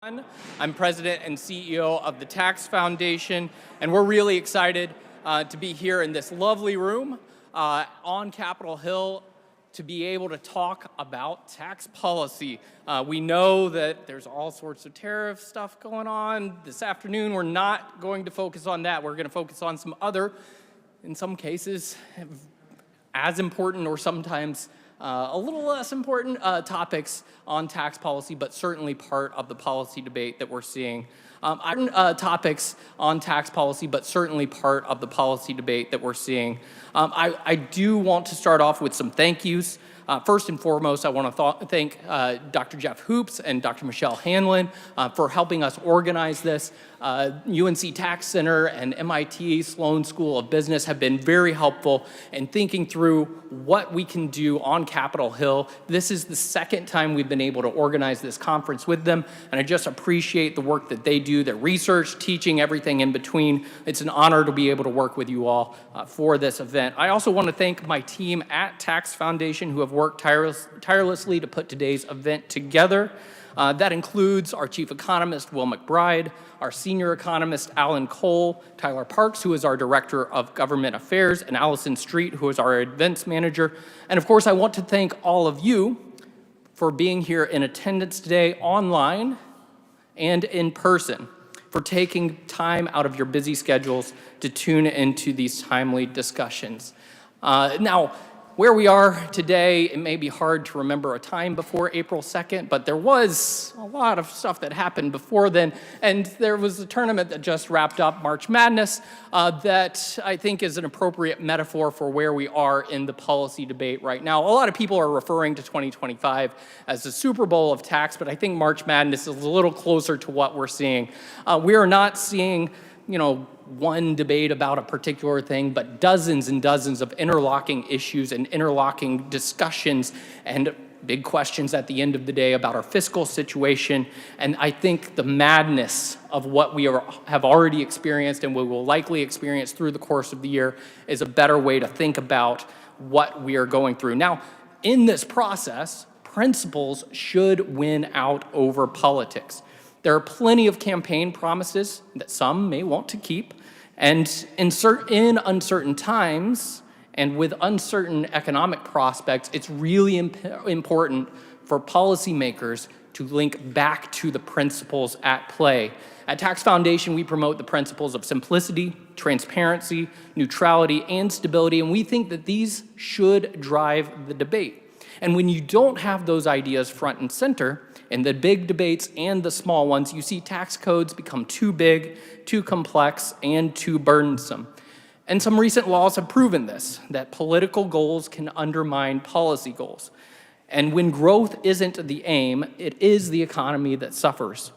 I'm president and CEO of the Tax Foundation, and we're really excited to be here in this lovely room on Capitol Hill to be able to talk about tax policy. We know that there's all sorts of tariff stuff going on. This afternoon, we're not going to focus on that. We're going to focus on some other, in some cases, as important or sometimes a little less important topics on tax policy, but certainly part of the policy debate that we're seeing. Topics on tax policy, but certainly part of the policy debate that we're seeing. I do want to start off with some thank yous. First and foremost, I want to thank Dr. Jeff Hoops and Dr. Michelle Hanlon for helping us organize this. UNC Tax Center and MIT Sloan School of Business have been very helpful in thinking through what we can do on Capitol Hill. This is the second time we've been able to organize this conference with them, and I just appreciate the work that they do, their research, teaching, everything in between. It's an honor to be able to work with you all for this event. I also want to thank my team at Tax Foundation who have worked tirelessly to put today's event together. That includes our chief economist, Will McBride, our senior economist, Alan Cole, Tyler Parks, who is our director of government affairs, and Allison Street, who is our events manager. And of course, I want to thank all of you for being here in attendance today, online and in person, for taking time out of your busy schedules to tune into these timely discussions. Now, where we are today, it may be hard to remember a time before April 2nd, but there was a lot of stuff that happened before then. And there was a tournament that just wrapped up, March Madness, that I think is an appropriate metaphor for where we are in the policy debate right now. A lot of people are referring to 2025 as the Super Bowl of tax, but I think March Madness is a little closer to what we're seeing. We are not seeing, one debate about a particular thing, but dozens and dozens of interlocking issues and interlocking discussions and big questions at the end of the day about our fiscal situation. And I think the madness of what we have already experienced and we will likely experience through the course of the year is a better way to think about what we are going through. Now, in this process, principles should win out over politics. There are plenty of campaign promises that some may want to keep, and in uncertain times and with uncertain economic prospects, it's really important for policymakers to link back to the principles at play. At Tax Foundation, we promote the principles of simplicity, transparency, neutrality, and stability, and we think that these should drive the debate. And when you don't have those ideas front and center, in the big debates and the small ones, you see tax codes become too big, too complex, and too burdensome. And some recent laws have proven this, that political goals can undermine policy goals. And when growth isn't the aim, it is the economy that suffers.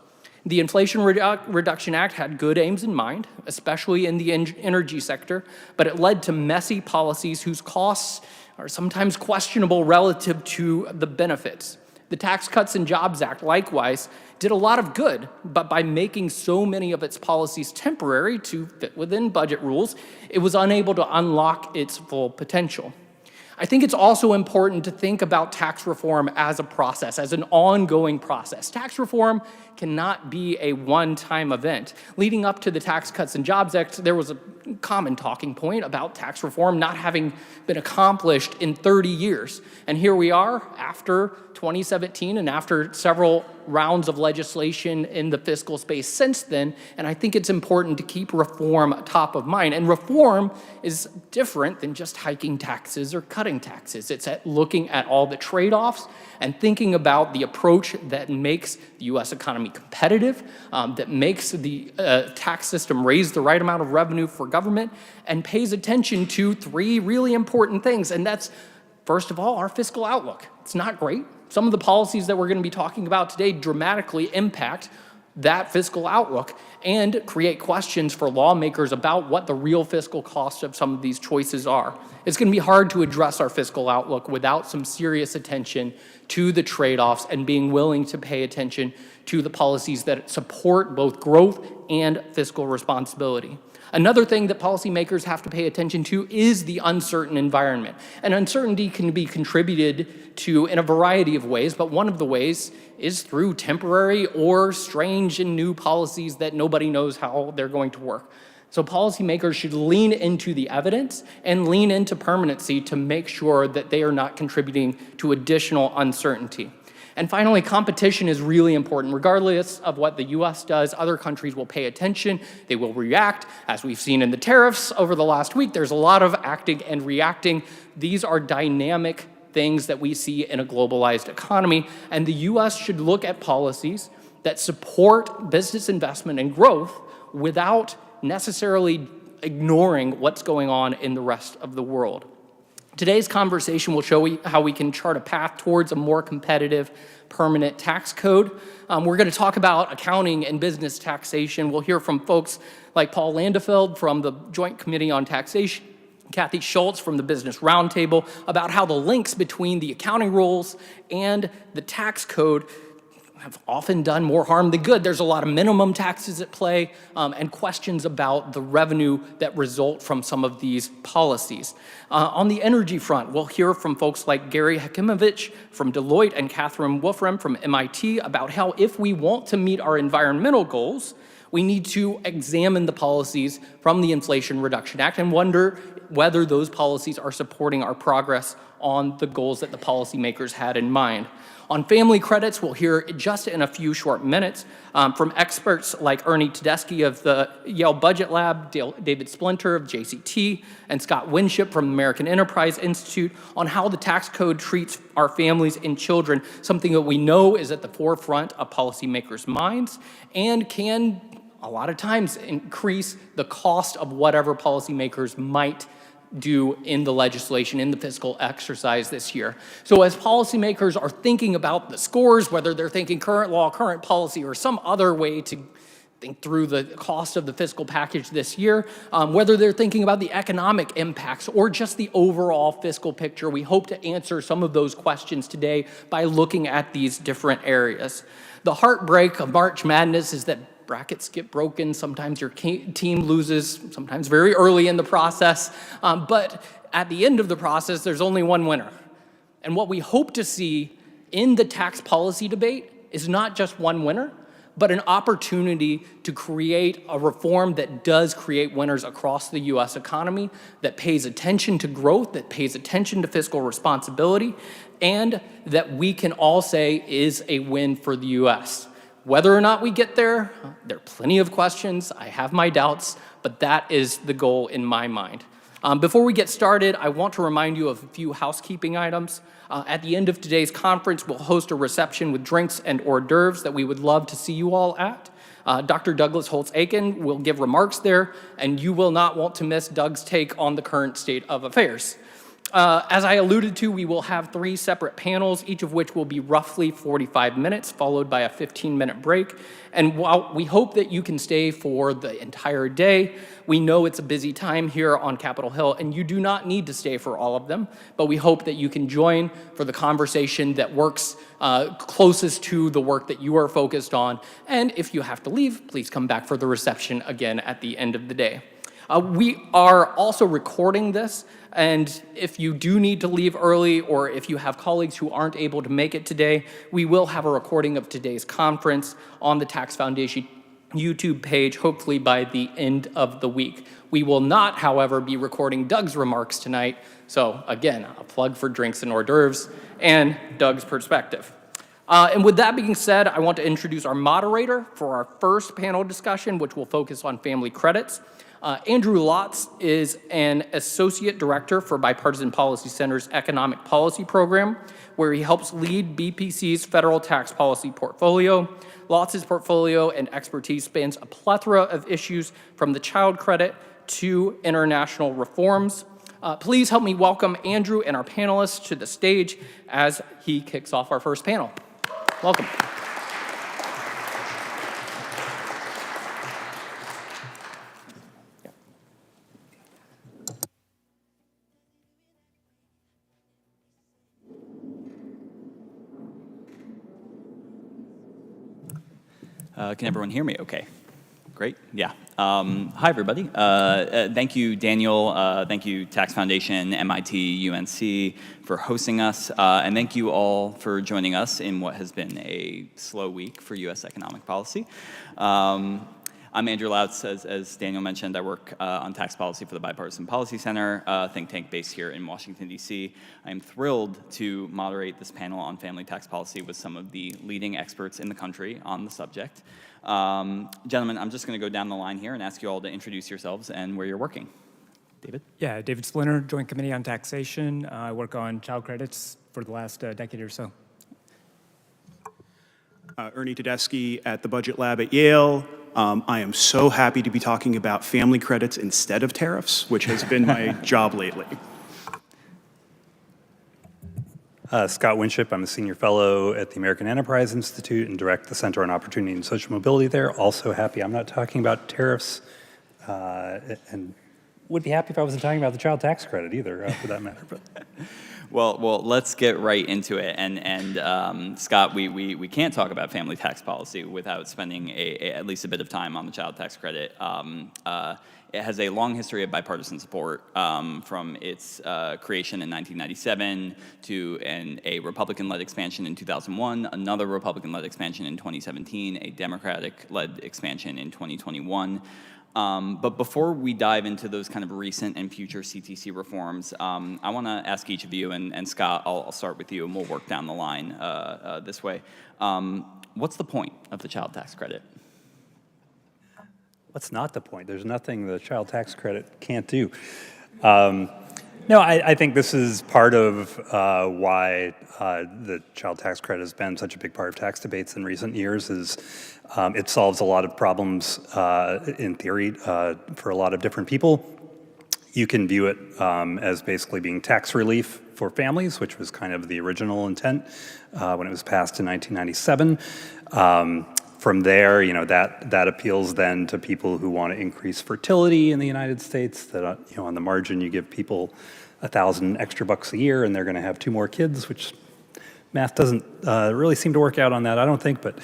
The Inflation Reduction Act had good aims in mind, especially in the energy sector, but it led to messy policies whose costs are sometimes questionable relative to the benefits. The Tax Cuts and Jobs Act, likewise, did a lot of good, but by making so many of its policies temporary to fit within budget rules, it was unable to unlock its full potential. I think it's also important to think about tax reform as a process, as an ongoing process. Tax reform cannot be a one-time event. Leading up to the Tax Cuts and Jobs Act, there was a common talking point about tax reform not having been accomplished in 30 years. And here we are after 2017 and after several rounds of legislation in the fiscal space since then, and I think it's important to keep reform top of mind. And reform is different than just hiking taxes or cutting taxes. It's looking at all the trade-offs and thinking about the approach that makes the U.S. economy competitive, that makes the tax system raise the right amount of revenue for government, and pays attention to three really important things. And that's, first of all, our fiscal outlook. It's not great. Some of the policies that we're going to be talking about today dramatically impact that fiscal outlook and create questions for lawmakers about what the real fiscal costs of some of these choices are. It's going to be hard to address our fiscal outlook without some serious attention to the trade-offs and being willing to pay attention to the policies that support both growth and fiscal responsibility. Another thing that policymakers have to pay attention to is the uncertain environment. And uncertainty can be contributed to in a variety of ways, but one of the ways is through temporary or strange and new policies that nobody knows how they're going to work. So policymakers should lean into the evidence and lean into permanency to make sure that they are not contributing to additional uncertainty. And finally, competition is really important. Regardless of what the US does, other countries will pay attention, they will react. As we've seen in the tariffs over the last week, there's a lot of acting and reacting. These are dynamic things that we see in a globalized economy, and the US should look at policies that support business investment and growth without necessarily ignoring what's going on in the rest of the world. Today's conversation will show how we can chart a path towards a more competitive, permanent tax code. We're going to talk about accounting and business taxation. We'll hear from folks like Paul Landefeld from the Joint Committee on Taxation, Kathy Schultz from the Business Roundtable, about how the links between the accounting rules and the tax code have often done more harm than good. There's a lot of minimum taxes at play and questions about the revenue that result from some of these policies. On the energy front, we'll hear from folks like Gary Hakimovich from Deloitte and Catherine Wolfram from MIT about how if we want to meet our environmental goals, we need to examine the policies from the Inflation Reduction Act and wonder whether those policies are supporting our progress on the goals that the policymakers had in mind. On family credits, we'll hear just in a few short minutes from experts like Ernie Tedeschi of the Yale Budget Lab, David Splinter of JCT, and Scott Winship from the American Enterprise Institute on how the tax code treats our families and children, something that we know is at the forefront of policymakers' minds and can, a lot of times, increase the cost of whatever policymakers might do in the legislation, in the fiscal exercise this year. So as policymakers are thinking about the scores, whether they're thinking current law, current policy, or some other way to think through the cost of the fiscal package this year, whether they're thinking about the economic impacts or just the overall fiscal picture, we hope to answer some of those questions today by looking at these different areas. The heartbreak of March Madness is that brackets get broken, sometimes your team loses, sometimes very early in the process, but at the end of the process, there's only one winner. And what we hope to see in the tax policy debate is not just one winner, but an opportunity to create a reform that does create winners across the US economy, that pays attention to growth, that pays attention to fiscal responsibility, and that we can all say is a win for the US. Whether or not we get there, there are plenty of questions. I have my doubts, but that is the goal in my mind. Before we get started, I want to remind you of a few housekeeping items. At the end of today's conference, we'll host a reception with drinks and hors d'oeuvres that we would love to see you all at. Dr. Douglas Holtz-Aiken will give remarks there, and you will not want to miss Doug's take on the current state of affairs. As I alluded to, we will have 3 separate panels, each of which will be roughly 45 minutes, followed by a 15-minute break. And while we hope that you can stay for the entire day, we know it's a busy time here on Capitol Hill, and you do not need to stay for all of them, but we hope that you can join for the conversation that works closest to the work that you are focused on. And if you have to leave, please come back for the reception again at the end of the day. We are also recording this, and if you do need to leave early or if you have colleagues who aren't able to make it today, we will have a recording of today's conference on the Tax Foundation YouTube page, hopefully by the end of the week. We will not, however, be recording Doug's remarks tonight, so again, a plug for drinks and hors d'oeuvres and Doug's perspective. And with that being said, I want to introduce our moderator for our first panel discussion, which will focus on family credits. Andrew Lotz is an associate director for Bipartisan Policy Center's Economic Policy Program, where he helps lead BPC's federal tax policy portfolio. Lotz's portfolio and expertise spans a plethora of issues from the child credit to international reforms. Please help me welcome Andrew and our panelists to the stage as he kicks off our first panel. Welcome. Can everyone hear me okay? Great, yeah. Hi, everybody. Thank you, Daniel. Thank you, Tax Foundation, MIT, UNC, for hosting us. And thank you all for joining us in what has been a slow week for U.S. economic policy. I'm Andrew Lautz. As Daniel mentioned, I work on tax policy for the Bipartisan Policy Center, a think tank based here in Washington, D.C. I am thrilled to moderate this panel on family tax policy with some of the leading experts in the country on the subject. Gentlemen, I'm just going to go down the line here and ask you all to introduce yourselves and where you're working. David? Yeah, David Splinter, Joint Committee on Taxation. I work on child credits for the last decade or so. Ernie Tedeschi at the Budget Lab at Yale. I am so happy to be talking about family credits instead of tariffs, which has been my job lately. Scott Winship, I'm a senior fellow at the American Enterprise Institute and direct the Center on Opportunity and Social Mobility there. Also happy I'm not talking about tariffs, and would be happy if I wasn't talking about the child tax credit either, for that matter. But. Well, let's get right into it. And Scott, we can't talk about family tax policy without spending at least a bit of time on the child tax credit. It has a long history of bipartisan support from its creation in 1997 to a Republican-led expansion in 2001, another Republican-led expansion in 2017, a Democratic-led expansion in 2021. But before we dive into those kind of recent and future CTC reforms, I want to ask each of you, and Scott, I'll start with you, and we'll work down the line this way. What's the point of the child tax credit? What's not the point? There's nothing the child tax credit can't do. No, I think this is part of why the child tax credit has been such a big part of tax debates in recent years. Is it solves a lot of problems in theory for a lot of different people. You can view it as basically being tax relief for families, which was kind of the original intent when it was passed in 1997. From there, that appeals then to people who want to increase fertility in the United States. That on the margin, you give people $1,000 extra bucks a year, and they're going to have 2 more kids, which math doesn't really seem to work out on that, I don't think. But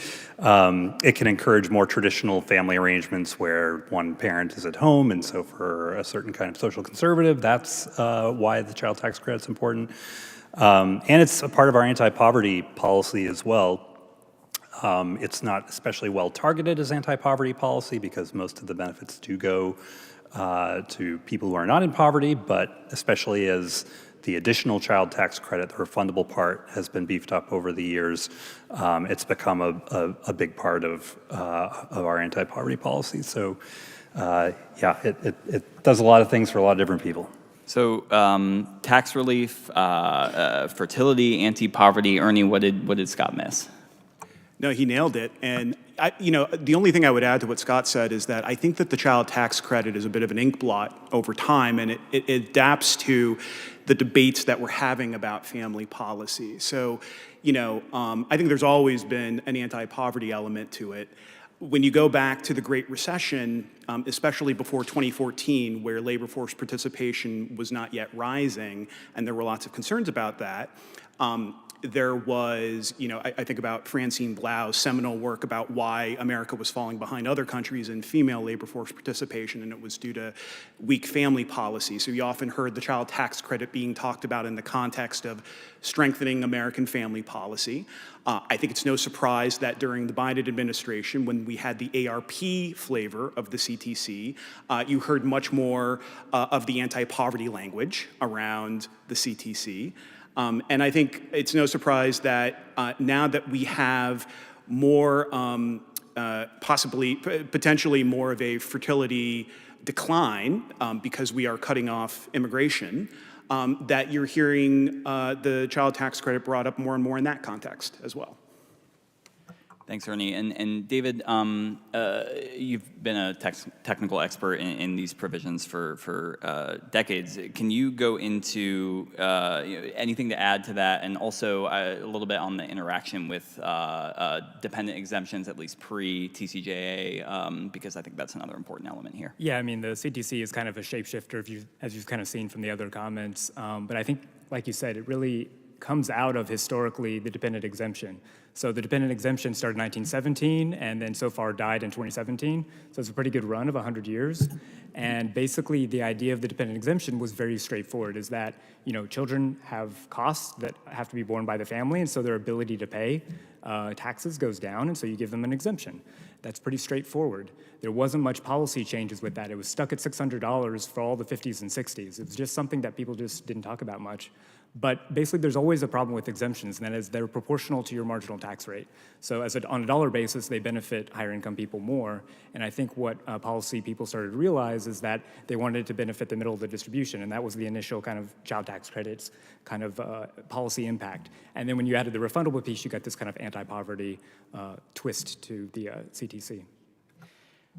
it can encourage more traditional family arrangements where one parent is at home, and so for a certain kind of social conservative, that's why the child tax credit's important. And it's a part of our anti-poverty policy as well. It's not especially well targeted as anti-poverty policy because most of the benefits do go to people who are not in poverty, but especially as the additional child tax credit, the refundable part, has been beefed up over the years, it's become a big part of our anti-poverty policy. So yeah, it does a lot of things for a lot of different people. So tax relief, fertility, anti-poverty. Ernie, what did Scott miss? No, he nailed it. And the only thing I would add to what Scott said is that I think that the child tax credit is a bit of an ink blot over time, and it adapts to the debates that we're having about family policy. So, I think there's always been an anti-poverty element to it. When you go back to the Great Recession, especially before 2014, where labor force participation was not yet rising, and there were lots of concerns about that, there was, I think about Francine Blau's seminal work about why America was falling behind other countries in female labor force participation, and it was due to weak family policy. So you often heard the child tax credit being talked about in the context of strengthening American family policy. I think it's no surprise that during the Biden administration, when we had the ARP flavor of the CTC, you heard much more of the anti-poverty language around the CTC. And I think it's no surprise that now that we have more, potentially more of a fertility decline because we are cutting off immigration, that you're hearing the child tax credit brought up more and more in that context as well. Thanks, Ernie. And David, you've been a technical expert in these provisions for decades. Can you go into anything to add to that, and also a little bit on the interaction with dependent exemptions, at least pre-TCJA, because I think that's another important element here. Yeah, I mean, the CTC is kind of a shapeshifter, as you've kind of seen from the other comments. But I think, like you said, it really comes out of historically the dependent exemption. So the dependent exemption started in 1917 and then so far died in 2017. So it's a pretty good run of 100 years. And basically the idea of the dependent exemption was very straightforward, is that, children have costs that have to be borne by the family, and so their ability to pay taxes goes down, and so you give them an exemption. That's pretty straightforward. There wasn't much policy changes with that. It was stuck at $600 for all the 50s and 60s. It was just something that people just didn't talk about much. But basically, there's always a problem with exemptions, and that is they're proportional to your marginal tax rate. So on a dollar basis, they benefit higher income people more. And I think what policy people started to realize is that they wanted to benefit the middle of the distribution, and that was the initial kind of child tax credits kind of policy impact. And then when you added the refundable piece, you got this kind of anti-poverty twist to the CTC.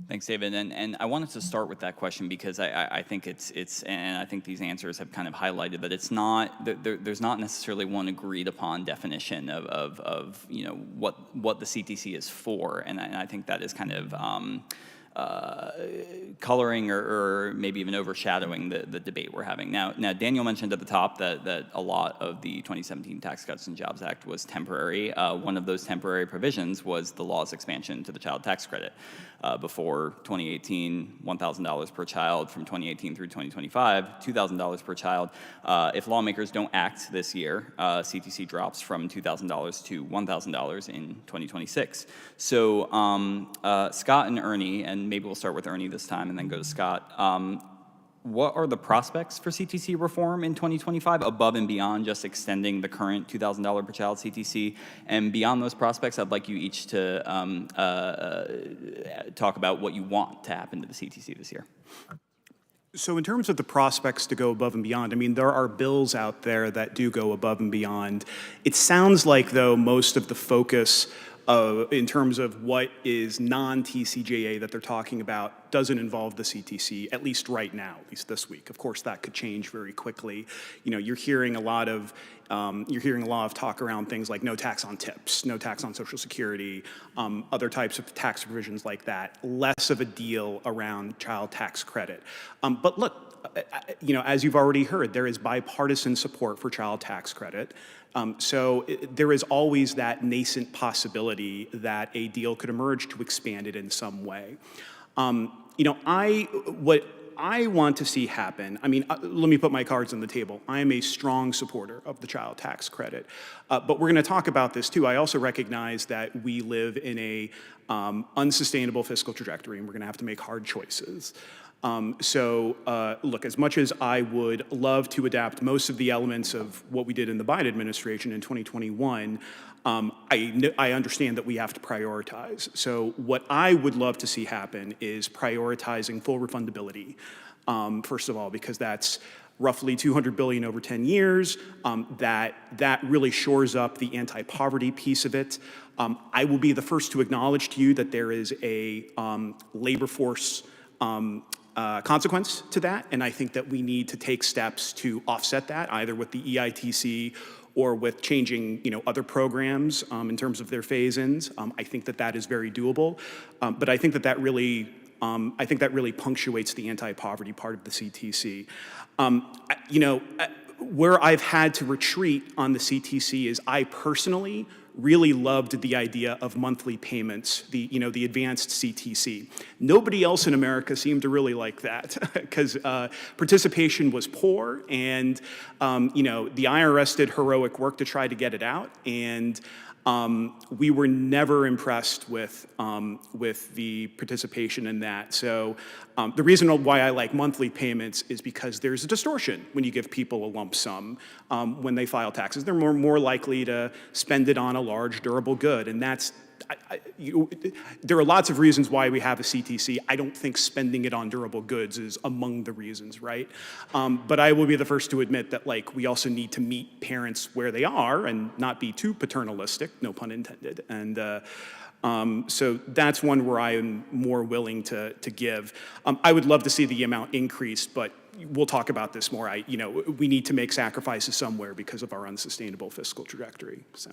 Thanks, David. And I wanted to start with that question because I think it's and I think these answers have kind of highlighted that it's not there's not necessarily one agreed upon definition of what the CTC is for, and I think that is kind of coloring or maybe even overshadowing the debate we're having. Now, Daniel mentioned at the top that a lot of the 2017 Tax Cuts and Jobs Act was temporary. One of those temporary provisions was the law's expansion to the child tax credit. Before 2018, $1,000 per child. From 2018 through 2025, $2,000 per child. If lawmakers don't act this year, CTC drops from $2,000 to $1,000 in 2026. So Scott and Ernie, and maybe we'll start with Ernie this time and then go to Scott. What are the prospects for CTC reform in 2025 above and beyond just extending the current $2,000 per child CTC? And beyond those prospects, I'd like you each to talk about what you want to happen to the CTC this year. So in terms of the prospects to go above and beyond, I mean, there are bills out there that do go above and beyond. It sounds like, though, most of the focus in terms of what is non-TCJA that they're talking about doesn't involve the CTC, at least right now, at least this week. Of course, that could change very quickly. You're hearing a lot of talk around things like no tax on tips, no tax on Social Security, other types of tax provisions like that. Less of a deal around child tax credit. But look, as you've already heard, there is bipartisan support for child tax credit. So there is always that nascent possibility that a deal could emerge to expand it in some way. What I want to see happen, let me put my cards on the table. I am a strong supporter of the child tax credit. But we're going to talk about this too. I also recognize that we live in a unsustainable fiscal trajectory, and we're going to have to make hard choices. Look, as much as I would love to adapt most of the elements of what we did in the Biden administration in 2021, I understand that we have to prioritize. So what I would love to see happen is prioritizing full refundability, first of all, because that's roughly $200 billion over 10 years. That really shores up the anti-poverty piece of it. I will be the first to acknowledge to you that there is a labor force consequence to that, and I think that we need to take steps to offset that, either with the EITC or with changing, other programs in terms of their phase-ins. I think that is very doable, but I think that really punctuates the anti-poverty part of the CTC. Where I've had to retreat on the CTC is I personally really loved the idea of monthly payments, the advanced CTC. Nobody else in America seemed to really like that because participation was poor, and the IRS did heroic work to try to get it out, and we were never impressed with the participation in that. So the reason why I like monthly payments is because there's a distortion when you give people a lump sum when they file taxes. They're more likely to spend it on a large durable good, and that's there are lots of reasons why we have a CTC. I don't think spending it on durable goods is among the reasons, right? But I will be the first to admit that, we also need to meet parents where they are and not be too paternalistic, no pun intended. And so that's one where I am more willing to give. I would love to see the amount increase, but we'll talk about this more. We need to make sacrifices somewhere because of our unsustainable fiscal trajectory. So.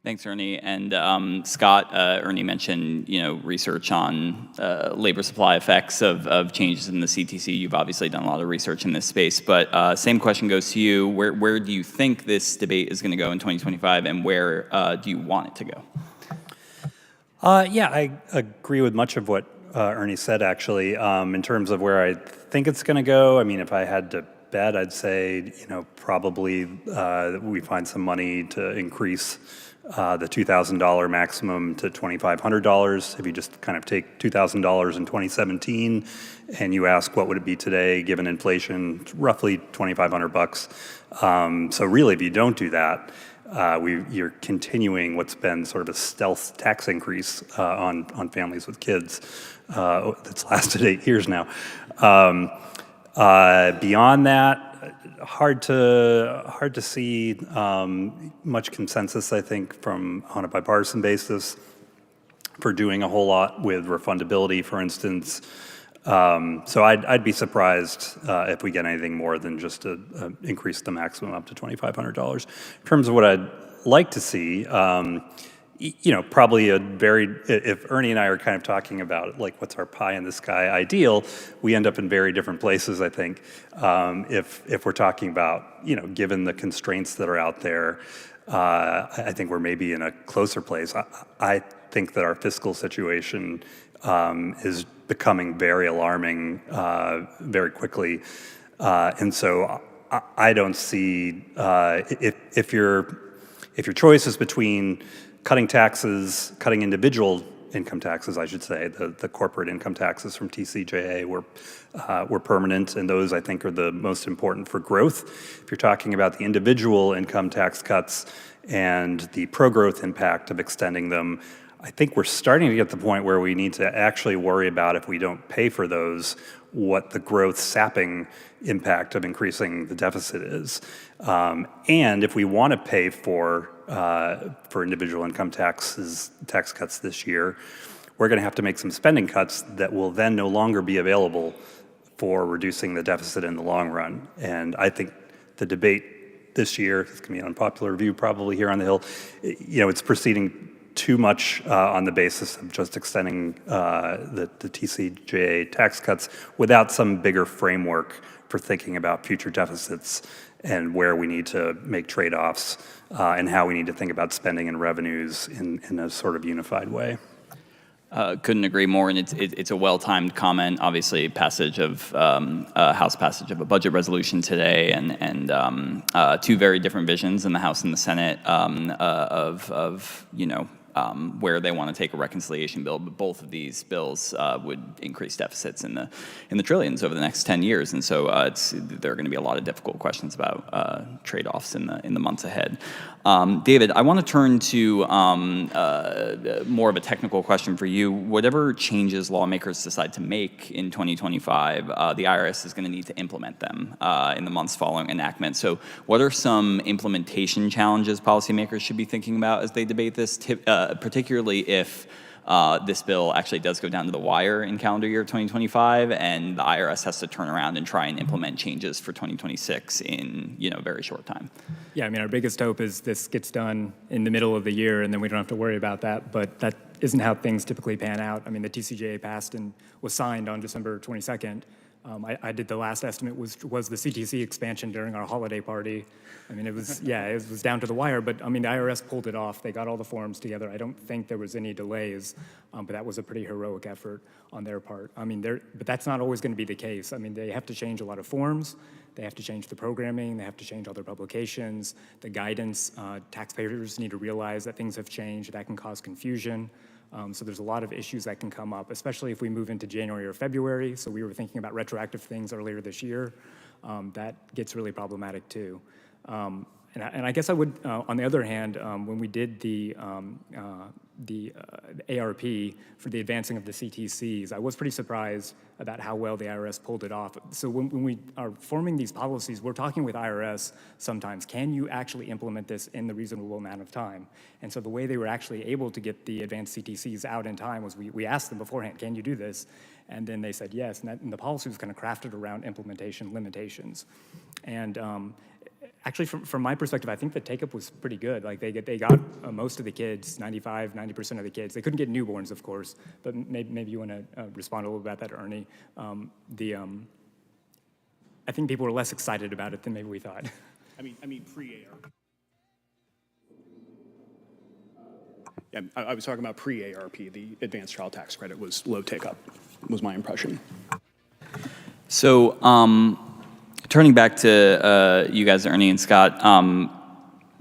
Thanks, Ernie. And Scott, Ernie mentioned, research on labor supply effects of changes in the CTC. You've obviously done a lot of research in this space, but same question goes to you. Where do you think this debate is going to go in 2025, and where do you want it to go? Yeah, I agree with much of what Ernie said, actually, in terms of where I think it's going to go. I mean, if I had to bet, I'd say, probably we find some money to increase the $2,000 maximum to $2,500. If you just kind of take $2,000 in 2017 and you ask what would it be today given inflation, it's roughly $2,500. So really, if you don't do that, you're continuing what's been sort of a stealth tax increase on families with kids that's lasted 8 years now. Beyond that, hard to see much consensus, I think, on a bipartisan basis for doing a whole lot with refundability, for instance. So I'd be surprised if we get anything more than just to increase the maximum up to $2,500. In terms of what I'd like to see, probably if Ernie and I are kind of talking about like what's our pie in the sky ideal, we end up in very different places, I think. If we're talking about, given the constraints that are out there, I think we're maybe in a closer place. I think that our fiscal situation is becoming very alarming very quickly. And so I don't see, if your choice is between cutting individual income taxes, I should say, the corporate income taxes from TCJA were permanent, and those I think are the most important for growth. If you're talking about the individual income tax cuts and the pro-growth impact of extending them, I think we're starting to get to the point where we need to actually worry about, if we don't pay for those, what the growth sapping impact of increasing the deficit is. And if we want to pay for individual income tax cuts this year, we're going to have to make some spending cuts that will then no longer be available for reducing the deficit in the long run. And I think the debate this year, it's going to be an unpopular view probably here on the Hill, it's proceeding too much on the basis of just extending the TCJA tax cuts without some bigger framework for thinking about future deficits and where we need to make trade-offs and how we need to think about spending and revenues in a sort of unified way. Couldn't agree more, and it's a well-timed comment. Obviously, House passage of a budget resolution today, and two very different visions in the House and the Senate of where they want to take a reconciliation bill, but both of these bills would increase deficits in the trillions over the next 10 years, and so there are going to be a lot of difficult questions about trade-offs in the months ahead. David, I want to turn to more of a technical question for you. Whatever changes lawmakers decide to make in 2025, the IRS is going to need to implement them in the months following enactment. So what are some implementation challenges policymakers should be thinking about as they debate this, particularly if this bill actually does go down to the wire in calendar year 2025, and the IRS has to turn around and try and implement changes for 2026 in a very short time? Yeah, I mean, our biggest hope is this gets done in the middle of the year, and then we don't have to worry about that. But that isn't how things typically pan out. I mean, the TCJA passed and was signed on December 22nd. I did the last estimate was the CTC expansion during our holiday party. I mean, it was down to the wire, but I mean, the IRS pulled it off. They got all the forms together. I don't think there was any delays, but that was a pretty heroic effort on their part. I mean, but that's not always going to be the case. I mean, they have to change a lot of forms. They have to change the programming. They have to change all their publications, the guidance. Taxpayers need to realize that things have changed. That can cause confusion. So there's a lot of issues that can come up, especially if we move into January or February. So we were thinking about retroactive things earlier this year. That gets really problematic too. And I guess I would, on the other hand, when we did the ARP for the advancing of the CTCs, I was pretty surprised about how well the IRS pulled it off. So when we are forming these policies, we're talking with IRS sometimes, can you actually implement this in the reasonable amount of time? And so the way they were actually able to get the advanced CTCs out in time was we asked them beforehand, can you do this? And then they said yes, and the policy was kind of crafted around implementation limitations. And Actually, from my perspective, I think the take-up was pretty good. Like they got most of the kids, 90% of the kids. They couldn't get newborns, of course, but maybe you want to respond a little about that, Ernie. I think people were less excited about it than maybe we thought. I mean pre-ARP. Yeah, I was talking about pre-ARP. The advanced child tax credit was low take-up, was my impression. So, turning back to you guys, Ernie and Scott,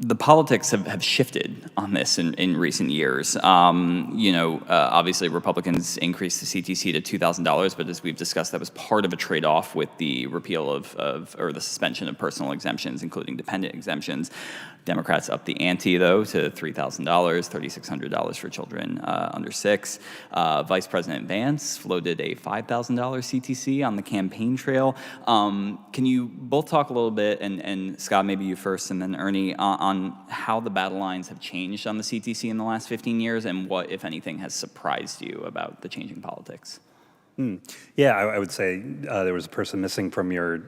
the politics have shifted on this in recent years. Obviously Republicans increased the CTC to $2,000, but as we've discussed, that was part of a trade-off with the repeal or the suspension of personal exemptions, including dependent exemptions. Democrats upped the ante, though, to $3,000, $3,600 for children under 6. Vice President Vance floated a $5,000 CTC on the campaign trail. Can you both talk a little bit, and Scott, maybe you first, and then Ernie, on how the battle lines have changed on the CTC in the last 15 years, and what, if anything, has surprised you about the changing politics? Yeah, I would say there was a person missing from your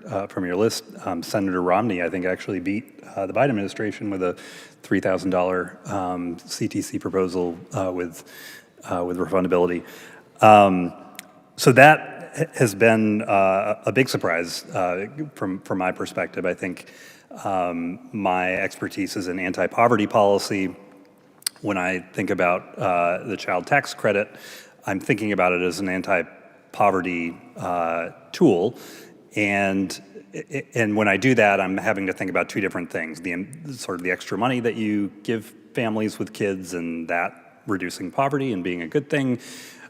list. Senator Romney, I think, actually beat the Biden administration with a $3,000 CTC proposal with refundability. So that has been a big surprise from my perspective. I think my expertise is in anti-poverty policy. When I think about the child tax credit, I'm thinking about it as an anti-poverty tool, and when I do that, I'm having to think about two different things: the extra money that you give families with kids, and that reducing poverty and being a good thing.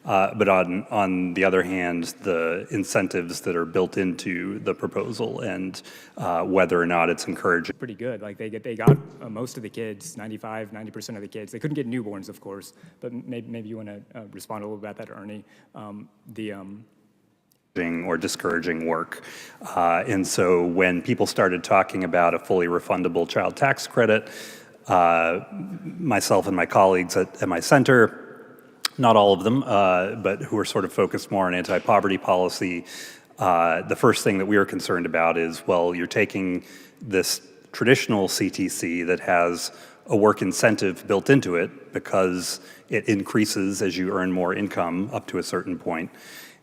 But on the other hand, the incentives that are built into the proposal and whether or not it's encouraging. Pretty good. Like they got most of the kids, 90% of the kids. They couldn't get newborns, of course, but maybe you want to respond a little about that, Ernie. Or discouraging work. And so when people started talking about a fully refundable child tax credit, myself and my colleagues at my center, not all of them, but who are sort of focused more on anti-poverty policy, the first thing that we were concerned about is, well, you're taking this traditional CTC that has a work incentive built into it because it increases as you earn more income up to a certain point,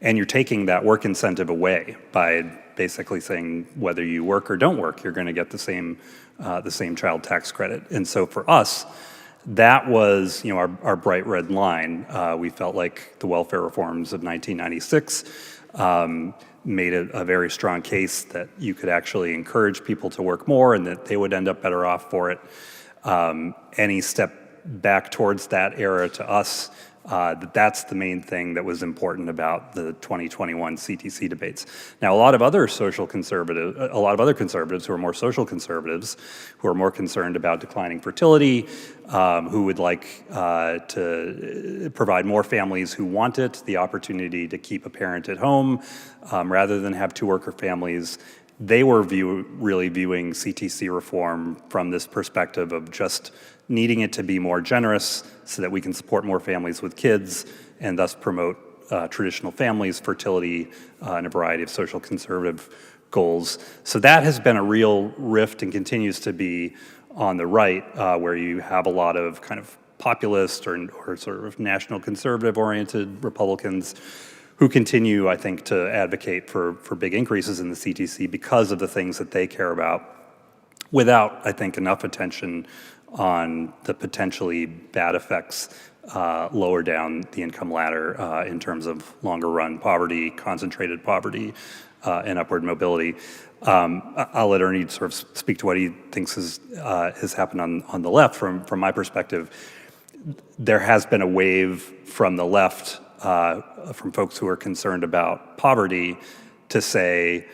and you're taking that work incentive away by basically saying whether you work or don't work, you're going to get the same child tax credit. And so for us, that was, our bright red line. We felt like the welfare reforms of 1996 made a very strong case that you could actually encourage people to work more and that they would end up better off for it. Any step back towards that era to us, that's the main thing that was important about the 2021 CTC debates. Now, a lot of other conservatives who are more social conservatives, who are more concerned about declining fertility, who would like to provide more families who want it the opportunity to keep a parent at home rather than have two-worker families, they were really viewing CTC reform from this perspective of just needing it to be more generous so that we can support more families with kids and thus promote traditional families, fertility, and a variety of social conservative goals. So that has been a real rift and continues to be on the right, where you have a lot of kind of populist or sort of national conservative-oriented Republicans who continue, I think, to advocate for big increases in the CTC because of the things that they care about, without, I think, enough attention on the potentially bad effects lower down the income ladder in terms of longer run poverty, concentrated poverty, and upward mobility. I'll let Ernie sort of speak to what he thinks has happened on the left. From my perspective, there has been a wave from the left, from folks who are concerned about poverty, to say,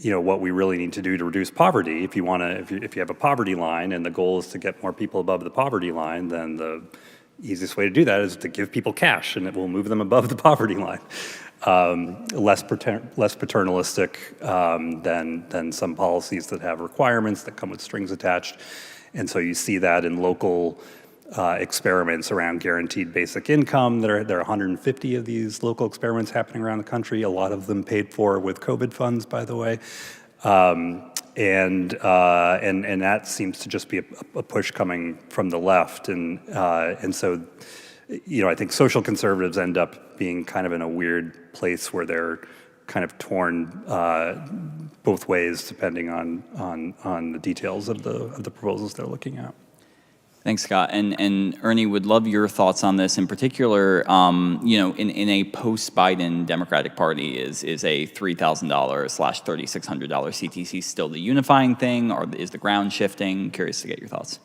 what we really need to do to reduce poverty. If you have a poverty line and the goal is to get more people above the poverty line, then the easiest way to do that is to give people cash, and it will move them above the poverty line. Less paternalistic than some policies that have requirements that come with strings attached. And so you see that in local experiments around guaranteed basic income. There are 150 of these local experiments happening around the country, a lot of them paid for with COVID funds, by the way. and that seems to just be a push coming from the left, and so, I think social conservatives end up being kind of in a weird place where they're kind of torn both ways depending on the details of the proposals they're looking at. Thanks, Scott. And Ernie, would love your thoughts on this. In particular, in a post-Biden Democratic Party, is a $3,000/$3,600 CTC still the unifying thing, or is the ground shifting? Curious to get your thoughts.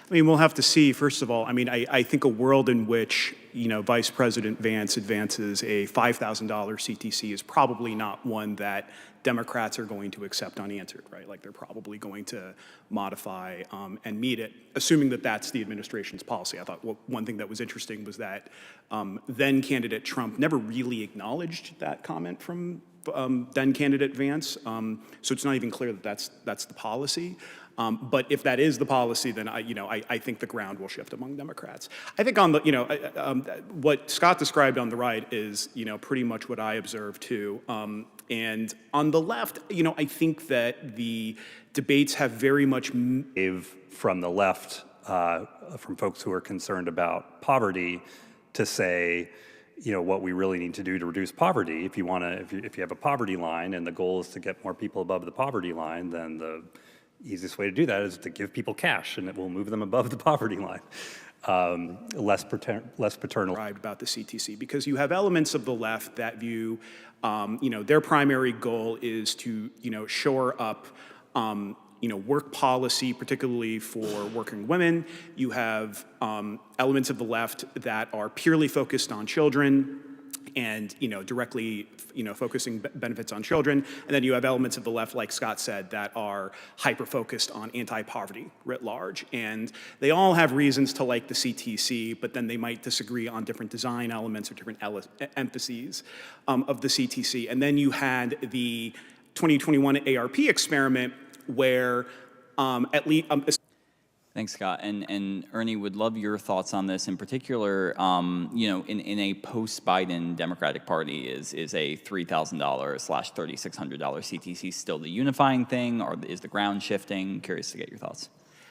I mean, we'll have to see. First of all, I mean, I think a world in which Vice President Vance advances a $5,000 CTC is probably not one that Democrats are going to accept unanswered, right? Like they're probably going to modify and meet it, assuming that that's the administration's policy. I thought one thing that was interesting was that then candidate Trump never really acknowledged that comment from then candidate Vance. So it's not even clear that that's the policy. But if that is the policy, then I think the ground will shift among Democrats. I think on the what Scott described on the right is pretty much what I observed too. And on the left, I think that the debates have very much from the left, from folks who are concerned about poverty, to say, what we really need to do to reduce poverty. If you have a poverty line and the goal is to get more people above the poverty line, then the easiest way to do that is to give people cash, and it will move them above the poverty line. Less paternal. About the CTC, because you have elements of the left that view, their primary goal is to, shore up, work policy, particularly for working women. You have elements of the left that are purely focused on children and, directly, focusing benefits on children. And then you have elements of the left, like Scott said, that are hyper-focused on anti-poverty writ large. And they all have reasons to like the CTC, but then they might disagree on different design elements or different emphases of the CTC. And then you had the 2021 ARP experiment where at least... Thanks, Scott. And Ernie, would love your thoughts on this. In particular, in a post-Biden Democratic Party, is a $3,000/$3,600 CTC still the unifying thing, or is the ground shifting? Curious to get your thoughts.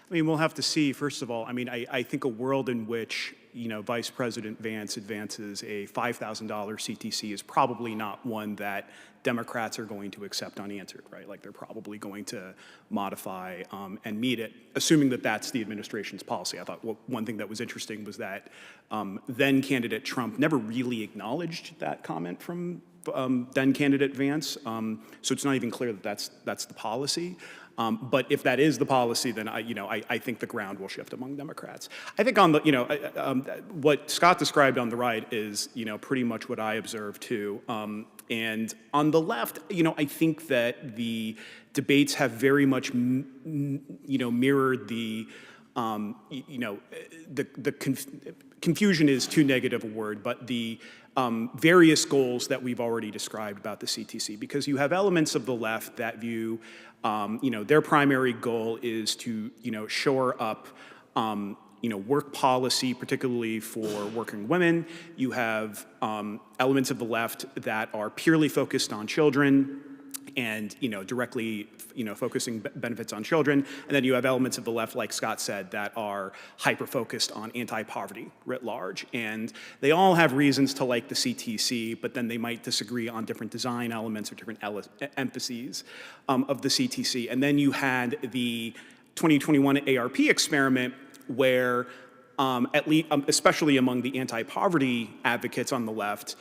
I mean, we'll have to see. First of all, I mean, I think a world in which Vice President Vance advances a $5,000 CTC is probably not one that Democrats are going to accept unanswered, right? Like they're probably going to modify and meet it, assuming that that's the administration's policy. I thought one thing that was interesting was that then candidate Trump never really acknowledged that comment from then candidate Vance. So it's not even clear that that's the policy. But if that is the policy, then I think the ground will shift among Democrats. I think on the what Scott described on the right is pretty much what I observed too. And on the left, I think that the debates have very much mirrored the confusion is too negative a word, but the various goals that we've already described about the CTC, because you have elements of the left that view, their primary goal is to, shore up, work policy, particularly for working women. You have elements of the left that are purely focused on children and, directly, focusing benefits on children. And then you have elements of the left, like Scott said, that are hyper-focused on anti-poverty writ large. And they all have reasons to like the CTC, but then they might disagree on different design elements or different emphases of the CTC. And then you had the 2021 ARP experiment where, at least, especially among the anti-poverty advocates on the left,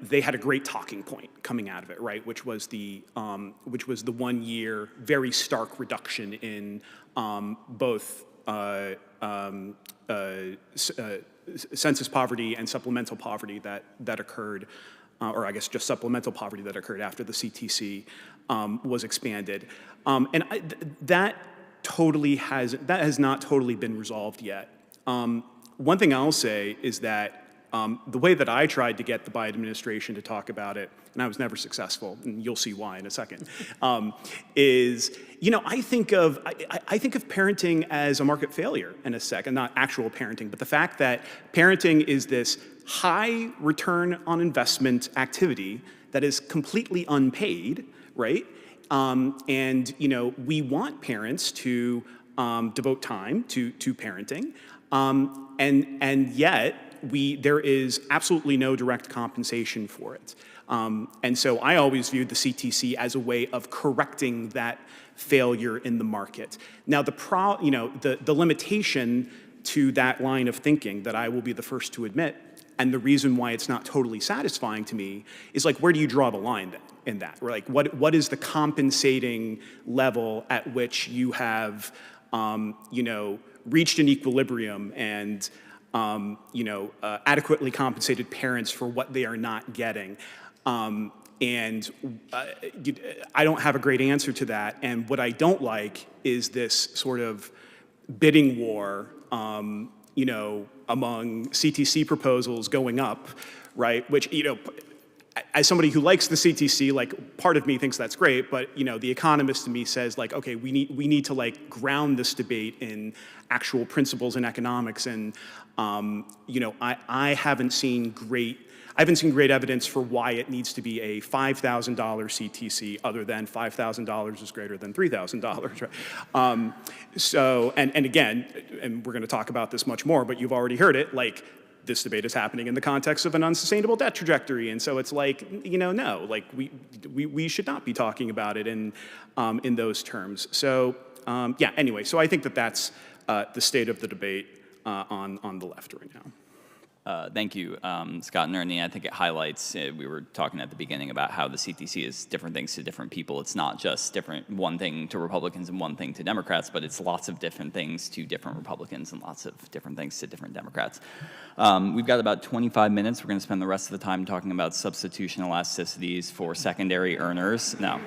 they had a great talking point coming out of it, right? Which was the 1 year very stark reduction in both census poverty and supplemental poverty that occurred, or I guess just supplemental poverty that occurred after the CTC was expanded, that has not totally been resolved yet. One thing I'll say is that the way that I tried to get the Biden administration to talk about it, and I was never successful, and you'll see why in a second, is, I think of parenting as a market failure in a second, not actual parenting, but the fact that parenting is this high return on investment activity that is completely unpaid, right? And we want parents to devote time to parenting, and yet there is absolutely no direct compensation for it. And so I always viewed the CTC as a way of correcting that failure in the market. Now, the limitation to that line of thinking that I will be the first to admit, and the reason why it's not totally satisfying to me, is like, where do you draw the line then in that? Or like, what is the compensating level at which you have, reached an equilibrium and, adequately compensated parents for what they are not getting? I don't have a great answer to that. And what I don't like is this sort of bidding war, among CTC proposals going up, right? Which, as somebody who likes the CTC, like, part of me thinks that's great, but, the economist in me says, like, okay, we need to, like, ground this debate in actual principles in economics. And, I haven't seen great evidence for why it needs to be a $5,000 CTC other than $5,000 is greater than $3,000, right? So, and again, and we're going to talk about this much more, but you've already heard it, like, this debate is happening in the context of an unsustainable debt trajectory. And so it's like, no, like, we should not be talking about it in those terms. So, anyway, so I think that's the state of the debate on the left right now. Thank you, Scott and Ernie. I think it highlights, we were talking at the beginning about how the CTC is different things to different people. It's not just one thing to Republicans and one thing to Democrats, but it's lots of different things to different Republicans and lots of different things to different Democrats. We've got about 25 minutes. We're going to spend the rest of the time talking about substitution elasticities for secondary earners. No.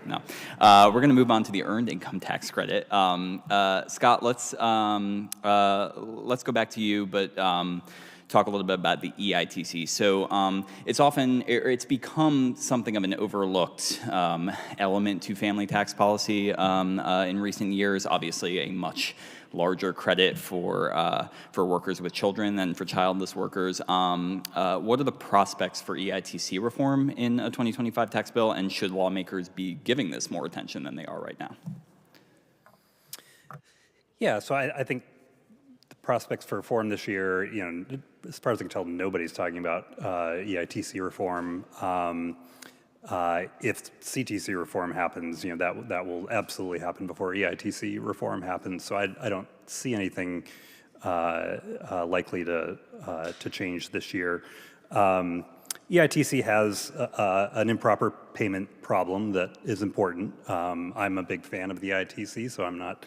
We're going to move on to the earned income tax credit. Scott, let's go back to you, but talk a little bit about the EITC. So it's become something of an overlooked element to family tax policy in recent years. Obviously, a much larger credit for workers with children than for childless workers. What are the prospects for EITC reform in a 2025 tax bill, and should lawmakers be giving this more attention than they are right now? Yeah, so I think the prospects for reform this year, as far as I can tell, nobody's talking about EITC reform. If CTC reform happens, that will absolutely happen before EITC reform happens. So I don't see anything likely to change this year. EITC has an improper payment problem that is important. I'm a big fan of the EITC, so I'm not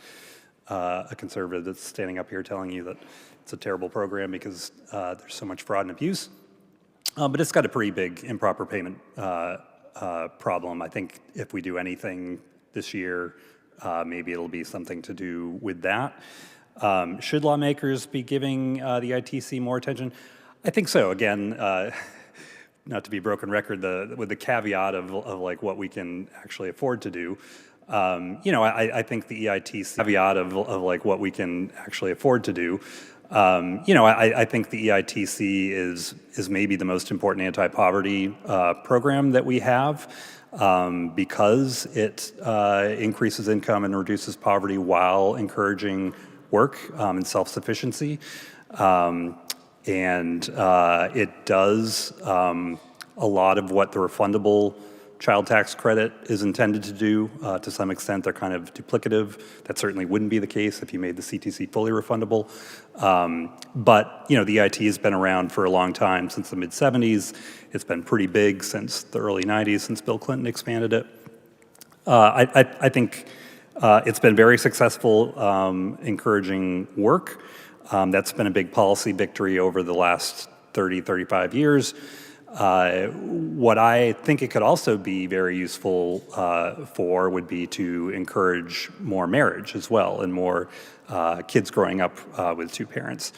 a conservative that's standing up here telling you that it's a terrible program because there's so much fraud and abuse. But it's got a pretty big improper payment problem. I think if we do anything this year, maybe it'll be something to do with that. Should lawmakers be giving the EITC more attention? I think so. Again, not to be a broken record, with the caveat of like what we can actually afford to do. I think the EITC caveat of like what we can actually afford to do. I think the EITC is maybe the most important anti-poverty program that we have because it increases income and reduces poverty while encouraging work and self-sufficiency. And it does a lot of what the refundable child tax credit is intended to do. To some extent, they're kind of duplicative. That certainly wouldn't be the case if you made the CTC fully refundable. But the EIT has been around for a long time, since the mid-'70s. It's been pretty big since the early '90s, since Bill Clinton expanded it. I think it's been very successful encouraging work. That's been a big policy victory over the last 30, 35 years. What I think it could also be very useful for would be to encourage more marriage as well and more kids growing up with two parents.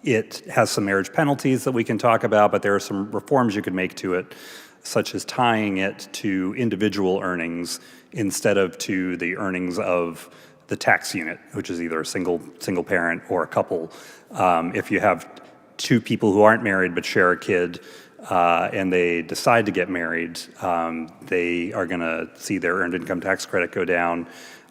It has some marriage penalties that we can talk about, but there are some reforms you could make to it, such as tying it to individual earnings instead of to the earnings of the tax unit, which is either a single parent or a couple. If you have two people who aren't married but share a kid, and they decide to get married, they are going to see their earned income tax credit go down.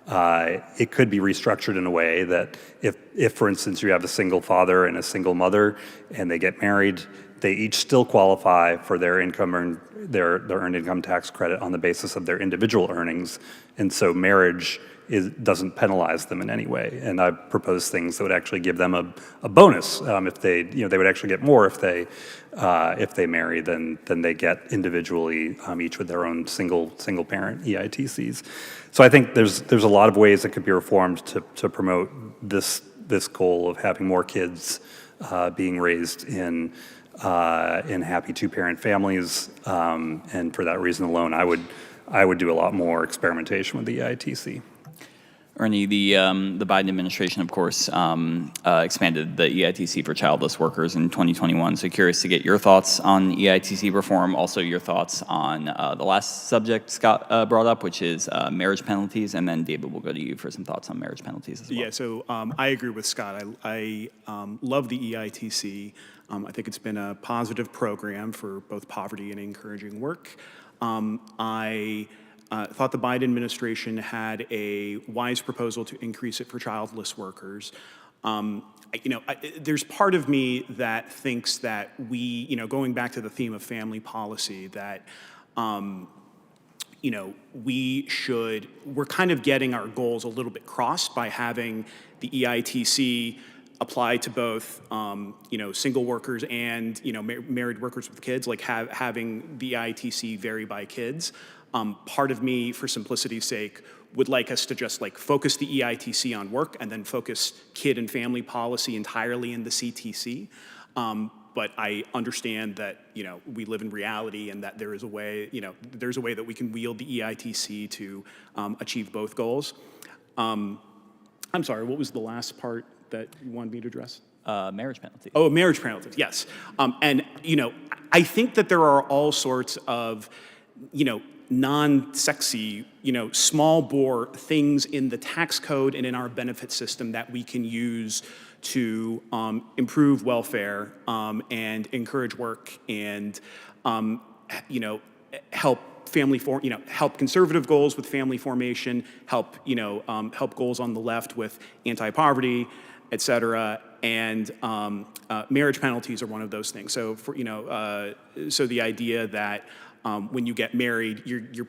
It could be restructured in a way that if, for instance, you have a single father and a single mother and they get married, they each still qualify for their their earned income tax credit on the basis of their individual earnings. And so marriage doesn't penalize them in any way. And I propose things that would actually give them a bonus if they would actually get more if they marry than they get individually, each with their own single parent EITCs. So I think there's a lot of ways that could be reformed to promote this goal of having more kids being raised in happy two-parent families, and for that reason alone, I would do a lot more experimentation with the EITC. Ernie, the Biden administration, of course, expanded the EITC for childless workers in 2021. So curious to get your thoughts on EITC reform, also your thoughts on the last subject Scott brought up, which is marriage penalties, and then David, we'll go to you for some thoughts on marriage penalties as well. Yeah, so I agree with Scott. I love the EITC. I think it's been a positive program for both poverty and encouraging work. I thought the Biden administration had a wise proposal to increase it for childless workers. There's part of me that thinks that we, going back to the theme of family policy, that we're kind of getting our goals a little bit crossed by having the EITC apply to both, single workers and, married workers with kids, like having the EITC vary by kids. Part of me, for simplicity's sake, would like us to just focus the EITC on work and then focus kid and family policy entirely in the CTC. But I understand that, we live in reality and that there is a way, there's a way that we can wield the EITC to achieve both goals. I'm sorry, what was the last part that you wanted me to address? Marriage penalties. Oh, marriage penalties, yes. And I think that there are all sorts of, non-sexy, small bore things in the tax code and in our benefit system that we can use to improve welfare and encourage work and, help help conservative goals with family formation, help goals on the left with anti-poverty, et cetera. And marriage penalties are one of those things. So so the idea that when you get married, you're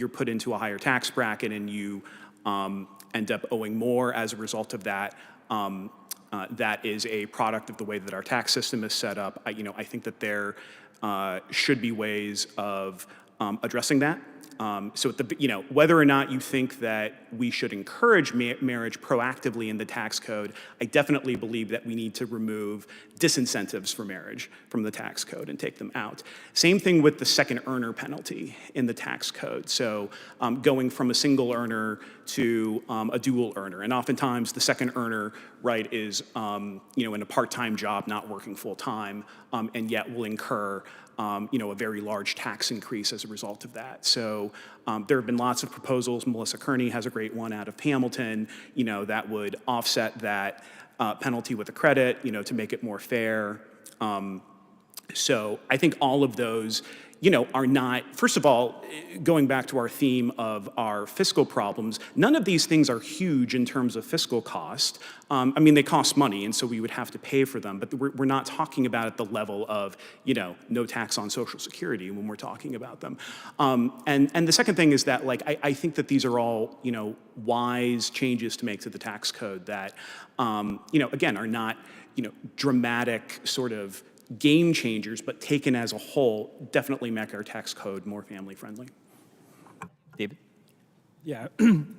put into a higher tax bracket and you end up owing more as a result of that. That is a product of the way that our tax system is set up. I think that there should be ways of addressing that. So whether or not you think that we should encourage marriage proactively in the tax code, I definitely believe that we need to remove disincentives for marriage from the tax code and take them out. Same thing with the second earner penalty in the tax code. So going from a single earner to a dual earner. And oftentimes the second earner, right, is in a part-time job, not working full-time, and yet will incur a very large tax increase as a result of that. So there have been lots of proposals. Melissa Kearney has a great one out of Hamilton, that would offset that penalty with a credit, to make it more fair. So I think all of those, are not, first of all, going back to our theme of our fiscal problems, none of these things are huge in terms of fiscal cost. They cost money, and so we would have to pay for them, but we're not talking about at the level of, no tax on Social Security when we're talking about them. And the second thing is that, I think that these are all, wise changes to make to the tax code that, again, are not, dramatic sort of game changers, but taken as a whole, definitely make our tax code more family friendly. David? Yeah,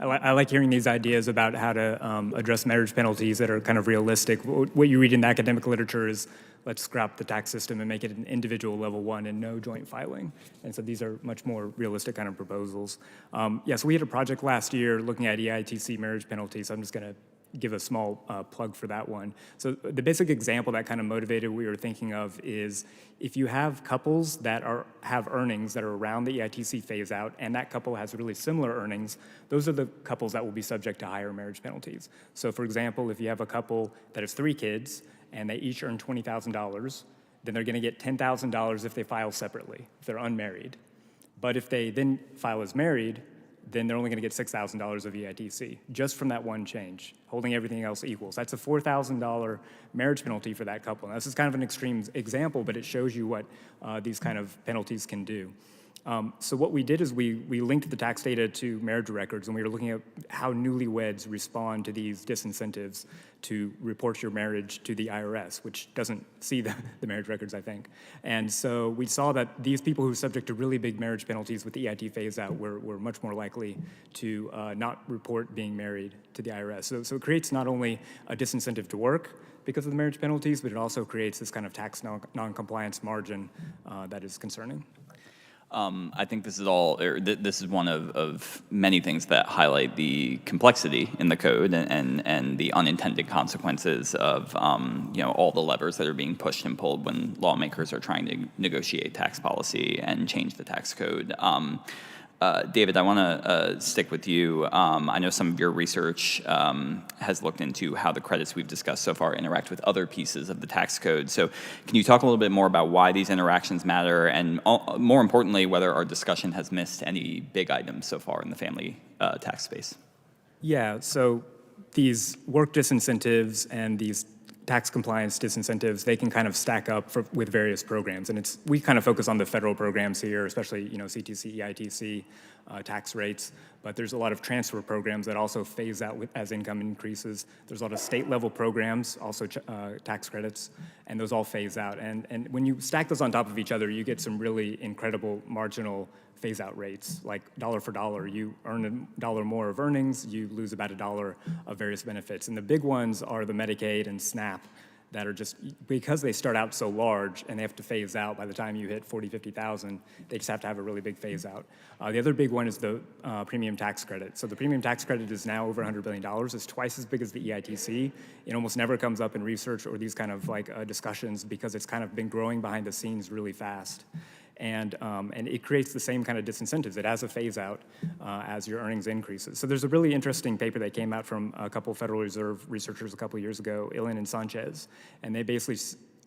I like hearing these ideas about how to address marriage penalties that are kind of realistic. What you read in the academic literature is let's scrap the tax system and make it an individual level one and no joint filing. And so these are much more realistic kind of proposals. So we had a project last year looking at EITC marriage penalties. I'm just going to give a small plug for that one. So the basic example that kind of motivated what we were thinking of is if you have couples that have earnings that are around the EITC phase out and that couple has really similar earnings, those are the couples that will be subject to higher marriage penalties. So for example, if you have a couple that has 3 kids and they each earn $20,000, then they're going to get $10,000 if they file separately, if they're unmarried. But if they then file as married, then they're only going to get $6,000 of EITC, just from that one change, holding everything else equal. So that's a $4,000 marriage penalty for that couple. Now, this is kind of an extreme example, but it shows you what these kind of penalties can do. So what we did is we linked the tax data to marriage records, and we were looking at how newlyweds respond to these disincentives to report your marriage to the IRS, which doesn't see the marriage records, I think. And so we saw that these people who are subject to really big marriage penalties with the EIT phase-out were much more likely to not report being married to the IRS. So it creates not only a disincentive to work because of the marriage penalties, but it also creates this kind of tax non-compliance margin that is concerning. I think this is one of many things that highlight the complexity in the code and the unintended consequences of all the levers that are being pushed and pulled when lawmakers are trying to negotiate tax policy and change the tax code. David, I want to stick with you. I know some of your research has looked into how the credits we've discussed so far interact with other pieces of the tax code. So can you talk a little bit more about why these interactions matter, and more importantly, whether our discussion has missed any big items so far in the family tax space? Yeah, so these work disincentives and these tax compliance disincentives, they can kind of stack up with various programs. And we kind of focus on the federal programs here, especially CTC, EITC, tax rates. But there's a lot of transfer programs that also phase out as income increases. There's a lot of state level programs, also tax credits, and those all phase out. And when you stack those on top of each other, you get some really incredible marginal phase-out rates, like dollar for dollar. You earn $1 more of earnings, you lose about $1 of various benefits. And the big ones are the Medicaid and SNAP that are just, because they start out so large and they have to phase out by the time you hit 40, 50,000, they just have to have a really big phase out. The other big one is the premium tax credit. So the premium tax credit is now over $100 billion. It's twice as big as the EITC. It almost never comes up in research or these kind of discussions because it's kind of been growing behind the scenes really fast. And it creates the same kind of disincentives. It has a phase out as your earnings increases. So there's a really interesting paper that came out from a couple Federal Reserve researchers a couple years ago, Ilin and Sanchez, and they basically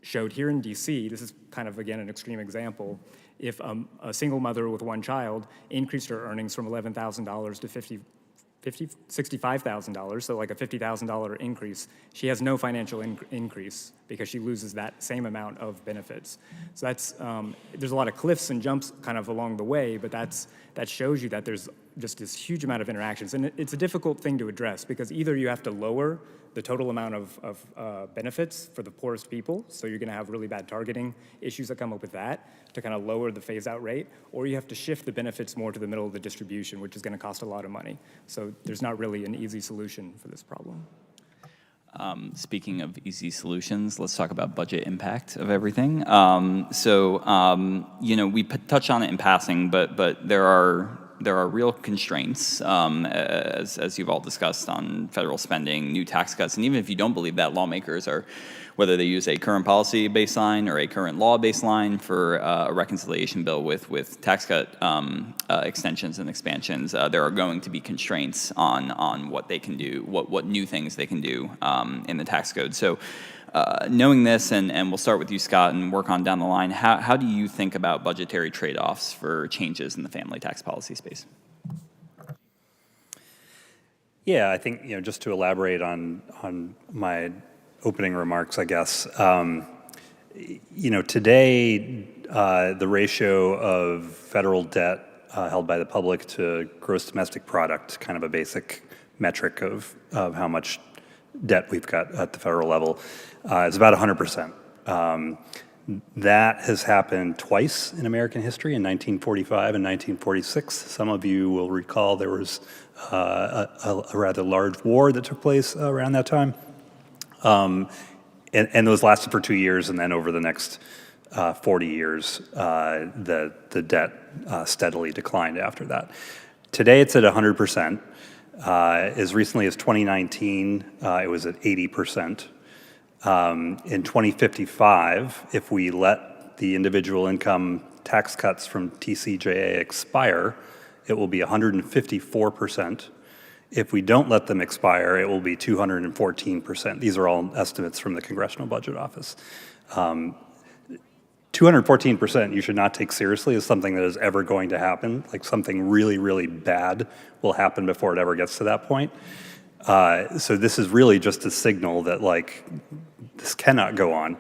showed here in DC, this is kind of, again, an extreme example, if a single mother with one child increased her earnings from $11,000 to $65,000, so like a $50,000 increase, she has no financial increase because she loses that same amount of benefits. So that's, there's a lot of cliffs and jumps kind of along the way, but that shows you that there's just this huge amount of interactions. And it's a difficult thing to address because either you have to lower the total amount of benefits for the poorest people, so you're gonna have really bad targeting issues that come up with that to kind of lower the phase-out rate, or you have to shift the benefits more to the middle of the distribution, which is gonna cost a lot of money. So there's not really an easy solution for this problem. Speaking of easy solutions, let's talk about budget impact of everything. We touched on it in passing, but there are real constraints, as you've all discussed, on federal spending, new tax cuts, and even if you don't believe that, lawmakers are, whether they use a current policy baseline or a current law baseline for a reconciliation bill with tax cut extensions and expansions, there are going to be constraints on what they can do, what new things they can do in the tax code. So knowing this, and we'll start with you, Scott, and work on down the line, how do you think about budgetary trade-offs for changes in the family tax policy space? Yeah, I think, just to elaborate on my opening remarks, I guess, today, the ratio of federal debt held by the public to gross domestic product, kind of a basic metric of how much debt we've got at the federal level, is about 100%. That has happened twice in American history, in 1945 and 1946. Some of you will recall there was a rather large war that took place around that time. And those lasted for 2 years, and then over the next 40 years, the debt steadily declined after that. Today it's at 100%. As recently as 2019, it was at 80%. In 2055, if we let the individual income tax cuts from TCJA expire, it will be 154%. If we don't let them expire, it will be 214%. These are all estimates from the Congressional Budget Office. 214% you should not take seriously as something that is ever going to happen. Like something really, really bad will happen before it ever gets to that point. So this is really just a signal that like this cannot go on.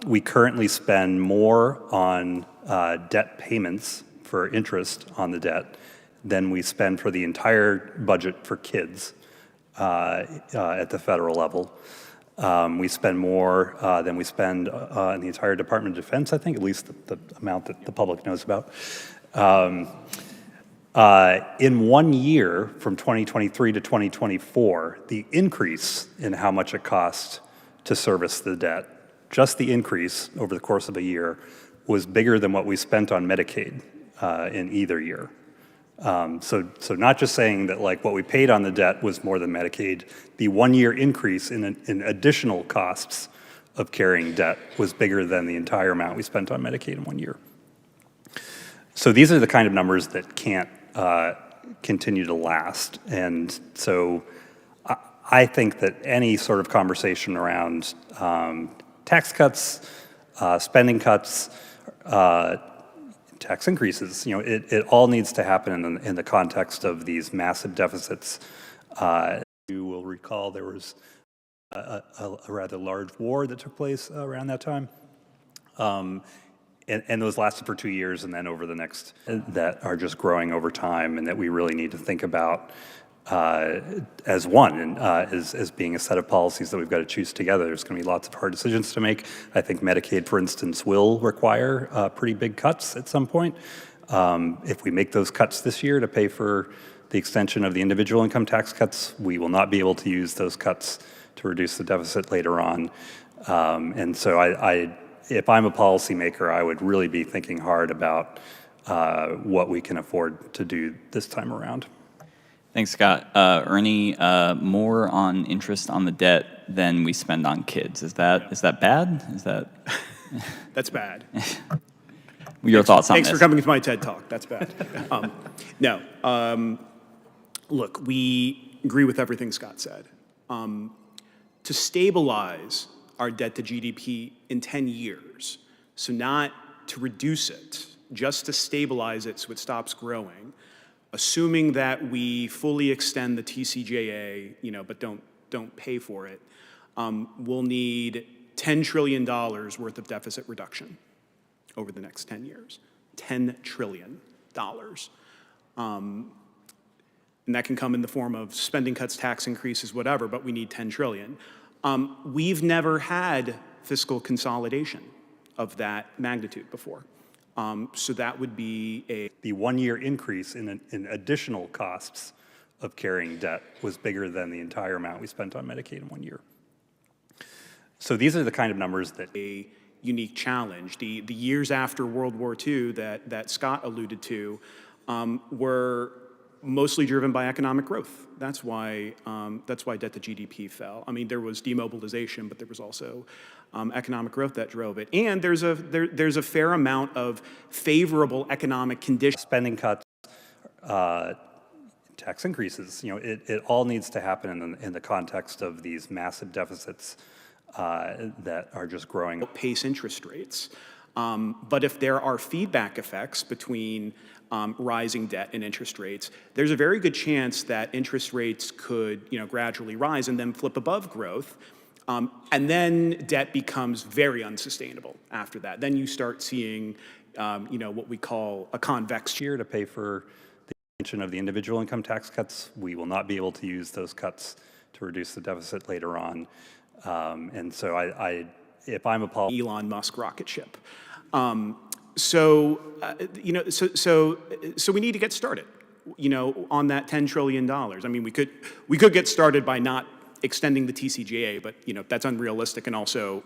We currently spend more on debt payments for interest on the debt than we spend for the entire budget for kids at the federal level. We spend more than we spend in the entire Department of Defense, I think, at least the amount that the public knows about. In 1 year, from 2023 to 2024, the increase in how much it costs to service the debt, just the increase over the course of a year, was bigger than what we spent on Medicaid in either year. So not just saying that like what we paid on the debt was more than Medicaid, the 1 year increase in additional costs of carrying debt was bigger than the entire amount we spent on Medicaid in 1 year. So these are the kind of numbers that can't continue to last. And so I think that any sort of conversation around tax cuts, spending cuts, tax increases, it all needs to happen in the context of these massive deficits. You will recall there was a rather large war that took place around that time. And those lasted for 2 years, and then over the next, that are just growing over time, and that we really need to think about as one, and as being a set of policies that we've got to choose together. There's going to be lots of hard decisions to make. I think Medicaid, for instance, will require pretty big cuts at some point. If we make those cuts this year to pay for the extension of the individual income tax cuts, we will not be able to use those cuts to reduce the deficit later on. And so if I'm a policymaker, I would really be thinking hard about what we can afford to do this time around. Thanks, Scott. Ernie, more on interest on the debt than we spend on kids. Is that bad? Is that? That's bad. Your thoughts on this? Thanks for coming to my TED Talk. That's bad. No. Look, we agree with everything Scott said. To stabilize our debt to GDP in 10 years, so not to reduce it, just to stabilize it so it stops growing, assuming that we fully extend the TCJA, but don't pay for it, we'll need $10 trillion worth of deficit reduction over the next 10 years. $10 trillion. And that can come in the form of spending cuts, tax increases, whatever, but we need $10 trillion. We've never had fiscal consolidation of that magnitude before. So that would be the 1 year increase in additional costs of carrying debt was bigger than the entire amount we spent on Medicaid in 1 year. So these are the kind of numbers that a unique challenge. The years after World War II that Scott alluded to were mostly driven by economic growth. That's why debt to GDP fell. I mean, there was demobilization, but there was also economic growth that drove it. And there's a fair amount of favorable economic conditions. Spending cuts, tax increases, it all needs to happen in the context of these massive deficits that are just growing. Outpace interest rates. But if there are feedback effects between rising debt and interest rates, there's a very good chance that interest rates could gradually rise and then flip above growth. And then debt becomes very unsustainable after that. Then you start seeing what we call a convex year to pay for the extension of the individual income tax cuts. We will not be able to use those cuts to reduce the deficit later on. And so if I'm a Elon Musk rocket ship. So we need to get started, on that $10 trillion. I mean, we could get started by not extending the TCJA, but that's unrealistic, and also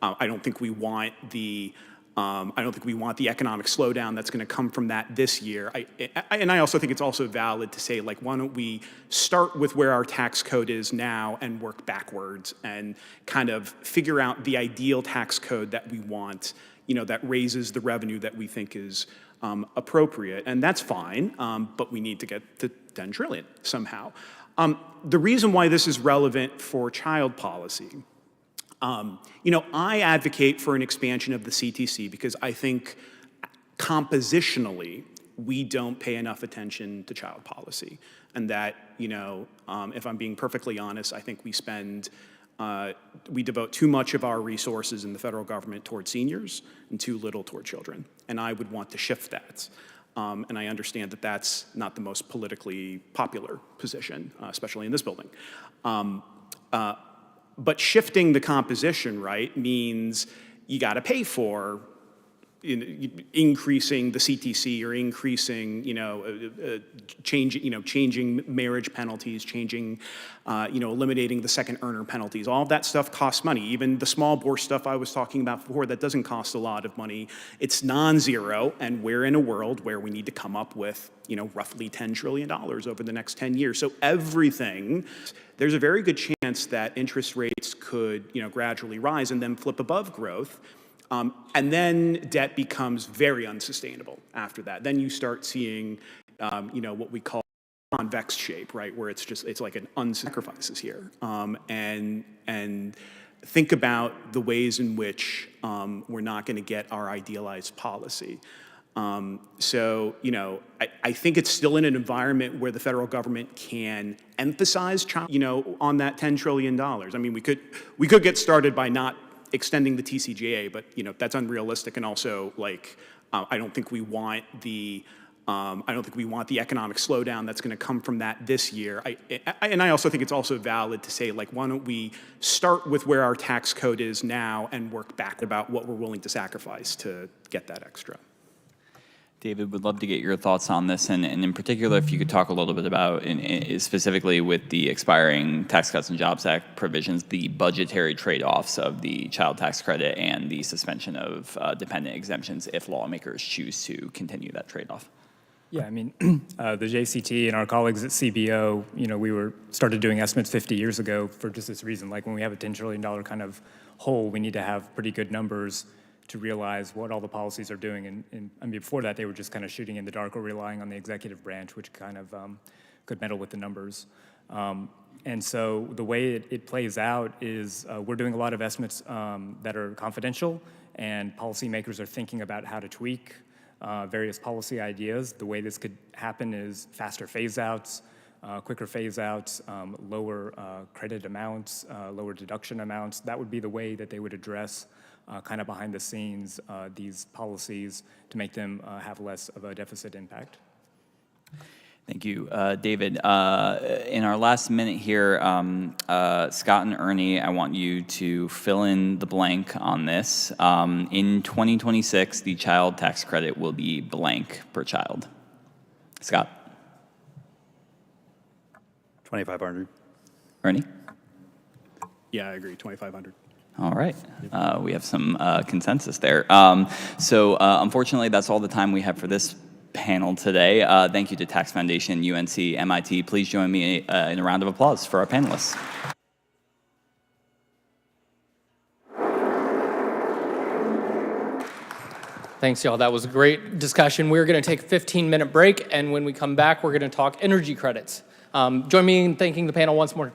I don't think we want the economic slowdown that's going to come from that this year. And I also think it's also valid to say, why don't we start with where our tax code is now and work backwards and kind of figure out the ideal tax code that we want, that raises the revenue that we think is appropriate. And that's fine, but we need to get to 10 trillion somehow. The reason why this is relevant for child policy I advocate for an expansion of the CTC because I think compositionally, we don't pay enough attention to child policy. And that, if I'm being perfectly honest, I think we devote too much of our resources in the federal government toward seniors and too little toward children. And I would want to shift that. And I understand that that's not the most politically popular position, especially in this building. But shifting the composition, right, means you got to pay for increasing the CTC or increasing, changing marriage penalties, eliminating the second earner penalties. All of that stuff costs money. Even the small bore stuff I was talking about before, that doesn't cost a lot of money. It's non-zero, and we're in a world where we need to come up with, roughly $10 trillion over the next 10 years. So everything, there's a very good chance that interest rates could, gradually rise and then flip above growth. And then debt becomes very unsustainable after that. Then you start seeing, what we call convex shape, right, where it's like an unsacrifices here. And think about the ways in which we're not going to get our idealized policy. So, I think it's still in an environment where the federal government can emphasize, on that $10 trillion. I mean, we could get started by not extending the TCJA, but that's unrealistic, and also I don't think we want the economic slowdown that's going to come from that this year. And I also think it's also valid to say, why don't we start with where our tax code is now and work back about what we're willing to sacrifice to get that extra. David, would love to get your thoughts on this, and in particular, if you could talk a little bit about, specifically with the expiring Tax Cuts and Jobs Act provisions, the budgetary trade-offs of the child tax credit and the suspension of dependent exemptions if lawmakers choose to continue that trade-off. Yeah, I mean, the JCT and our colleagues at CBO, we started doing estimates 50 years ago for just this reason. Like when we have a $10 trillion kind of hole, we need to have pretty good numbers to realize what all the policies are doing. And I mean, before that, they were just kind of shooting in the dark or relying on the executive branch, which kind of could meddle with the numbers. And so the way it plays out is we're doing a lot of estimates that are confidential, and policymakers are thinking about how to tweak various policy ideas. The way this could happen is faster phase-outs, quicker phase-outs, lower credit amounts, lower deduction amounts. That would be the way that they would address kind of behind the scenes these policies to make them have less of a deficit impact. Thank you, David. In our last minute here, Scott and Ernie, I want you to fill in the blank on this. In 2026, the child tax credit will be blank per child. Scott? $2,500. Ernie? Yeah, I agree, 2,500. All right. We have some consensus there. So unfortunately, that's all the time we have for this panel today. Thank you to Tax Foundation, UNC, MIT. Please join me in a round of applause for our panelists. Thanks, y'all. That was a great discussion. We're going to take a 15-minute break, and when we come back, we're going to talk energy credits. Join me in thanking the panel once more.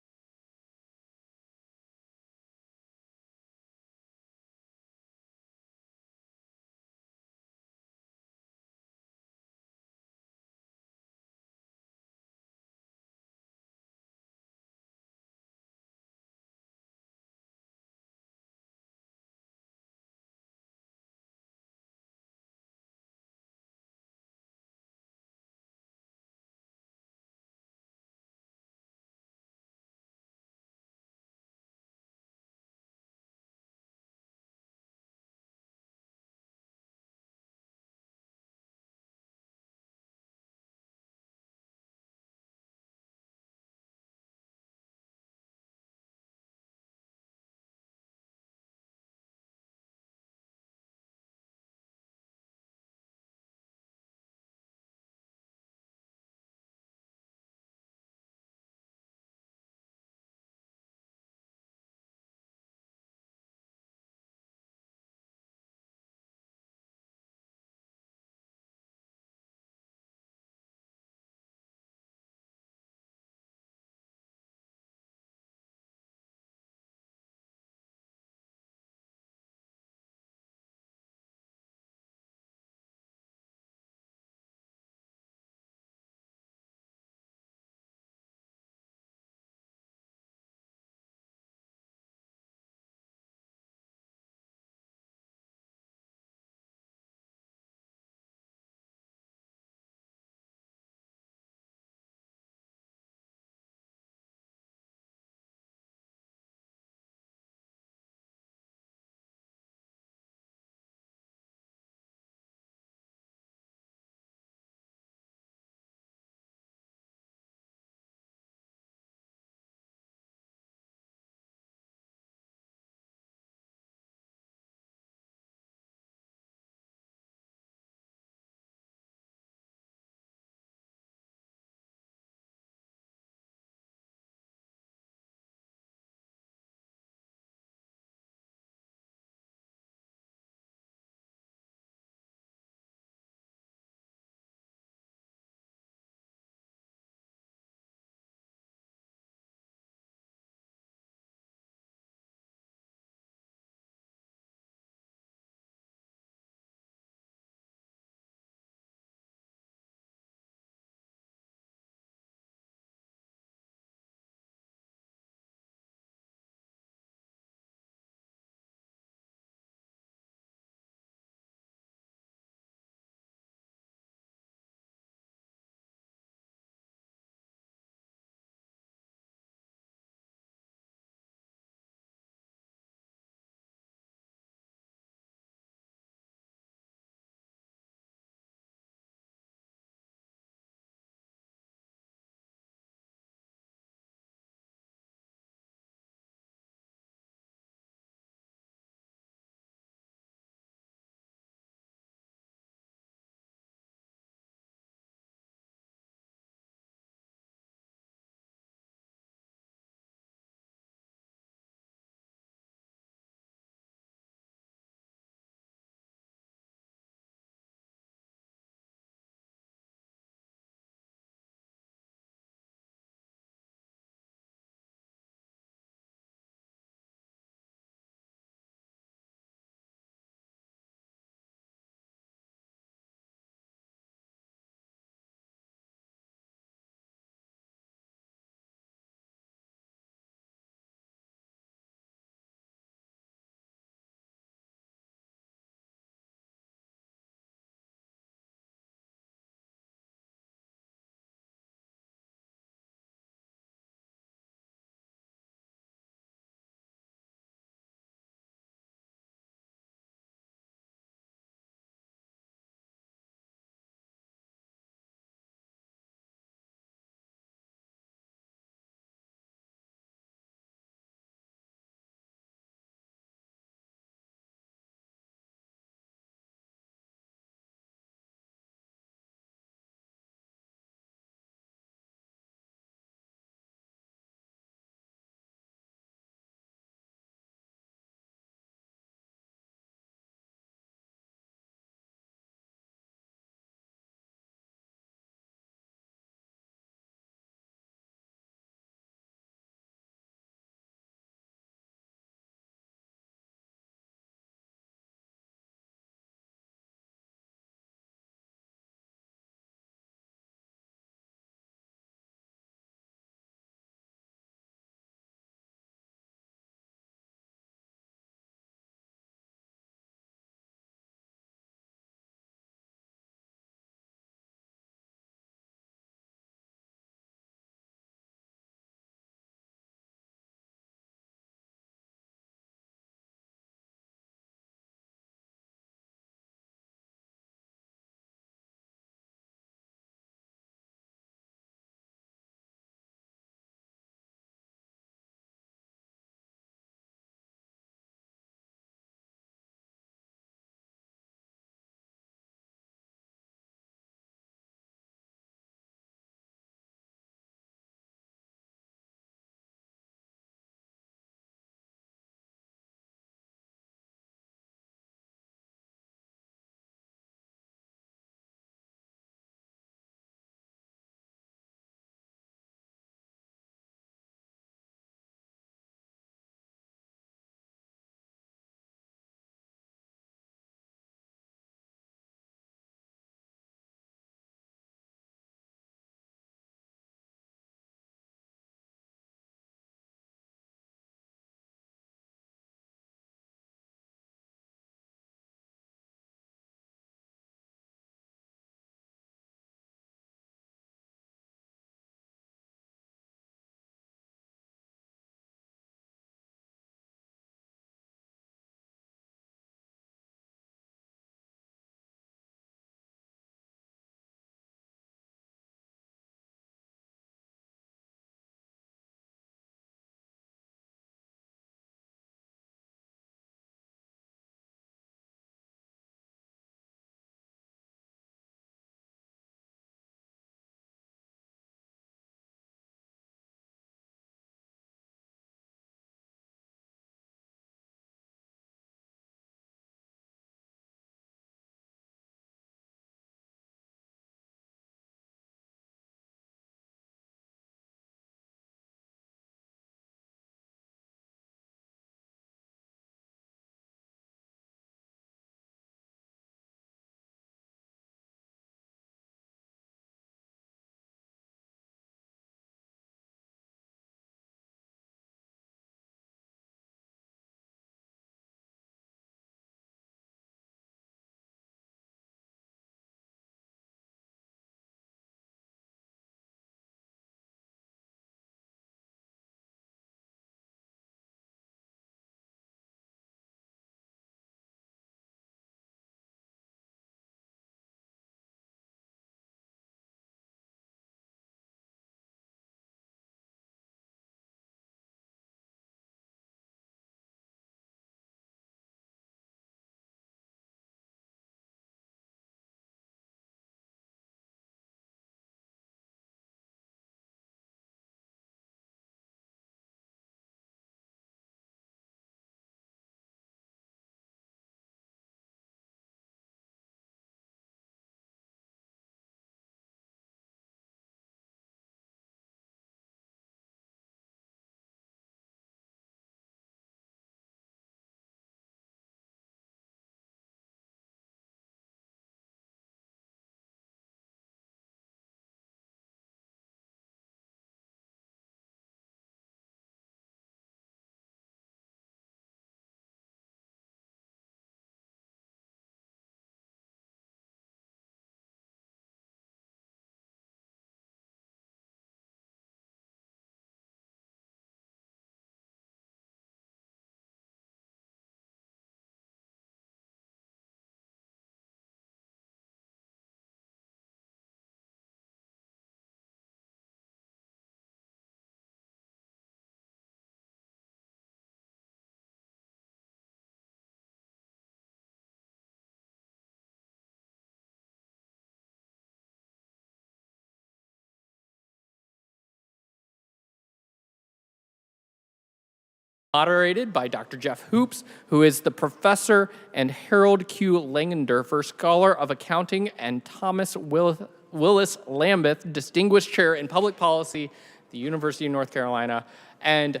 Moderated by Dr. Jeff Hoops, who is the professor and Harold Q. Langendorfer Scholar of Accounting and Thomas Willis Lambeth Distinguished Chair in Public Policy at the University of North Carolina. And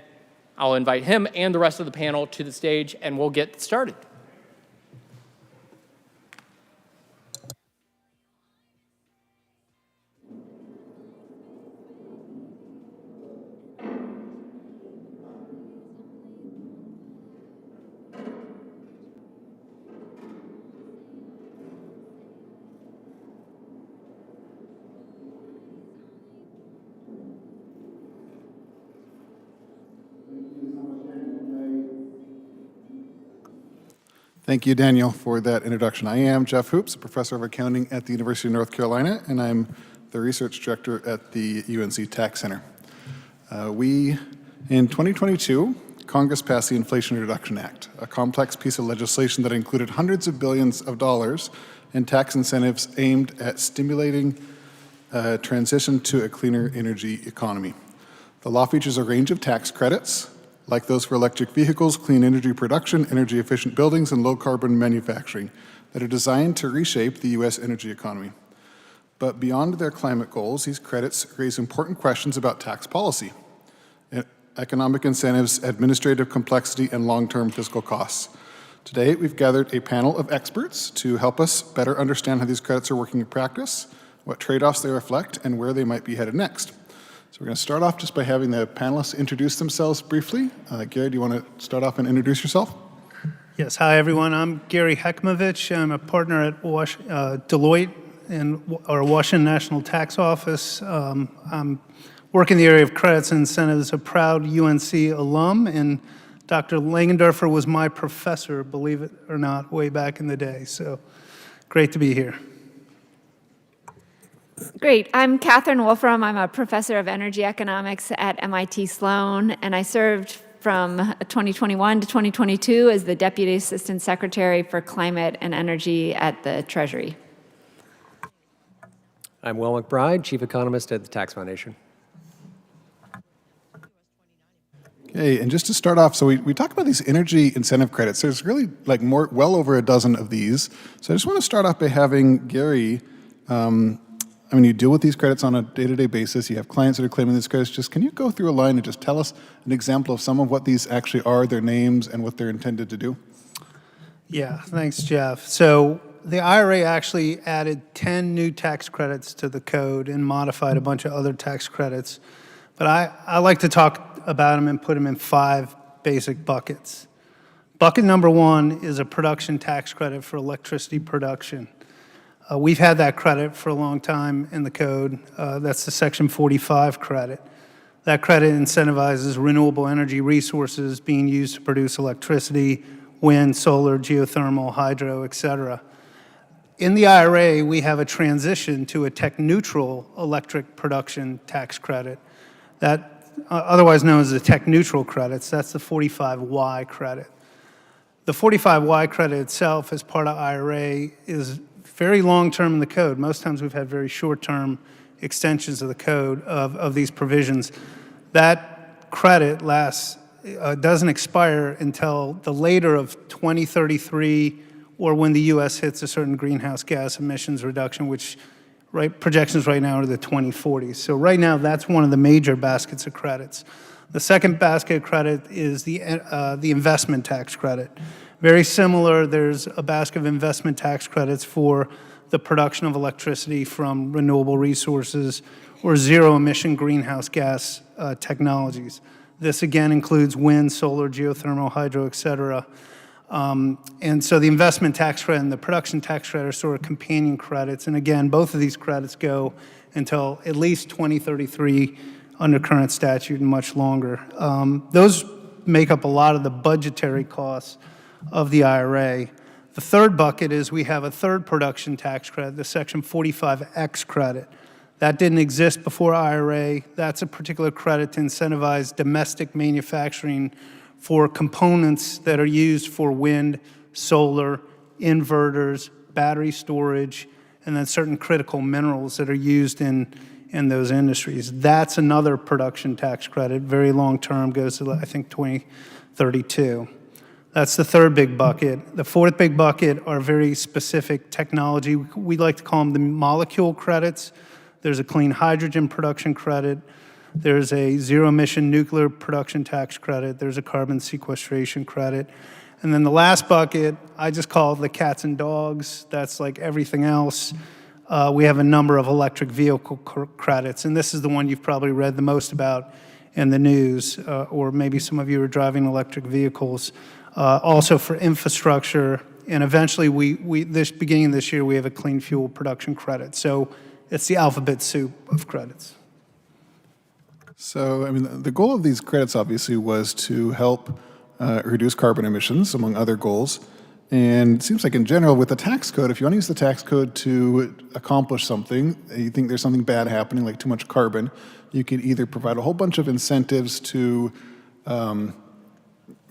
I'll invite him and the rest of the panel to the stage, and we'll get started. Thank you, Daniel, for that introduction. I am Jeff Hoops, a professor of accounting at the University of North Carolina, and I'm the research director at the UNC Tax Center. In 2022, Congress passed the Inflation Reduction Act, a complex piece of legislation that included hundreds of billions of dollars in tax incentives aimed at stimulating transition to a cleaner energy economy. The law features a range of tax credits, like those for electric vehicles, clean energy production, energy-efficient buildings, and low-carbon manufacturing, that are designed to reshape the U.S. energy economy. But beyond their climate goals, these credits raise important questions about tax policy, economic incentives, administrative complexity, and long-term fiscal costs. Today, we've gathered a panel of experts to help us better understand how these credits are working in practice, what trade-offs they reflect, and where they might be headed next. So we're going to start off just by having the panelists introduce themselves briefly. Gary, do you want to start off and introduce yourself? Yes, hi everyone. I'm Gary Hekmovich. I'm a partner at Deloitte in our Washington National Tax Office. I'm working in the area of credits and incentives, a proud UNC alum, and Dr. Langendorfer was my professor, believe it or not, way back in the day. So great to be here. Great. I'm Catherine Wolfram. I'm a professor of energy economics at MIT Sloan, and I served from 2021 to 2022 as the Deputy Assistant Secretary for Climate and Energy at the Treasury. I'm Will McBride, Chief Economist at the Tax Foundation. Okay, and just to start off, so we talked about these energy incentive credits. There's really like well over a dozen of these. So I just want to start off by having Gary, you deal with these credits on a day-to-day basis. You have clients that are claiming these credits. Just can you go through a line and just tell us an example of some of what these actually are, their names, and what they're intended to do? Yeah, thanks, Jeff. So the IRA actually added 10 new tax credits to the code and modified a bunch of other tax credits. But I like to talk about them and put them in 5 basic buckets. Bucket number 1 is a production tax credit for electricity production. We've had that credit for a long time in the code. That's the Section 45 credit. That credit incentivizes renewable energy resources being used to produce electricity, wind, solar, geothermal, hydro, et cetera. In the IRA, we have a transition to a tech-neutral electric production tax credit, that otherwise known as the tech-neutral credits. That's the 45Y credit. The 45Y credit itself, as part of IRA, is very long-term in the code. Most times we've had very short-term extensions of the code of these provisions. That credit doesn't expire until the later of 2033 or when the U.S. hits a certain greenhouse gas emissions reduction, which projections right now are the 2040s. So right now, that's one of the major baskets of credits. The second basket of credit is the investment tax credit. Very similar, there's a basket of investment tax credits for the production of electricity from renewable resources or zero-emission greenhouse gas technologies. This again includes wind, solar, geothermal, hydro, et cetera. And so the investment tax credit and the production tax credit are sort of companion credits. And again, both of these credits go until at least 2033 under current statute and much longer. Those make up a lot of the budgetary costs of the IRA. The third bucket is we have a third production tax credit, the Section 45X credit. That didn't exist before IRA. That's a particular credit to incentivize domestic manufacturing for components that are used for wind, solar, inverters, battery storage, and then certain critical minerals that are used in those industries. That's another production tax credit, very long term, goes to I think 32. That's the third big bucket. The fourth big bucket are very specific technology. We like to call them the molecule credits. There's a clean hydrogen production credit. There's a zero-emission nuclear production tax credit. There's a carbon sequestration credit. And then the last bucket, I just call the cats and dogs. That's like everything else. We have a number of electric vehicle credits, and this is the one you've probably read the most about in the news, or maybe some of you are driving electric vehicles. Also for infrastructure, and eventually beginning of this year, we have a clean fuel production credit. So it's the alphabet soup of credits. So, I mean, the goal of these credits obviously was to help reduce carbon emissions, among other goals. And it seems like in general, with the tax code, if you want to use the tax code to accomplish something, you think there's something bad happening, like too much carbon, you can either provide a whole bunch of incentives to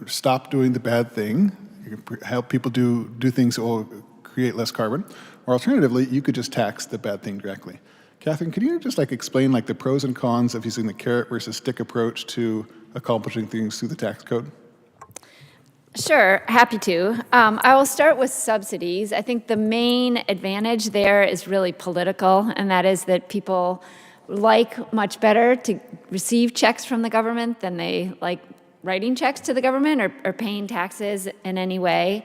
stop doing the bad thing, you can help people do things that will create less carbon, or alternatively, you could just tax the bad thing directly. Catherine, could you just like explain like the pros and cons of using the carrot versus stick approach to accomplishing things through the tax code? Sure, happy to. I will start with subsidies. I think the main advantage there is really political, and that is that people like much better to receive checks from the government than they like writing checks to the government or paying taxes in any way.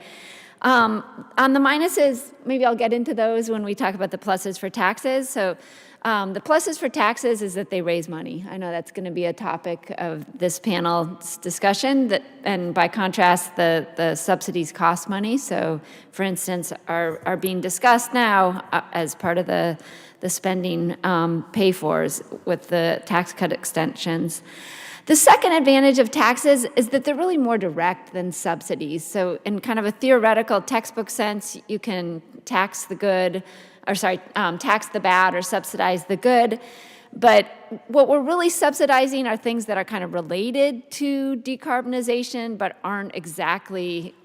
On the minuses, maybe I'll get into those when we talk about the pluses for taxes. So the pluses for taxes is that they raise money. I know that's going to be a topic of this panel's discussion, and by contrast, the subsidies cost money. So, for instance, are being discussed now as part of the spending pay-fors with the tax cut extensions. The second advantage of taxes is that they're really more direct than subsidies. So in kind of a theoretical textbook sense, you can tax the good, tax the bad or subsidize the good. But what we're really subsidizing are things that are kind of related to decarbonization, but aren't exactly,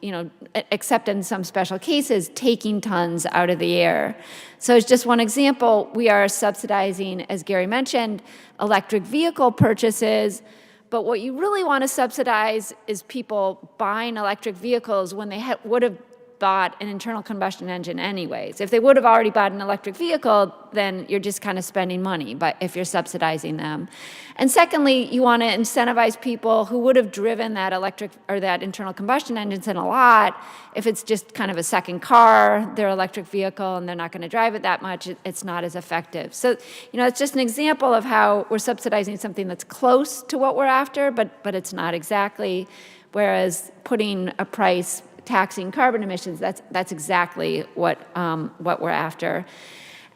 except in some special cases, taking tons out of the air. So as just one example, we are subsidizing, as Gary mentioned, electric vehicle purchases. But what you really want to subsidize is people buying electric vehicles when they would have bought an internal combustion engine anyways. If they would have already bought an electric vehicle, then you're just kind of spending money if you're subsidizing them. And secondly, you want to incentivize people who would have driven that electric or that internal combustion engines in a lot. If it's just kind of a second car, their electric vehicle, and they're not going to drive it that much, it's not as effective. So, it's just an example of how we're subsidizing something that's close to what we're after, but it's not exactly. Whereas putting a price taxing carbon emissions, that's exactly what we're after.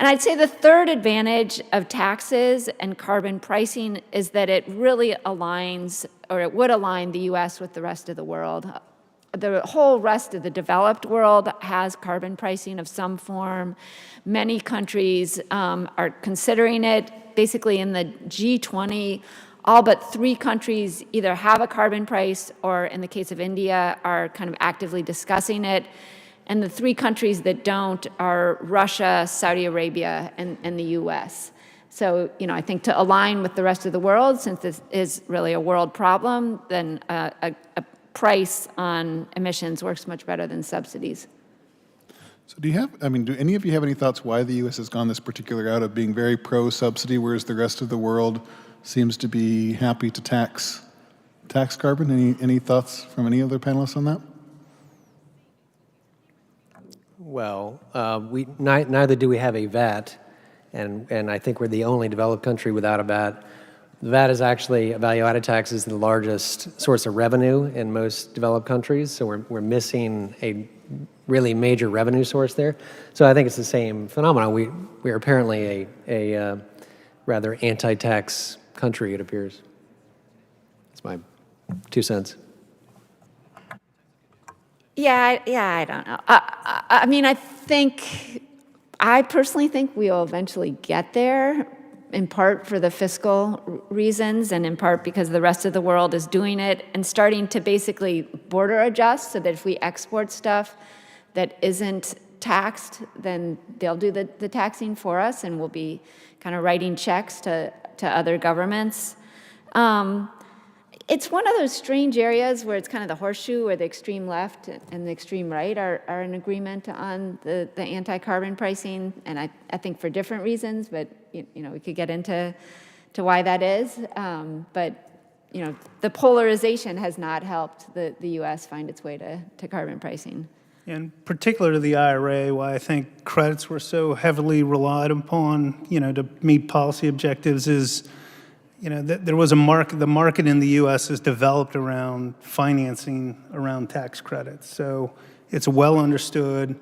And I'd say the third advantage of taxes and carbon pricing is that it really aligns, or it would align the U.S. with the rest of the world. The whole rest of the developed world has carbon pricing of some form. Many countries are considering it. Basically in the G20, all but 3 countries either have a carbon price or, in the case of India, are kind of actively discussing it. And the 3 countries that don't are Russia, Saudi Arabia, and the US. So, I think to align with the rest of the world, since this is really a world problem, then a price on emissions works much better than subsidies. So do any of you have any thoughts why the U.S. has gone this particular route of being very pro-subsidy, whereas the rest of the world seems to be happy to tax carbon? Any thoughts from any other panelists on that? Well, neither do we have a VAT, and I think we're the only developed country without a VAT. The VAT is actually, a value-added tax is the largest source of revenue in most developed countries, so we're missing a really major revenue source there. So I think it's the same phenomenon. We are apparently a rather anti-tax country, it appears. That's my 2 cents. Yeah, I don't know. I personally think we will eventually get there, in part for the fiscal reasons and in part because the rest of the world is doing it and starting to basically border adjust so that if we export stuff that isn't taxed, then they'll do the taxing for us and we'll be kind of writing checks to other governments. It's one of those strange areas where it's kind of the horseshoe, where the extreme left and the extreme right are in agreement on the anti-carbon pricing, and I think for different reasons, but we could get into why that is. But the polarization has not helped the U.S. find its way to carbon pricing. In particular to the IRA, why I think credits were so heavily relied upon, to meet policy objectives is, there was a market. The market in the U.S. is developed around financing around tax credits. So it's well understood.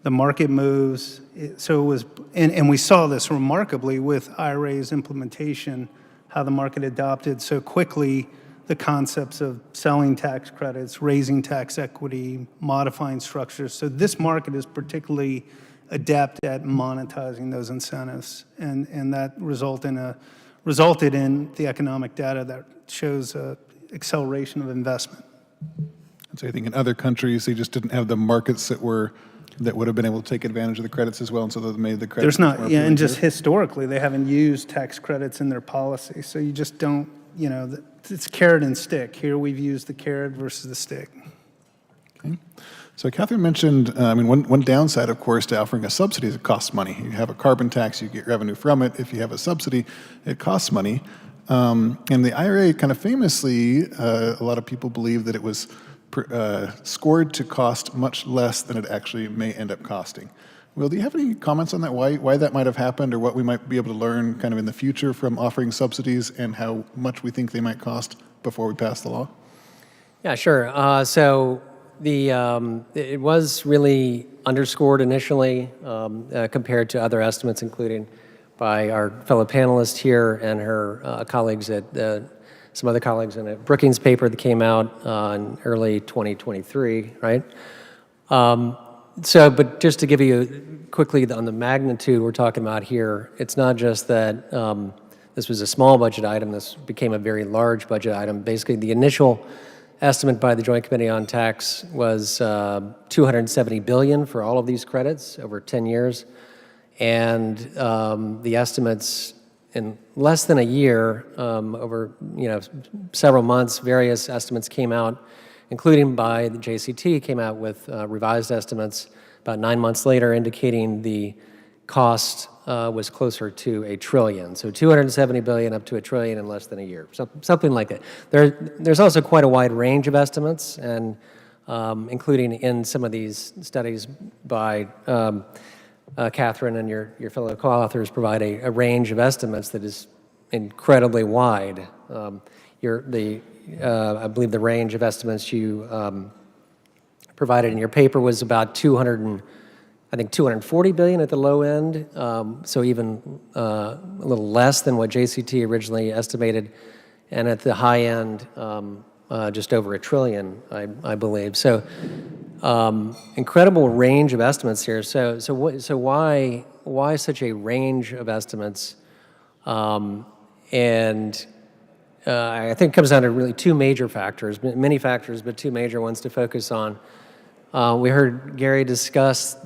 The market moves. So it was, and we saw this remarkably with IRA's implementation, how the market adopted so quickly the concepts of selling tax credits, raising tax equity, modifying structures. So this market is particularly adept at monetizing those incentives, and that resulted in the economic data that shows acceleration of investment. So I think in other countries, they just didn't have the markets that would have been able to take advantage of the credits as well, and so they made the credits. There's not, more and just appealing. historically, they haven't used tax credits in their policy, so you just don't, it's carrot and stick. Here we've used the carrot versus the stick. Okay. So Catherine mentioned, one downside, of course, to offering a subsidy is it costs money. You have a carbon tax, you get revenue from it. If you have a subsidy, it costs money. And the IRA kind of famously, a lot of people believe that it was scored to cost much less than it actually may end up costing. Will, do you have any comments on that? Why that might have happened, or what we might be able to learn kind of in the future from offering subsidies and how much we think they might cost before we pass the law? Yeah, sure. So it was really underscored initially compared to other estimates, including by our fellow panelist here and her colleagues at some other colleagues in a Brookings paper that came out in early 2023, right? But just to give you quickly on the magnitude we're talking about here, it's not just that this was a small budget item, this became a very large budget item. Basically, the initial estimate by the Joint Committee on Tax was $270 billion for all of these credits over 10 years. And the estimates in less than a year, over several months, various estimates came out, including by the JCT, came out with revised estimates about 9 months later, indicating the cost was closer to $1 trillion. So $270 billion up to $1 trillion in less than a year, something like that. There's also quite a wide range of estimates, and including in some of these studies by Catherine and your fellow co-authors provide a range of estimates that is incredibly wide. I believe the range of estimates you provided in your paper was about 240 billion at the low end, so even a little less than what JCT originally estimated, and at the high end, just over $1 trillion, I believe. So incredible range of estimates here. So why such a range of estimates? And I think it comes down to really two major factors, many factors, but two major ones to focus on. We heard Gary discuss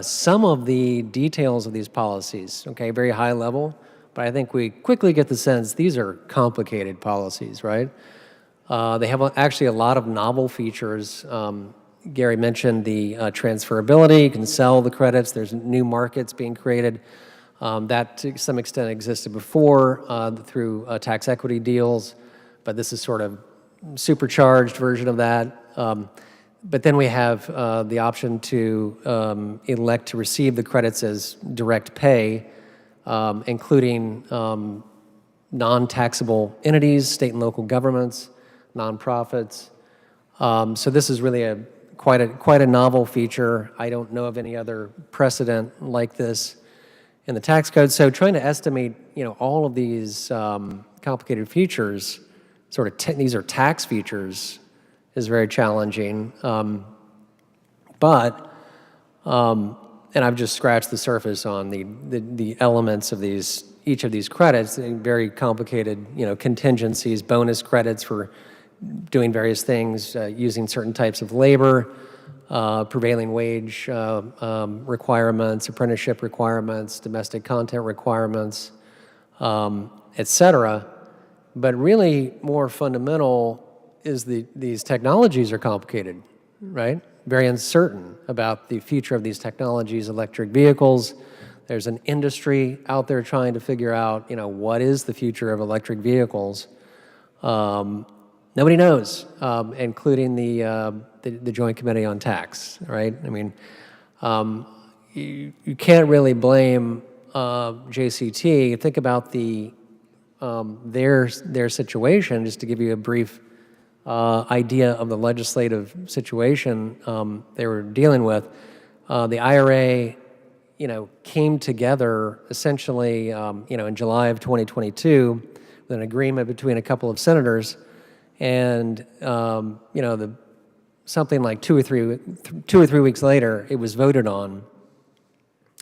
some of the details of these policies, okay, very high level, but I think we quickly get the sense these are complicated policies, right? They have actually a lot of novel features. Gary mentioned the transferability. You can sell the credits. There's new markets being created. That to some extent existed before through tax equity deals, but this is sort of supercharged version of that. But then we have the option to elect to receive the credits as direct pay, including non-taxable entities, state and local governments, nonprofits. So this is really quite a novel feature. I don't know of any other precedent like this in the tax code. So trying to estimate, all of these complicated features, these are tax features, is very challenging. And I've just scratched the surface on the elements of each of these credits, very complicated, contingencies, bonus credits for doing various things, using certain types of labor, prevailing wage requirements, apprenticeship requirements, domestic content requirements, et cetera. But really more fundamental is these technologies are complicated, right? Very uncertain about the future of these technologies, electric vehicles. There's an industry out there trying to figure out, what is the future of electric vehicles. Nobody knows, including the Joint Committee on Tax, right? I mean, you can't really blame JCT. Think about their situation, just to give you a brief idea of the legislative situation they were dealing with. The IRA, came together essentially, in July of 2022 with an agreement between a couple of senators, and something like 2 or 3 weeks later, it was voted on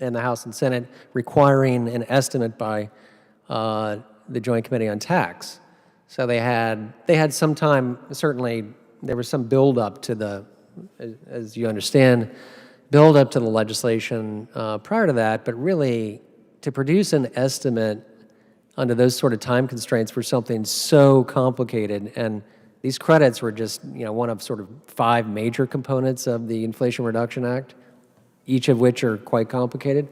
in the House and Senate, requiring an estimate by the Joint Committee on Tax. So they had some time. Certainly, there was some build up to as you understand, build up to the legislation prior to that. But really, to produce an estimate under those sort of time constraints for something so complicated, and these credits were just one of sort of 5 major components of the Inflation Reduction Act, each of which are quite complicated.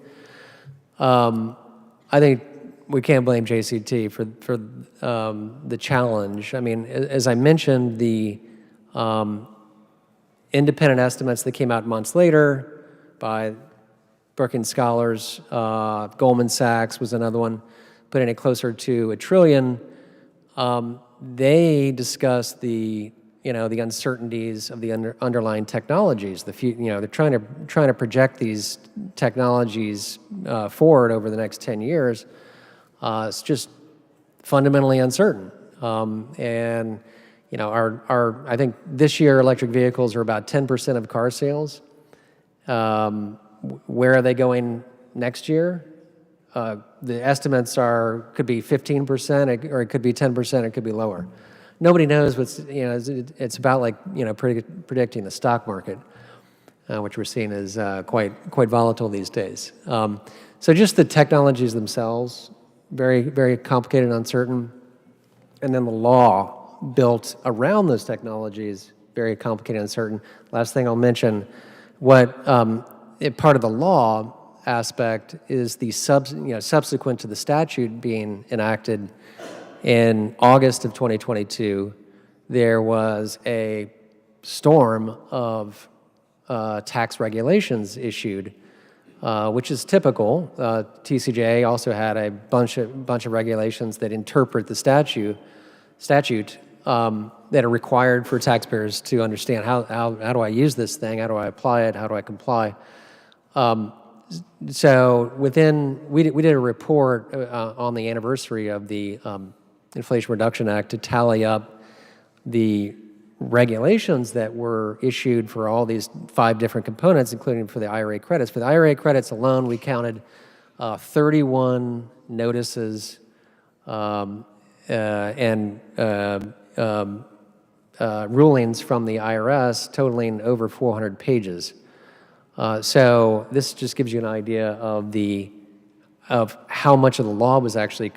I think we can't blame JCT for the challenge. I mean, as I mentioned, the independent estimates that came out months later by Brookings Scholars, Goldman Sachs was another one, putting it closer to $1 trillion. They discussed the uncertainties of the underlying technologies. They're trying to project these technologies forward over the next 10 years. It's just fundamentally uncertain. I think this year electric vehicles are about 10% of car sales. Where are they going next year? The estimates could be 15%, or it could be 10%, it could be lower. Nobody knows it's about like, predicting the stock market, which we're seeing is quite volatile these days. So just the technologies themselves, very, very complicated and uncertain. And then the law built around those technologies, very complicated and uncertain. Last thing I'll mention, part of the law aspect is the subsequent to the statute being enacted in August of 2022, there was a storm of tax regulations issued, which is typical. TCJA also had a bunch of regulations that interpret the statute that are required for taxpayers to understand how do I use this thing, how do I apply it, how do I comply. So we did a report on the anniversary of the Inflation Reduction Act to tally up the regulations that were issued for all these 5 different components, including for the IRA credits. For the IRA credits alone, we counted 31 notices and rulings from the IRS totaling over 400 pages. So this just gives you an idea of how much of the law was actually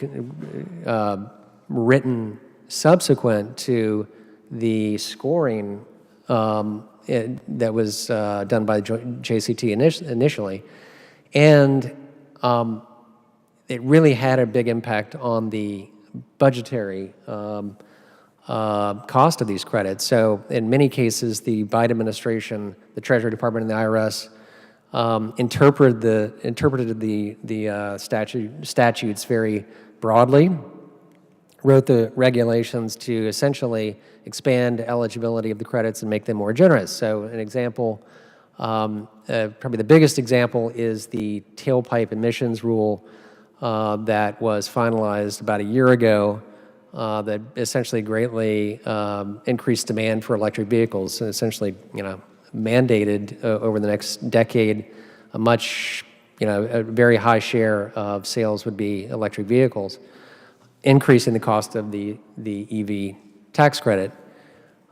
written subsequent to the scoring that was done by JCT initially. And it really had a big impact on the budgetary cost of these credits. So in many cases, the Biden administration, the Treasury Department, and the IRS interpreted the statutes very broadly, wrote the regulations to essentially expand eligibility of the credits and make them more generous. So an example, probably the biggest example, is the tailpipe emissions rule that was finalized about a year ago that essentially greatly increased demand for electric vehicles, and essentially, mandated over the next decade a very high share of sales would be electric vehicles, increasing the cost of the EV tax credit.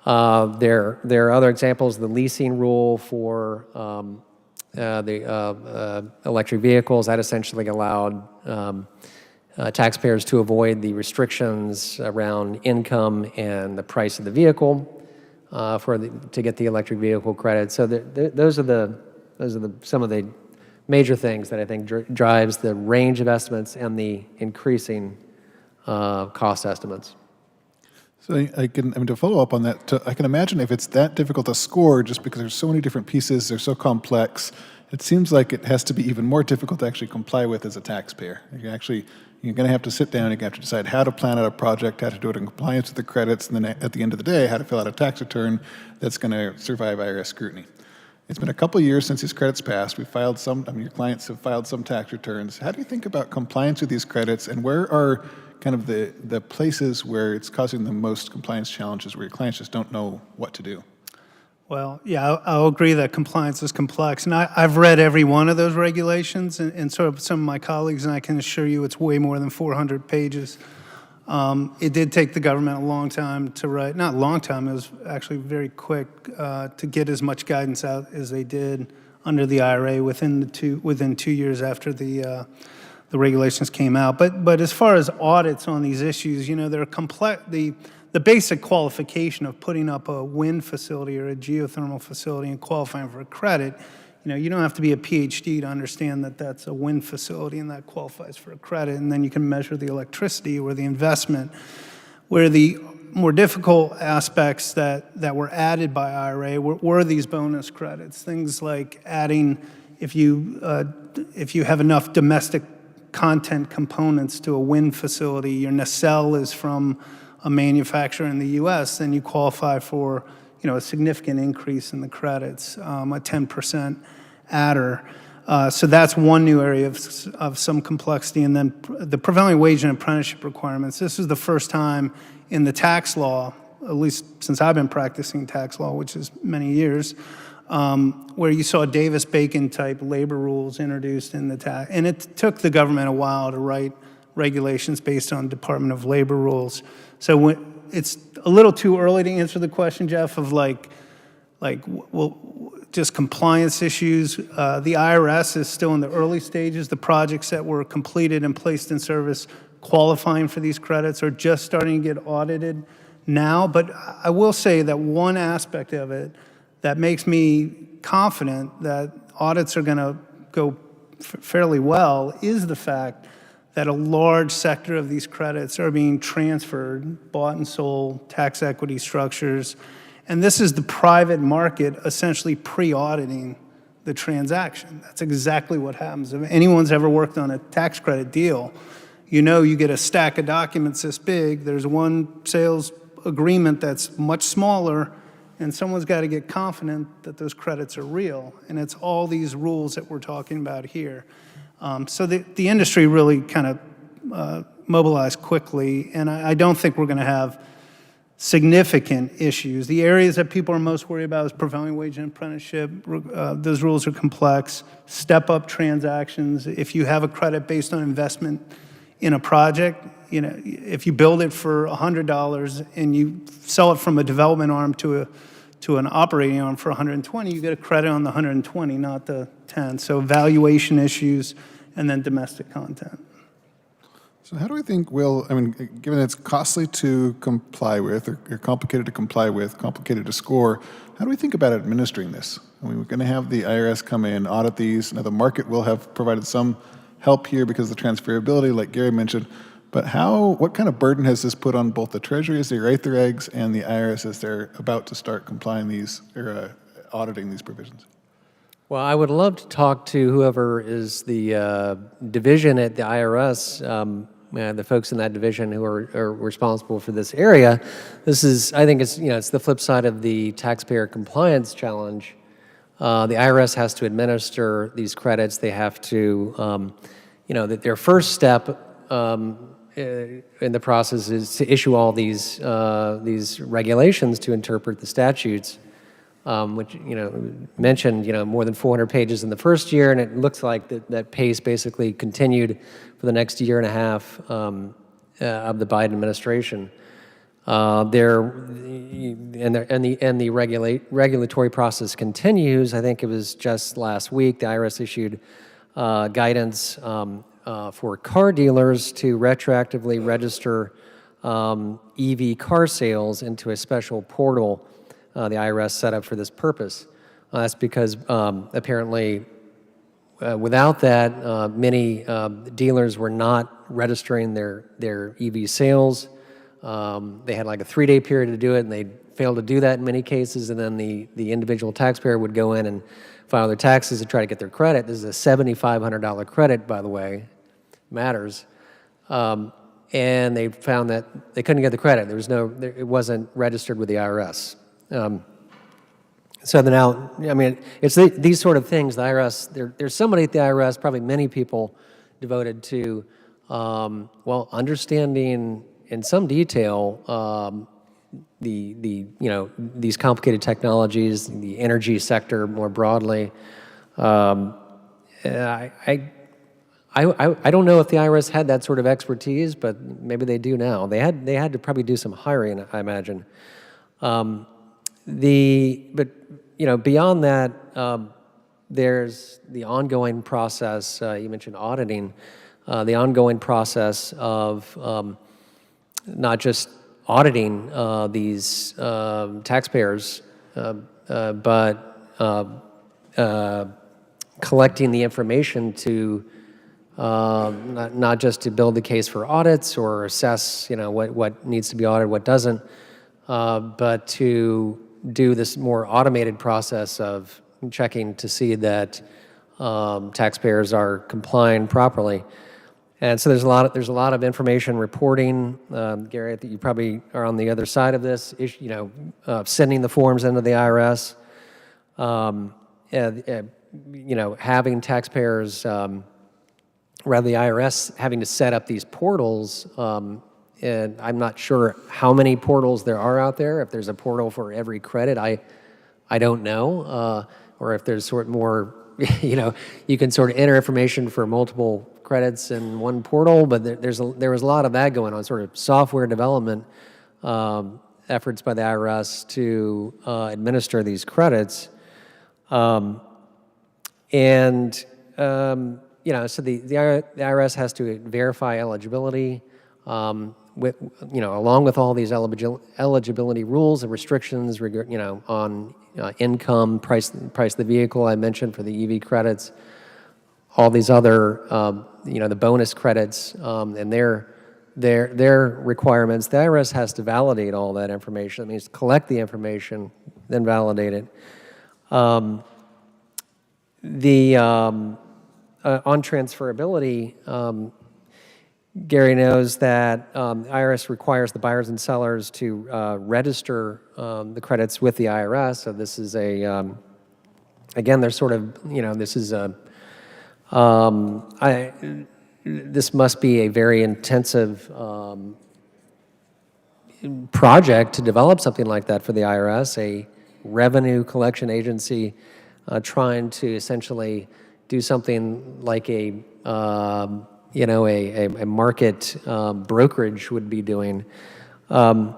There are other examples. The leasing rule for the electric vehicles, that essentially allowed taxpayers to avoid the restrictions around income and the price of the vehicle to get the electric vehicle credit. So those are some of the major things that I think drives the range of estimates and the increasing cost estimates. So to follow up on that, I can imagine if it's that difficult to score just because there's so many different pieces, they're so complex, it seems like it has to be even more difficult to actually comply with as a taxpayer. You're going to have to sit down, you're going to have to decide how to plan out a project, how to do it in compliance with the credits, and then at the end of the day, how to fill out a tax return that's going to survive IRS scrutiny. It's been a couple of years since these credits passed. We've filed some, your clients have filed some tax returns. How do you think about compliance with these credits, and where are kind of the places where it's causing the most compliance challenges, where your clients just don't know what to do? Well, yeah, I'll agree that compliance is complex, and I've read every one of those regulations, and so have some of my colleagues, and I can assure you it's way more than 400 pages. It did take the government a long time to write, not a long time, it was actually very quick to get as much guidance out as they did under the IRA within 2 years after the regulations came out. But as far as audits on these issues, they're complex. The basic qualification of putting up a wind facility or a geothermal facility and qualifying for a credit, you don't have to be a PhD to understand that that's a wind facility and that qualifies for a credit, and then you can measure the electricity or the investment. Where the more difficult aspects that were added by IRA were these bonus credits, things like adding, if you have enough domestic content components to a wind facility, your nacelle is from a manufacturer in the U.S., then you qualify for, a significant increase in the credits, a 10% adder. So that's one new area of some complexity. And then the prevailing wage and apprenticeship requirements. This is the first time in the tax law, at least since I've been practicing tax law, which is many years, where you saw Davis-Bacon type labor rules introduced in the tax. And it took the government a while to write regulations based on Department of Labor rules. So it's a little too early to answer the question, Jeff, of just compliance issues. The IRS is still in the early stages. The projects that were completed and placed in service qualifying for these credits are just starting to get audited now. But I will say that one aspect of it that makes me confident that audits are going to go fairly well is the fact that a large sector of these credits are being transferred, bought and sold, tax equity structures. And this is the private market essentially pre-auditing the transaction. That's exactly what happens. If anyone's ever worked on a tax credit deal, you get a stack of documents this big, there's one sales agreement that's much smaller, and someone's got to get confident that those credits are real. And it's all these rules that we're talking about here. So the industry really kind of mobilized quickly, and I don't think we're going to have significant issues. The areas that people are most worried about is prevailing wage and apprenticeship. Those rules are complex. Step-up transactions. If you have a credit based on investment in a project, if you build it for $100 and you sell it from a development arm to an operating arm for $120, you get a credit on the $120, not the $10. So valuation issues, and then domestic content. So how do we think given it's costly to comply with, or complicated to comply with, complicated to score, how do we think about administering this? We're going to have the IRS come in, audit these. Now the market will have provided some help here because of the transferability, like Gary mentioned, but what kind of burden has this put on both the Treasury as they write their eggs and the IRS as they're about to start complying auditing these provisions? Well, I would love to talk to whoever is the division at the IRS, the folks in that division who are responsible for this area. I think it's the flip side of the taxpayer compliance challenge. The IRS has to administer these credits. They have to, their first step in the process is to issue all these regulations to interpret the statutes. Which mentioned more than 400 pages in the first year, and it looks like that pace basically continued for the next year and a half of the Biden administration. The regulatory process continues. I think it was just last week the IRS issued guidance for car dealers to retroactively register EV car sales into a special portal the IRS set up for this purpose. That's because apparently without that, many dealers were not registering their EV sales. They had like a 3-day period to do it, and they failed to do that in many cases, and then the individual taxpayer would go in and file their taxes to try to get their credit. This is a $7,500 credit, by the way, matters. And they found that they couldn't get the credit. It wasn't registered with the IRS. So now, I mean, it's these sort of things. The IRS, there's somebody at the IRS, probably many people, devoted to, understanding in some detail these complicated technologies, the energy sector more broadly. I don't know if the IRS had that sort of expertise, but maybe they do now. They had to probably do some hiring, I imagine. But beyond that, there's the ongoing process. You mentioned auditing, the ongoing process of not just auditing these taxpayers, but collecting the information to not just to build the case for audits or assess, what needs to be audited, what doesn't, but to do this more automated process of checking to see that taxpayers are complying properly. And so there's a lot of information reporting. Gary, I think you probably are on the other side of this. Sending the forms into the IRS, having taxpayers, rather the IRS having to set up these portals. And I'm not sure how many portals there are out there. If there's a portal for every credit, I don't know. Or if there's sort of more, you can sort of enter information for multiple credits in one portal, but there was a lot of that going on, sort of software development efforts by the IRS to administer these credits. So the IRS has to verify eligibility, along with all these eligibility rules and restrictions, on income, price of the vehicle I mentioned for the EV credits, all these other, the bonus credits and their requirements. The IRS has to validate all that information. That means collect the information, then validate it. On transferability, Gary knows that IRS requires the buyers and sellers to register the credits with the IRS. So this is again, there's sort of, this is this must be a very intensive project to develop something like that for the IRS, a revenue collection agency trying to essentially do something like a market brokerage would be doing. And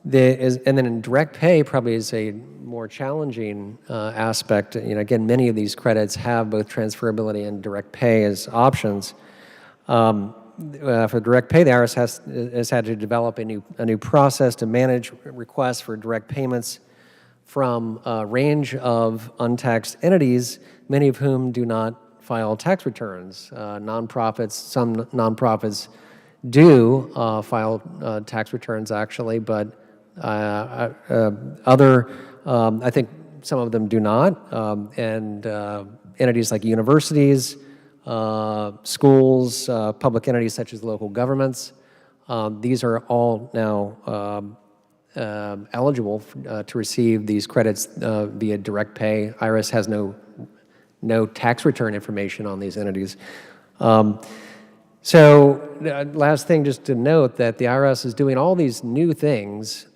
then in direct pay probably is a more challenging aspect. Again, many of these credits have both transferability and direct pay as options. For direct pay, the IRS has had to develop a new process to manage requests for direct payments from a range of untaxed entities, many of whom do not file tax returns. Nonprofits, some nonprofits do file tax returns actually, but other, I think some of them do not. And entities like universities, schools, public entities such as local governments, these are all now eligible to receive these credits via direct pay. IRS has no tax return information on these entities. Last thing just to note that the IRS is doing all these new things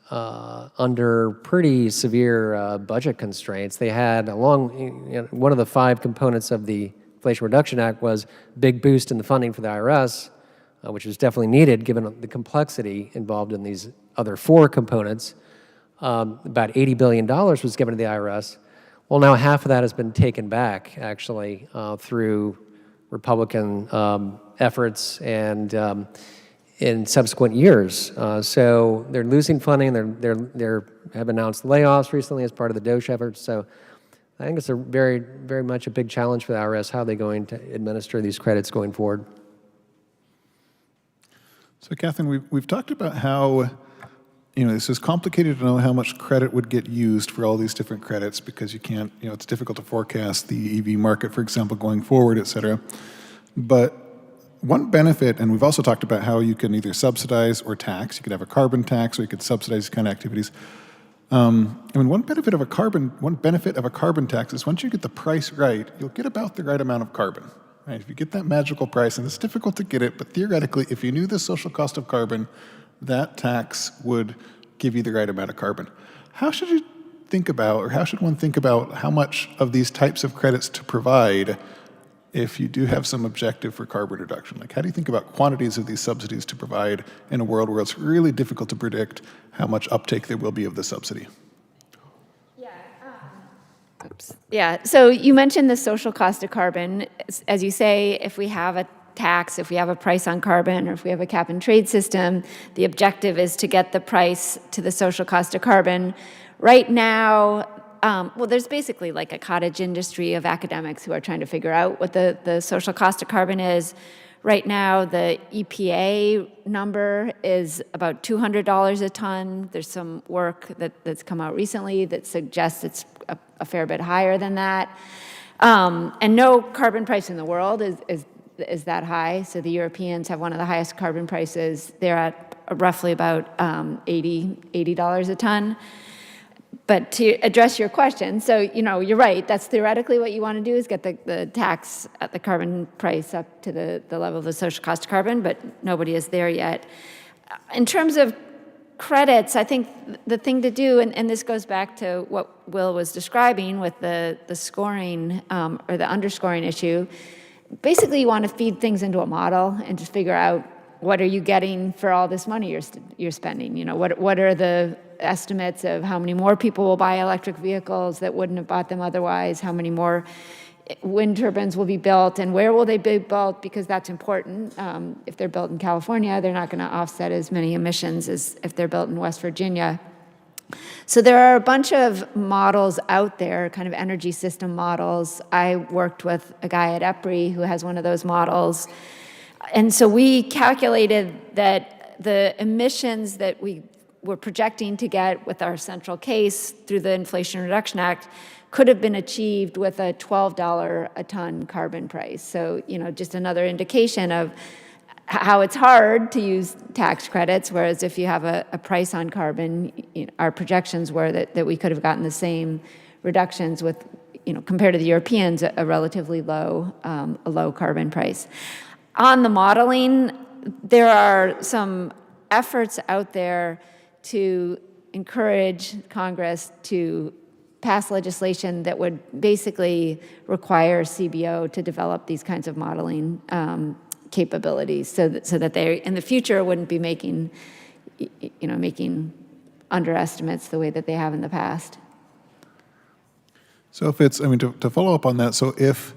under pretty severe budget constraints. They had one of the 5 components of the Inflation Reduction Act was big boost in the funding for the IRS, which was definitely needed given the complexity involved in these other 4 components. About $80 billion was given to the IRS. Well, now half of that has been taken back, actually, through Republican efforts and in subsequent years. So they're losing funding. They're have announced layoffs recently as part of the DOGE effort. So I think it's a very much a big challenge for the IRS. How are they going to administer these credits going forward? So, Catherine, we've talked about how, this is complicated to know how much credit would get used for all these different credits because you can't, it's difficult to forecast the EV market, for example, going forward, et cetera. But one benefit, and we've also talked about how you can either subsidize or tax. You could have a carbon tax, or you could subsidize these kind of activities. One benefit of a carbon tax is once you get the price right, you'll get about the right amount of carbon. Right? If you get that magical price, and it's difficult to get it, but theoretically, if you knew the social cost of carbon, that tax would give you the right amount of carbon. How should you think about, or how should one think about how much of these types of credits to provide if you do have some objective for carbon reduction? Like, how do you think about quantities of these subsidies to provide in a world where it's really difficult to predict how much uptake there will be of the subsidy? Yeah, so you mentioned the social cost of carbon. As you say, if we have a tax, if we have a price on carbon, or if we have a cap and trade system, the objective is to get the price to the social cost of carbon. Right now, there's basically like a cottage industry of academics who are trying to figure out what the social cost of carbon is. Right now, the EPA number is about $200 a ton. There's some work that's come out recently that suggests it's a fair bit higher than that. And no carbon price in the world is that high. So the Europeans have one of the highest carbon prices. They're at roughly about $80 a ton. But to address your question, so, you're right, that's theoretically what you want to do is get the tax at the carbon price up to the level of the social cost of carbon, but nobody is there yet. In terms of credits, I think the thing to do, and this goes back to what Will was describing with the scoring or the underscoring issue, basically you want to feed things into a model and just figure out what are you getting for all this money you're spending. What are the estimates of how many more people will buy electric vehicles that wouldn't have bought them otherwise, how many more wind turbines will be built, and where will they be built, because that's important. If they're built in California, they're not going to offset as many emissions as if they're built in West Virginia. So there are a bunch of models out there, kind of energy system models. I worked with a guy at EPRI who has one of those models. And so we calculated that the emissions that we were projecting to get with our central case through the Inflation Reduction Act could have been achieved with a $12 a ton carbon price. So, just another indication of how it's hard to use tax credits, whereas if you have a price on carbon, our projections were that we could have gotten the same reductions with, compared to the Europeans, a relatively low carbon price. On the modeling, there are some efforts out there to encourage Congress to pass legislation that would basically require CBO to develop these kinds of modeling capabilities, so that they in the future wouldn't be making underestimates the way that they have in the past. So if it's, to follow up on that, so if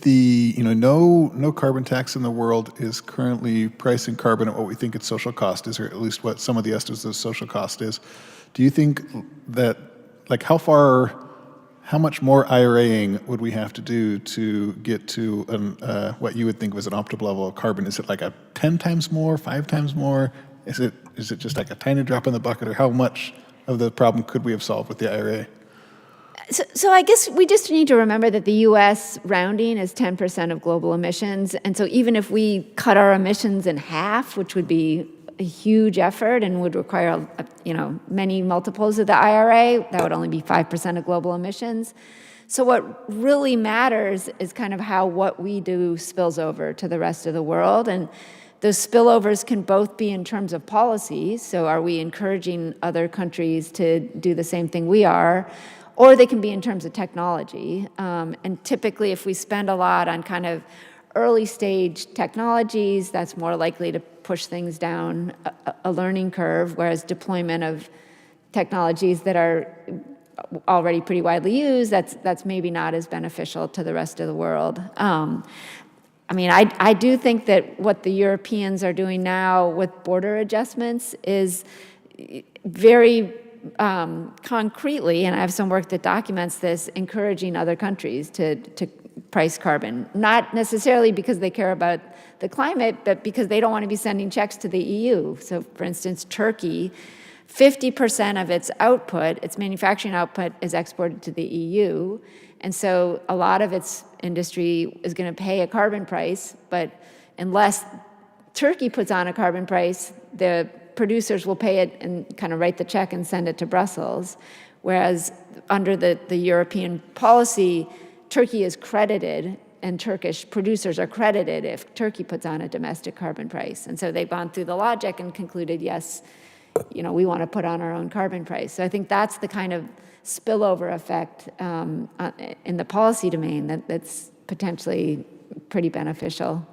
the, no carbon tax in the world is currently pricing carbon at what we think its social cost is, or at least what some of the estimates of the social cost is, do you think that, how much more IRA-ing would we have to do to get to what you would think was an optimal level of carbon? Is it like a 10 times more, 5 times more? Is it just like a tiny drop in the bucket, or how much of the problem could we have solved with the IRA? So I guess we just need to remember that the U.S. rounding is 10% of global emissions. And so even if we cut our emissions in half, which would be a huge effort and would require, many multiples of the IRA, that would only be 5% of global emissions. So what really matters is kind of how what we do spills over to the rest of the world. And those spillovers can both be in terms of policy. So are we encouraging other countries to do the same thing we are? Or they can be in terms of technology. And typically, if we spend a lot on kind of early stage technologies, that's more likely to push things down a learning curve, whereas deployment of technologies that are already pretty widely used, that's maybe not as beneficial to the rest of the world. I mean, I do think that what the Europeans are doing now with border adjustments is very concretely, and I have some work that documents this, encouraging other countries to price carbon, not necessarily because they care about the climate, but because they don't want to be sending checks to the EU. So, for instance, Turkey, 50% of its output, its manufacturing output, is exported to the EU. And so a lot of its industry is going to pay a carbon price, but unless Turkey puts on a carbon price, the producers will pay it and kind of write the check and send it to Brussels. Whereas under the European policy, Turkey is credited and Turkish producers are credited if Turkey puts on a domestic carbon price. And so they've gone through the logic and concluded, yes, you know, we want to put on our own carbon price. So I think that's the kind of spillover effect in the policy domain that's potentially pretty beneficial.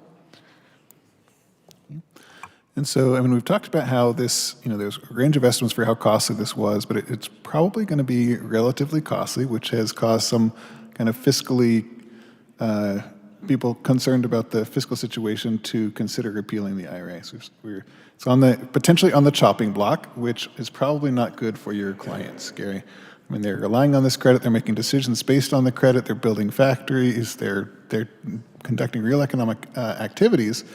And so, I mean, we've talked about how this, you know, there's a range of estimates for how costly this was, but it's probably going to be relatively costly, which has caused some kind of fiscally, people concerned about the fiscal situation to consider repealing the IRA. So it's potentially on the chopping block, which is probably not good for your clients, Gary. I mean, they're relying on this credit, they're making decisions based on the credit, they're building factories, they're conducting real economic activities.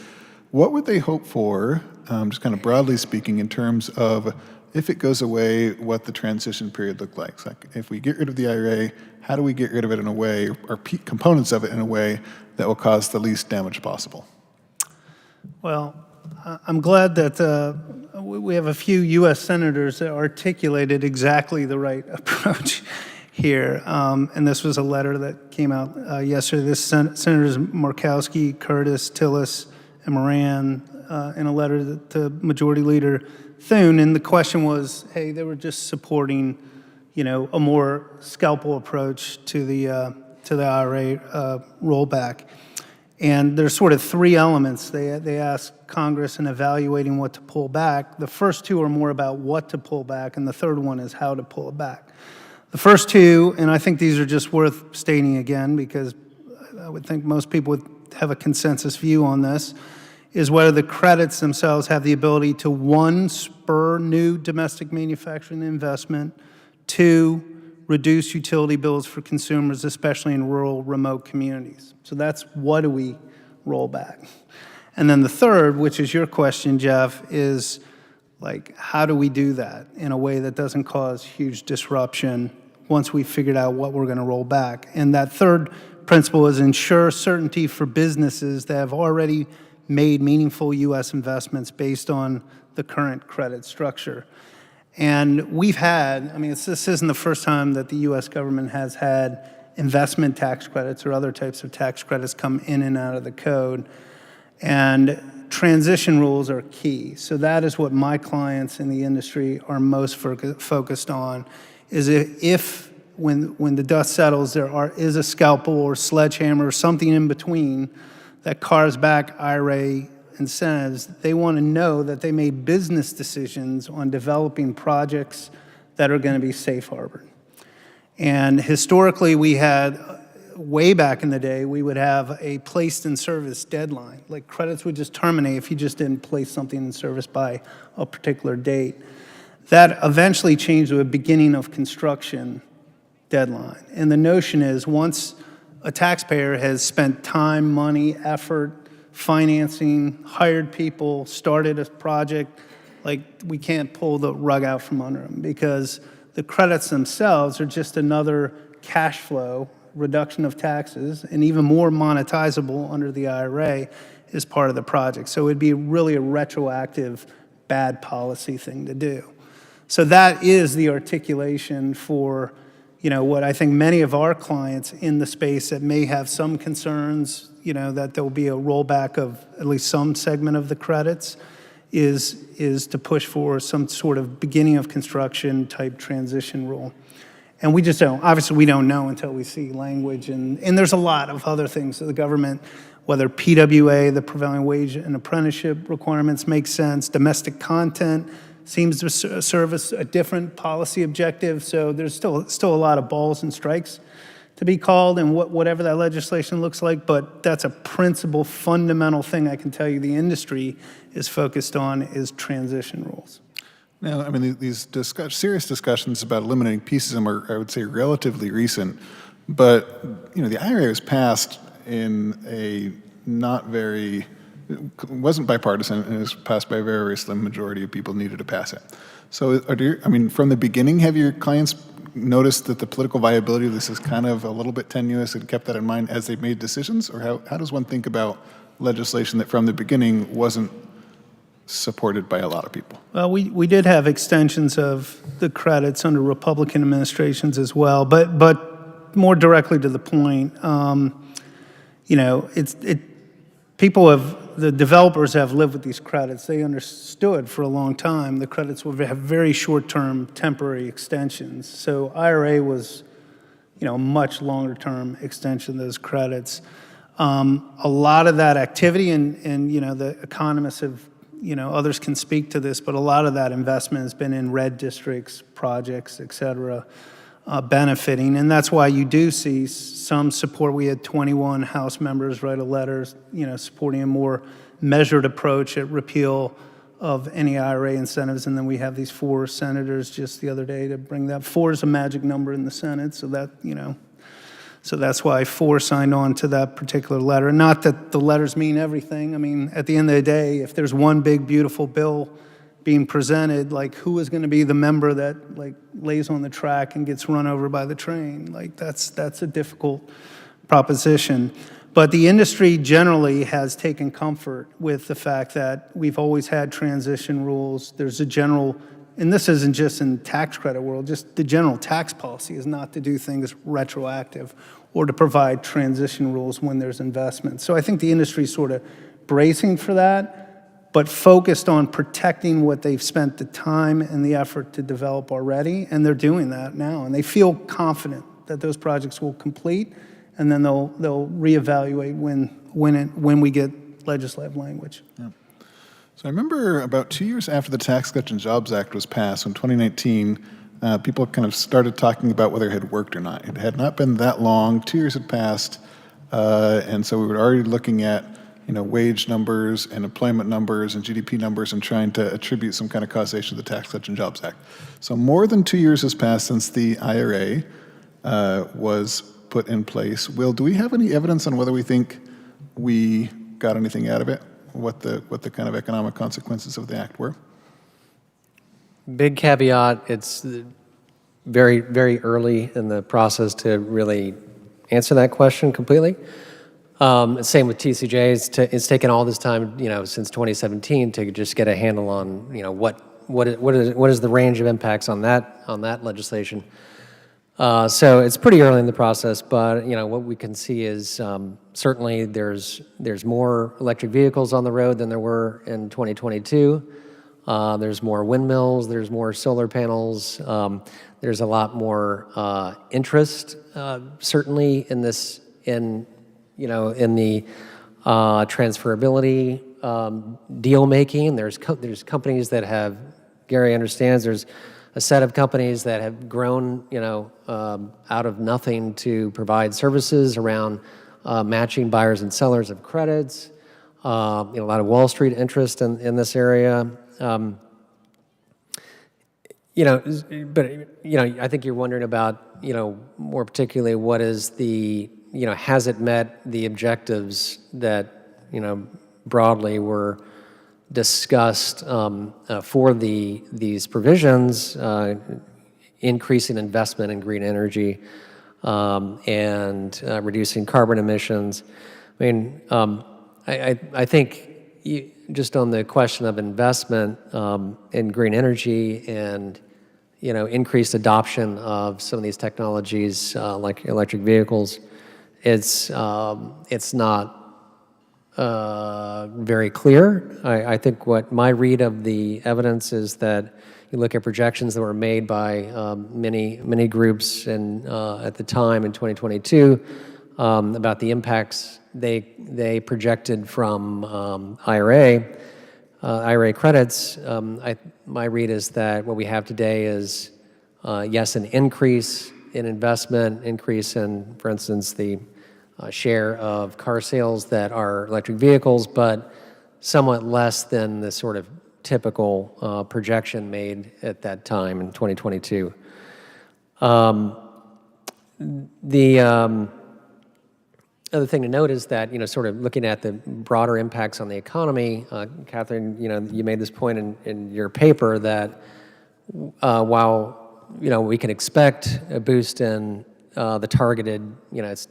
What would they hope for, just kind of broadly speaking, in terms of if it goes away, what the transition period look like? So if we get rid of the IRA, how do we get rid of it in a way, or components of it in a way that will cause the least damage possible? Well, I'm glad that we have a few U.S. senators that articulated exactly the right approach here. And this was a letter that came out yesterday. This Senators Murkowski, Curtis, Tillis, and Moran in a letter to Majority Leader Thune. And the question was, hey, they were just supporting, you know, a more scalpel approach to the IRA rollback. And there's sort of three elements. They asked Congress in evaluating what to pull back. The first two are more about what to pull back, and the third one is how to pull it back. The first two, and I think these are just worth stating again because I would think most people would have a consensus view on this, is whether the credits themselves have the ability to, one, spur new domestic manufacturing investment, two, reduce utility bills for consumers, especially in rural, remote communities. So that's what do we roll back. And then the third, which is your question, Jeff, is like, how do we do that in a way that doesn't cause huge disruption once we've figured out what we're going to roll back? And that third principle is ensure certainty for businesses that have already made meaningful U.S. investments based on the current credit structure. And we've had, I mean, this isn't the first time that the U.S. government has had investment tax credits or other types of tax credits come in and out of the code. And transition rules are key. So that is what my clients in the industry are most focused on, is if when the dust settles, there is a scalpel or sledgehammer or something in between that carves back IRA incentives, they want to know that they made business decisions on developing projects that are going to be safe harbored. And historically, we had, way back in the day, we would have a placed in service deadline. Like credits would just terminate if you just didn't place something in service by a particular date. That eventually changed to a beginning of construction deadline. And the notion is once a taxpayer has spent time, money, effort, financing, hired people, started a project, like we can't pull the rug out from under them because the credits themselves are just another cash flow reduction of taxes and even more monetizable under the IRA as part of the project. So it'd be really a retroactive bad policy thing to do. So that is the articulation for, you know, what I think many of our clients in the space that may have some concerns, you know, that there'll be a rollback of at least some segment of the credits is to push for some sort of beginning of construction type transition rule. And we just don't, obviously we don't know until we see language. And there's a lot of other things that the government, whether PWA, the prevailing wage and apprenticeship requirements make sense, domestic content seems to serve as a different policy objective. So there's still a lot of balls and strikes to be called and whatever that legislation looks like, but that's a principal, fundamental thing I can tell you the industry is focused on is transition rules. Now, I mean, these serious discussions about eliminating PCSM are, I would say, relatively recent, but, you know, the IRA was passed in a not very, it wasn't bipartisan, and it was passed by a very, very slim majority of people needed to pass it. So, I mean, from the beginning, have your clients noticed that the political viability of this is kind of a little bit tenuous and kept that in mind as they made decisions? Or how does one think about legislation that from the beginning wasn't supported by a lot of people? Well, we did have extensions of the credits under Republican administrations as well, but more directly to the point, you know, the developers have lived with these credits. They understood for a long time the credits would have very short-term temporary extensions. So IRA was, you know, a much longer-term extension of those credits. A lot of that activity, and you know, the economists have, you know, others can speak to this, but a lot of that investment has been in red districts, projects, et cetera, benefiting. And that's why you do see some support. We had 21 House members write a letter, you know, supporting a more measured approach at repeal of any IRA incentives. And then we have these 4 senators just the other day to bring that. 4 is a magic number in the Senate, so that, you know, so that's why 4 signed on to that particular letter. Not that the letters mean everything. I mean, at the end of the day, if there's one big, beautiful bill being presented, like, who is going to be the member that, like, lays on the track and gets run over by the train? Like, that's a difficult proposition. But the industry generally has taken comfort with the fact that we've always had transition rules. There's a general, and this isn't just in tax credit world, just the general tax policy is not to do things retroactive or to provide transition rules when there's investment. So I think the industry is sort of bracing for that, but focused on protecting what they've spent the time and the effort to develop already, and they're doing that now. And they feel confident that those projects will complete, and then they'll reevaluate when we get legislative language. Yeah. So I remember about 2 years after the Tax Cuts and Jobs Act was passed, in 2019, people kind of started talking about whether it had worked or not. It had not been that long. 2 years had passed, and so we were already looking at, you know, wage numbers and employment numbers and GDP numbers and trying to attribute some kind of causation to the Tax Cuts and Jobs Act. So more than 2 years has passed since the IRA was put in place. Will, do we have any evidence on whether we think we got anything out of it? What the kind of economic consequences of the act were? Big caveat, it's very, very early in the process to really answer that question completely. Same with TCJ. It's taken all this time, you know, since 2017 to just get a handle on, you know, what is the range of impacts on that legislation. So it's pretty early in the process, but you know what we can see is certainly there's more electric vehicles on the road than there were in 2022. There's more windmills. There's more solar panels. There's a lot more interest, certainly in this in the transferability deal making. There's companies that have, Gary understands, there's a set of companies that have grown, out of nothing to provide services around matching buyers and sellers of credits. A lot of Wall Street interest in this area. But I think you're wondering about, more particularly what is the, has it met the objectives that, broadly were discussed for these provisions, increasing investment in green energy and reducing carbon emissions. I mean, I think just on the question of investment in green energy and increased adoption of some of these technologies like electric vehicles, it's not very clear. I think what my read of the evidence is that you look at projections that were made by many groups and at the time in 2022 about the impacts they projected from IRA credits. My read is that what we have today is yes, an increase in investment, increase in, for instance, the share of car sales that are electric vehicles, but somewhat less than the sort of typical projection made at that time in 2022. The other thing to note is that, sort of looking at the broader impacts on the economy, Catherine, you made this point in your paper that while, we can expect a boost in the targeted,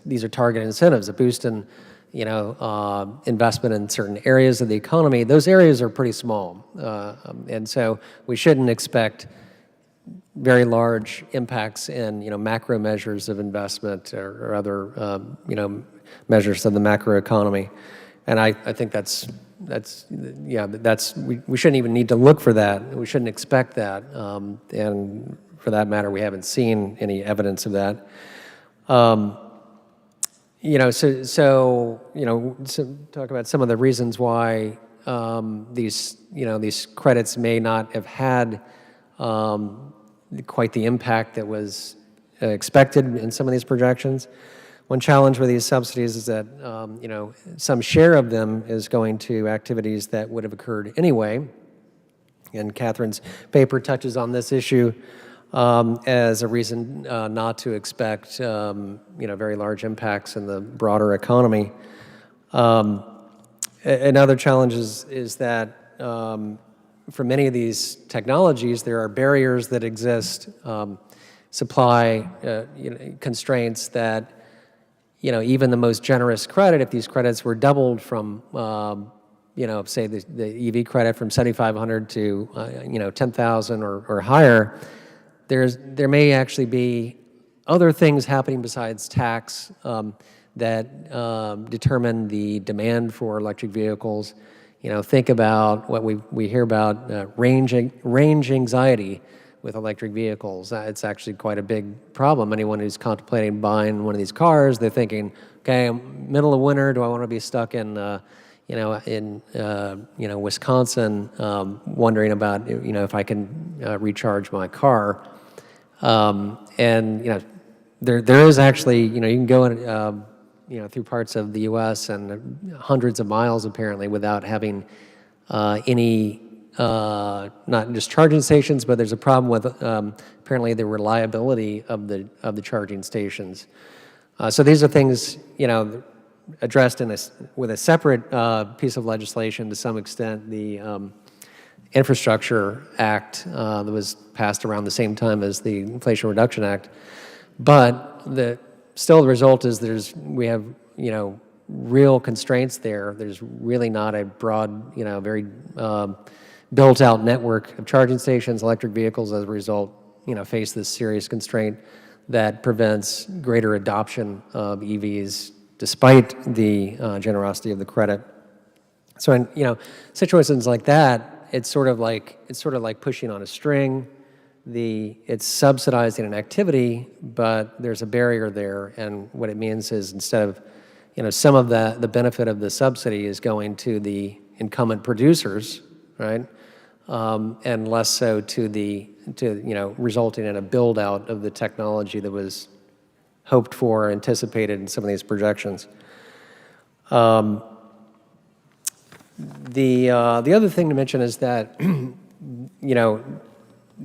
these are targeted incentives, a boost in, investment in certain areas of the economy, those areas are pretty small. And so we shouldn't expect very large impacts in, macro measures of investment or other, measures of the macroeconomy. And I think we shouldn't even need to look for that. We shouldn't expect that. And for that matter, we haven't seen any evidence of that. So talk about some of the reasons why these credits may not have had quite the impact that was expected in some of these projections. One challenge with these subsidies is that some share of them is going to activities that would have occurred anyway. And Catherine's paper touches on this issue as a reason not to expect very large impacts in the broader economy. Another challenge is that for many of these technologies, there are barriers that exist, supply constraints that even the most generous credit, if these credits were doubled from say the EV credit from $7,500 to $10,000 or higher, there may actually be other things happening besides tax that determine the demand for electric vehicles. Think about what we hear about range anxiety with electric vehicles. It's actually quite a big problem. Anyone who's contemplating buying one of these cars, they're thinking, okay, middle of winter, do I want to be stuck in Wisconsin, wondering about if I can recharge my car. And there is actually you can go in through parts of the U.S. and hundreds of miles apparently without having any not just charging stations, but there's a problem with apparently the reliability of the charging stations. So these are things addressed with a separate piece of legislation to some extent. The Infrastructure Act that was passed around the same time as the Inflation Reduction Act, but still the result is we have real constraints there. There's really not a broad very built-out network of charging stations. Electric vehicles, as a result, face this serious constraint that prevents greater adoption of EVs, despite the generosity of the credit. So, in situations like that, it's sort of like pushing on a string. It's subsidizing an activity, but there's a barrier there, and what it means is instead of some of the benefit of the subsidy is going to the incumbent producers, right? And less so to resulting in a build out of the technology that was hoped for, anticipated in some of these projections. The other thing to mention is that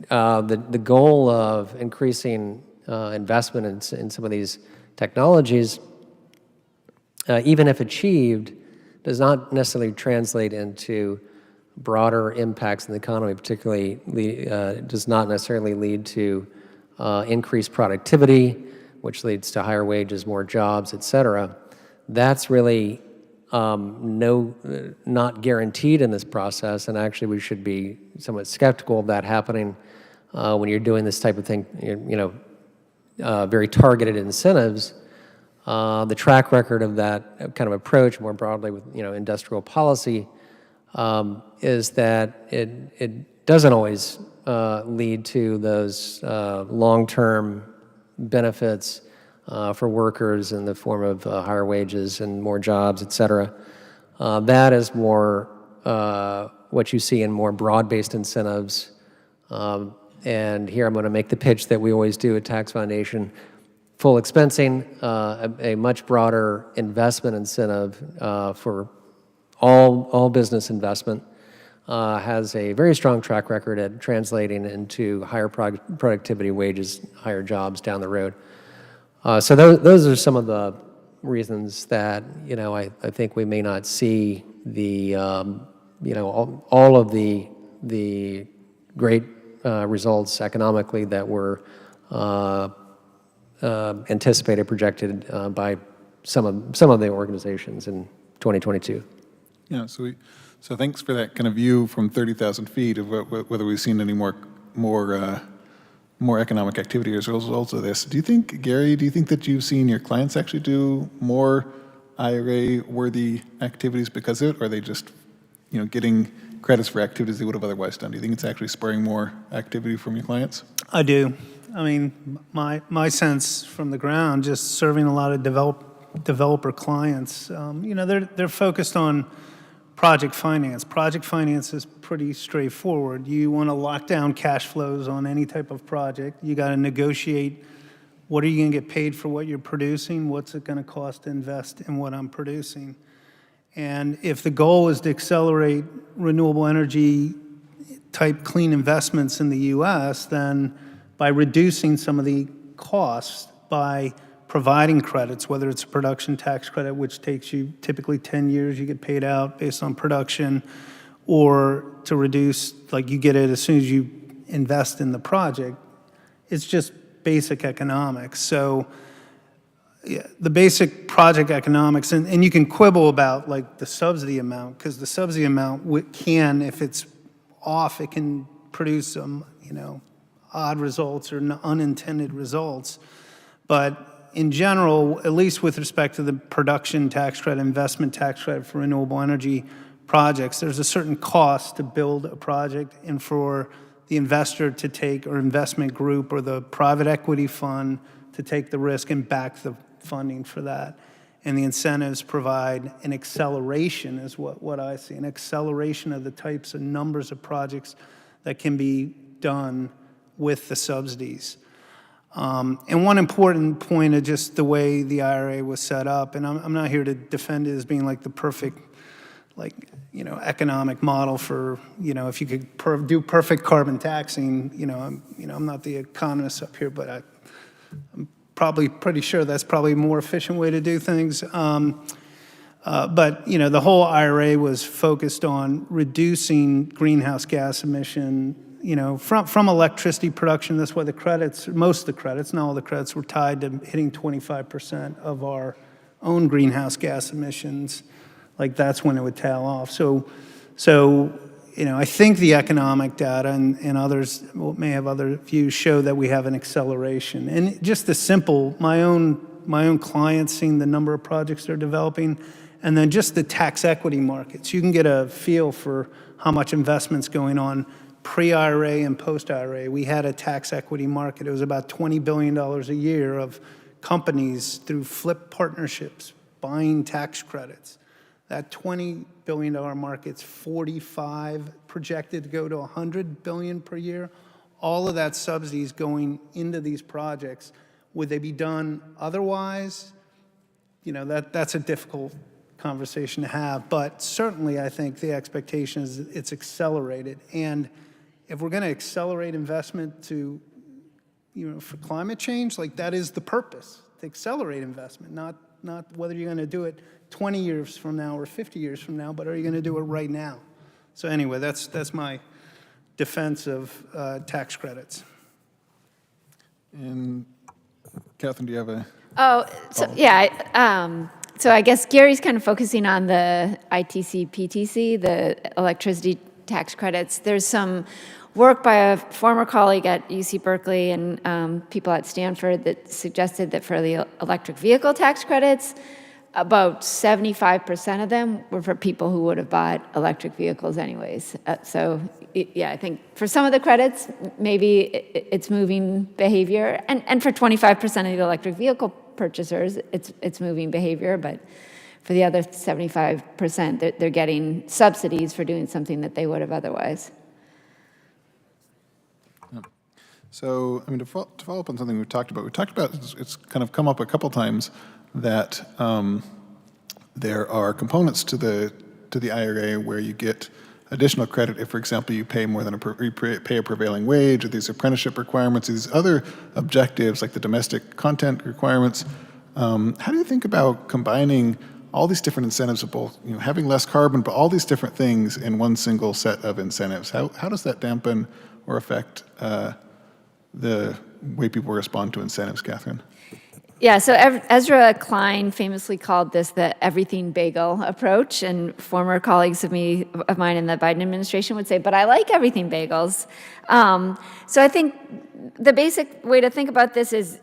the goal of increasing investment in some of these technologies, even if achieved, does not necessarily translate into broader impacts in the economy, particularly does not necessarily lead to increased productivity, which leads to higher wages, more jobs, et cetera. That's really not guaranteed in this process, and actually we should be somewhat skeptical of that happening when you're doing this type of thing, very targeted incentives. The track record of that kind of approach more broadly with industrial policy is that it doesn't always lead to those long-term benefits for workers in the form of higher wages and more jobs, et cetera. That is more what you see in more broad-based incentives And here I'm going to make the pitch that we always do at Tax Foundation. Full expensing, a much broader investment incentive for all business investment, has a very strong track record at translating into higher productivity, wages, higher jobs down the road. So those are some of the reasons that, you know, I think we may not see the, you know, all of the great results economically that were anticipated, projected by some of the organizations in 2022. Yeah, so thanks for that kind of view from 30,000 feet of whether we've seen any more economic activity as a result of this. Gary, do you think that you've seen your clients actually do more IRA-worthy activities because of it, or are they just, you know, getting credits for activities they would have otherwise done? Do you think it's actually spurring more activity from your clients? I do. I mean, my sense from the ground, just serving a lot of developer clients, you know, they're focused on project finance. Project finance is pretty straightforward. You want to lock down cash flows on any type of project. You got to negotiate what are you going to get paid for what you're producing, what's it going to cost to invest in what I'm producing. And if the goal is to accelerate renewable energy type clean investments in the U.S., then by reducing some of the costs, by providing credits, whether it's a production tax credit, which takes you typically 10 years, you get paid out based on production, or to reduce, like you get it as soon as you invest in the project, it's just basic economics. So yeah, the basic project economics, and you can quibble about like the subsidy amount, because the subsidy amount can, if it's off, it can produce some, you know, odd results or unintended results. But in general, at least with respect to the production tax credit, investment tax credit for renewable energy projects, there's a certain cost to build a project and for the investor to take, or investment group or the private equity fund to take the risk and back the funding for that. And the incentives provide an acceleration, is what I see, an acceleration of the types of numbers of projects that can be done with the subsidies. And one important point of just the way the IRA was set up, and I'm not here to defend it as being like the perfect, like, you know, economic model for, you know, if you could do perfect carbon taxing, I'm not the economist up here, but I'm probably pretty sure that's probably a more efficient way to do things. But, you know, the whole IRA was focused on reducing greenhouse gas emission, you know, from electricity production. That's why the credits, most of the credits, not all the credits, were tied to hitting 25% of our own greenhouse gas emissions. Like, that's when it would tail off. So you know, I think the economic data and others may have other views show that we have an acceleration. And just the simple, my own clients, seeing the number of projects they're developing, and then just the tax equity markets. You can get a feel for how much investment's going on pre-IRA and post-IRA. We had a tax equity market. It was about $20 billion a year of companies through flip partnerships buying tax credits. That $20 billion market's 45 projected to go to $100 billion per year. All of that subsidies going into these projects. Would they be done otherwise? You know, that's a difficult conversation to have, but certainly I think the expectation is it's accelerated. And if we're going to accelerate investment to, you know, for climate change, like that is the purpose, to accelerate investment, not whether you're going to do it 20 years from now or 50 years from now, but are you going to do it right now? So anyway, that's my defense of tax credits. And Catherine, do you have a? Oh, so yeah. So I guess Gary's kind of focusing on the ITC, PTC, the electricity tax credits. There's some work by a former colleague at UC Berkeley and people at Stanford that suggested that for the electric vehicle tax credits, about 75% of them were for people who would have bought electric vehicles anyways. Yeah, I think for some of the credits, maybe it's moving behavior. And for 25% of the electric vehicle purchasers, it's moving behavior. But for the other 75%, they're getting subsidies for doing something that they would have otherwise. So, I mean, to follow up on something we've talked about, it's kind of come up a couple times that there are components to the IRA where you get additional credit if, for example, you pay more than pay a prevailing wage, or these apprenticeship requirements, these other objectives like the domestic content requirements. How do you think about combining all these different incentives of both, having less carbon, but all these different things in one single set of incentives? How does that dampen or affect the way people respond to incentives, Catherine? Yeah, so Ezra Klein famously called this the everything bagel approach, and former colleagues of mine in the Biden administration would say, but I like everything bagels. So I think the basic way to think about this is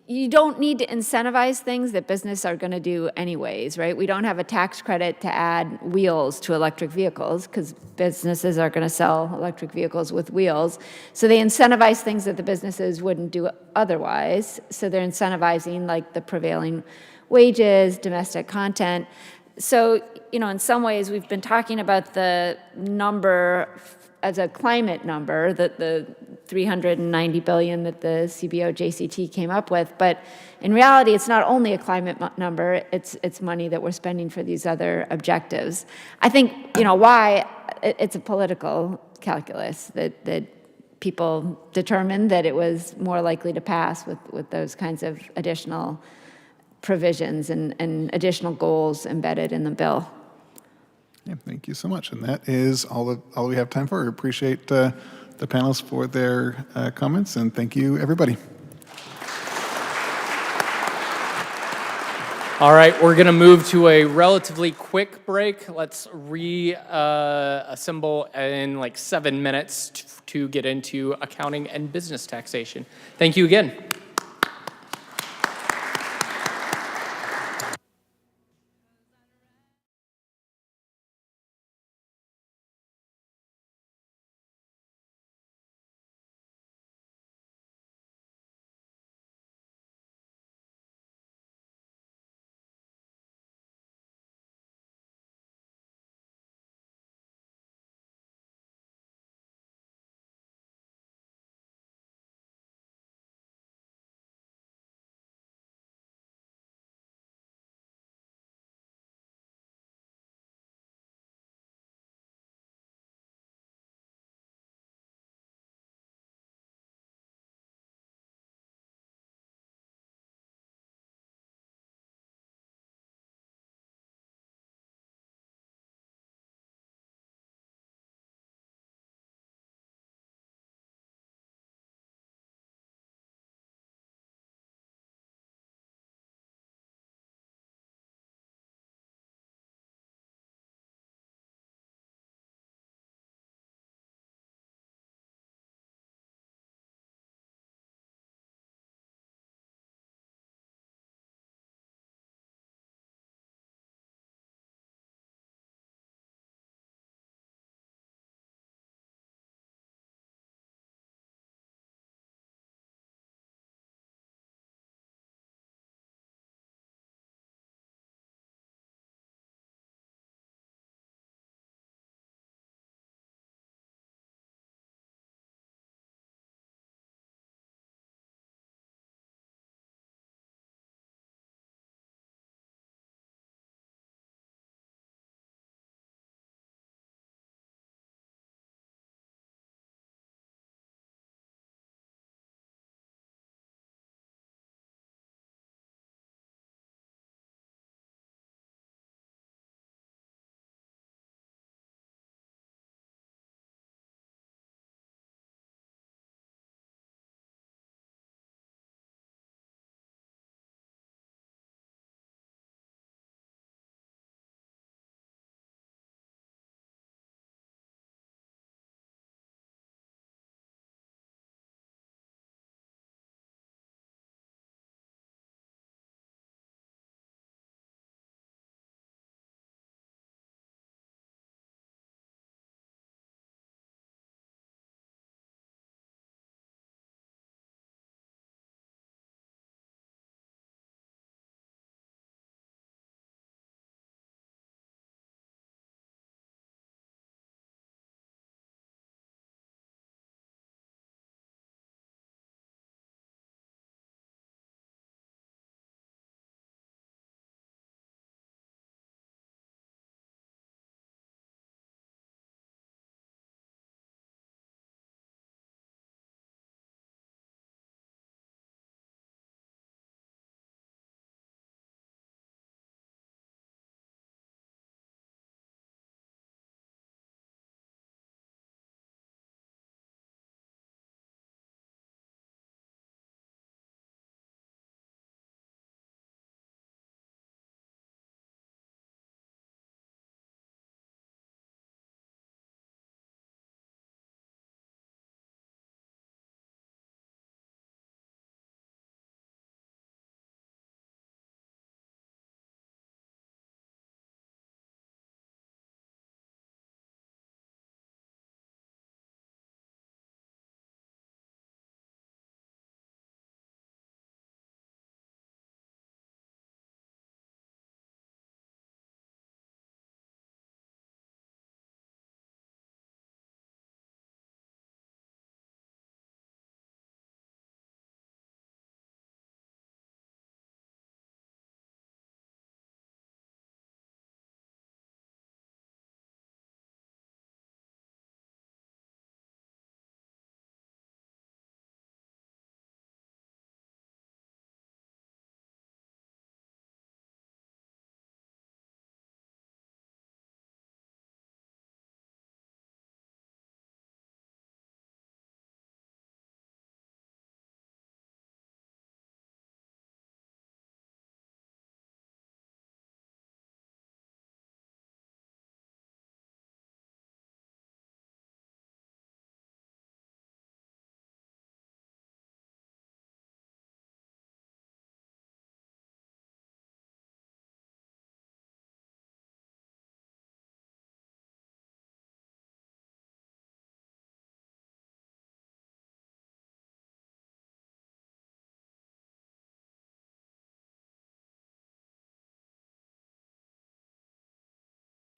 you don't need to incentivize things that business are going to do anyways, right? We don't have a tax credit to add wheels to electric vehicles because businesses are going to sell electric vehicles with wheels. So they incentivize things that the businesses wouldn't do otherwise. So they're incentivizing like the prevailing wages, domestic content. So, in some ways we've been talking about the number as a climate number, the $390 billion that the CBO-JCT came up with. But in reality, it's not only a climate number, it's money that we're spending for these other objectives. I think, why it's a political calculus that people determined that it was more likely to pass with those kinds of additional provisions and additional goals embedded in the bill. Yeah, thank you so much. And that is all we have time for. I appreciate the panelists for their comments, and thank you, everybody. All right, we're going to move to a relatively quick break. Let's reassemble in like 7 minutes to get into accounting and business taxation. Thank you again.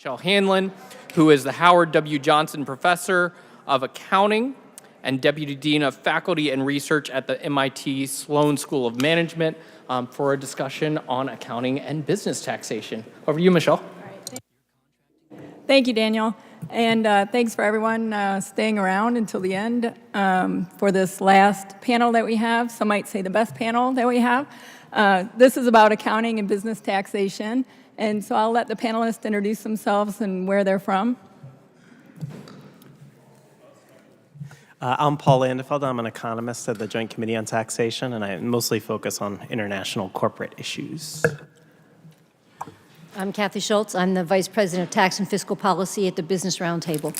Michelle Hanlon, who is the Howard W. Johnson Professor of Accounting and Deputy Dean of Faculty and Research at the MIT Sloan School of Management, for a discussion on accounting and business taxation. Over to you, Michelle. Thank you, Daniel. And thanks for everyone staying around until the end for this last panel that we have. Some might say the best panel that we have. This is about accounting and business taxation. And so I'll let the panelists introduce themselves and where they're from. I'm Paul Landefeld. I'm an economist at the Joint Committee on Taxation, and I mostly focus on international corporate issues. I'm Kathy Schultz. I'm the Vice President of Tax and Fiscal Policy at the Business Roundtable.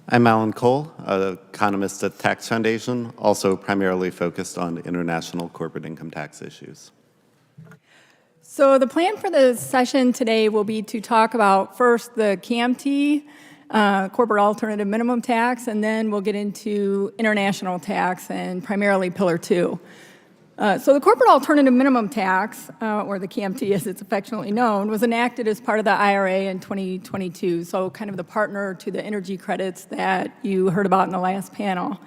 I'm Alan Cole, an economist at Tax Foundation, also primarily focused on international corporate income tax issues. So the plan for the session today will be to talk about first the CAMT, corporate alternative minimum tax, and then we'll get into international tax and primarily Pillar 2. So the corporate alternative minimum tax, or the CAMT as it's affectionately known, was enacted as part of the IRA in 2022, so kind of the partner to the energy credits that you heard about in the last panel.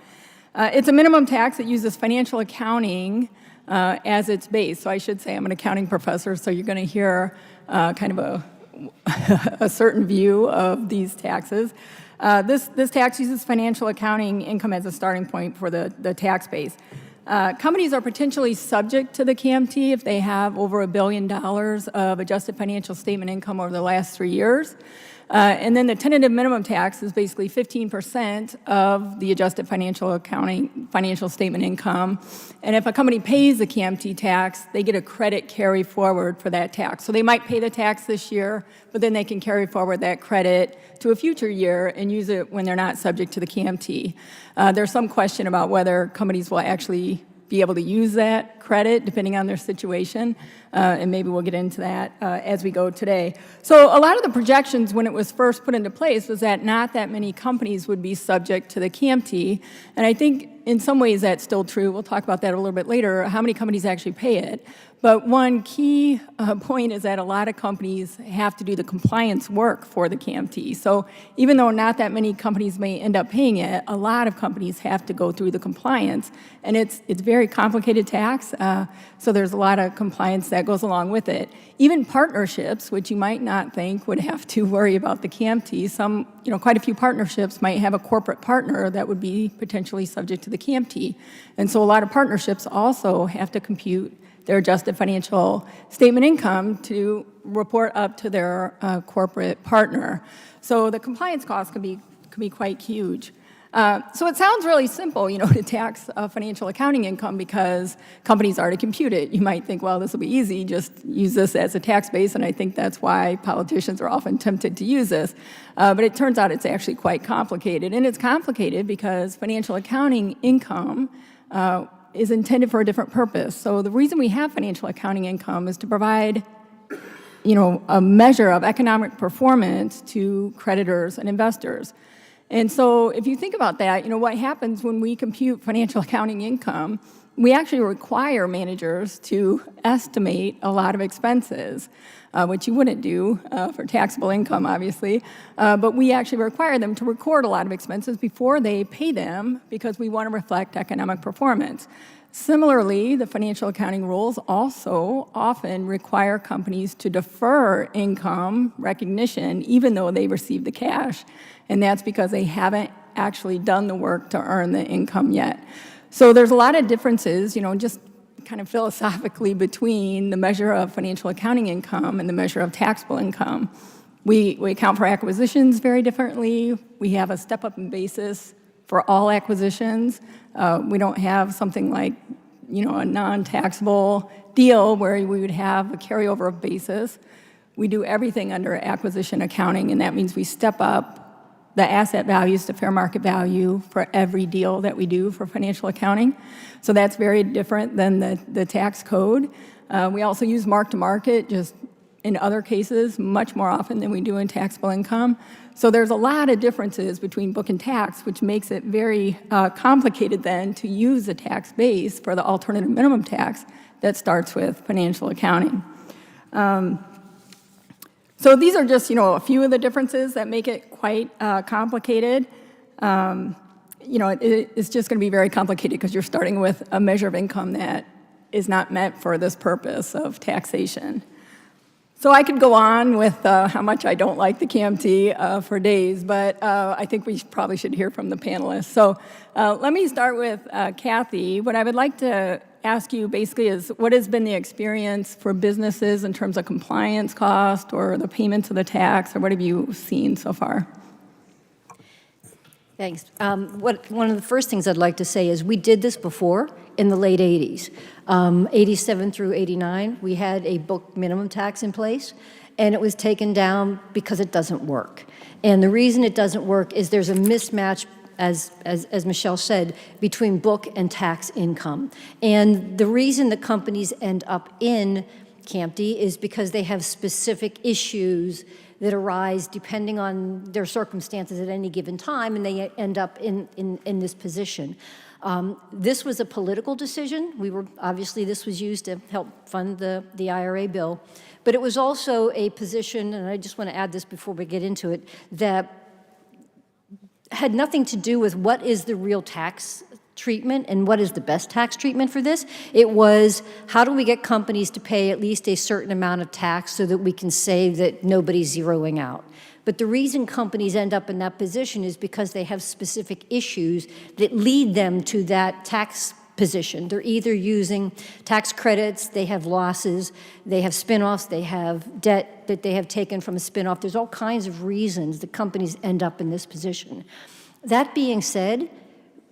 It's a minimum tax that uses financial accounting as its base. So I should say I'm an accounting professor, so you're going to hear kind of a certain view of these taxes. This tax uses financial accounting income as a starting point for the tax base. Companies are potentially subject to the CAMT if they have over $1 billion of adjusted financial statement income over the last 3 years. And then the tentative minimum tax is basically 15% of the adjusted financial statement income. And if a company pays the CAMT tax, they get a credit carry forward for that tax. So they might pay the tax this year, but then they can carry forward that credit to a future year and use it when they're not subject to the CAMT. There's some question about whether companies will actually be able to use that credit depending on their situation, and maybe we'll get into that as we go today. So a lot of the projections when it was first put into place was that not that many companies would be subject to the CAMT, and I think in some ways that's still true. We'll talk about that a little bit later, how many companies actually pay it. But one key point is that a lot of companies have to do the compliance work for the CAMT. So even though not that many companies may end up paying it, a lot of companies have to go through the compliance. And it's very complicated tax, so there's a lot of compliance that goes along with it. Even partnerships, which you might not think would have to worry about the CAMT, quite a few partnerships might have a corporate partner that would be potentially subject to the CAMT. And so a lot of partnerships also have to compute their adjusted financial statement income to report up to their corporate partner. So the compliance costs can be quite huge. So it sounds really simple, to tax financial accounting income because companies already compute it. You might think, well, this will be easy, just use this as a tax base, and I think that's why politicians are often tempted to use this. But it turns out it's actually quite complicated, and it's complicated because financial accounting income is intended for a different purpose. So the reason we have financial accounting income is to provide, a measure of economic performance to creditors and investors. And so if you think about that, what happens when we compute financial accounting income, we actually require managers to estimate a lot of expenses, which you wouldn't do for taxable income, obviously. But we actually require them to record a lot of expenses before they pay them because we want to reflect economic performance. Similarly, the financial accounting rules also often require companies to defer income recognition even though they receive the cash. And that's because they haven't actually done the work to earn the income yet. So there's a lot of differences, just kind of philosophically between the measure of financial accounting income and the measure of taxable income. We account for acquisitions very differently. We have a step-up in basis for all acquisitions. We don't have something like, a non-taxable deal where we would have a carryover of basis. We do everything under acquisition accounting, and that means we step up the asset values to fair market value for every deal that we do for financial accounting. So that's very different than the tax code. We also use mark-to-market just in other cases much more often than we do in taxable income. So there's a lot of differences between book and tax, which makes it very complicated then to use a tax base for the alternative minimum tax that starts with financial accounting. So these are just, a few of the differences that make it quite complicated. It's just going to be very complicated because you're starting with a measure of income that is not meant for this purpose of taxation. So I could go on with how much I don't like the CAMT for days, but I think we probably should hear from the panelists. So let me start with Kathy. What I would like to ask you basically is what has been the experience for businesses in terms of compliance cost or the payments of the tax, or what have you seen so far? Thanks. One of the first things I'd like to say is we did this before in the late 80s. 87 through 89, we had a book minimum tax in place, and it was taken down because it doesn't work. And the reason it doesn't work is there's a mismatch, as Michelle said, between book and tax income. And the reason that companies end up in CAMT is because they have specific issues that arise depending on their circumstances at any given time, and they end up in this position. This was a political decision. Obviously this was used to help fund the IRA bill, but it was also a position, and I just want to add this before we get into it, that had nothing to do with what is the real tax treatment and what is the best tax treatment for this. It was, how do we get companies to pay at least a certain amount of tax so that we can say that nobody's zeroing out? But the reason companies end up in that position is because they have specific issues that lead them to that tax position. They're either using tax credits, they have losses, they have spinoffs, they have debt that they have taken from a spinoff. There's all kinds of reasons that companies end up in this position. That being said,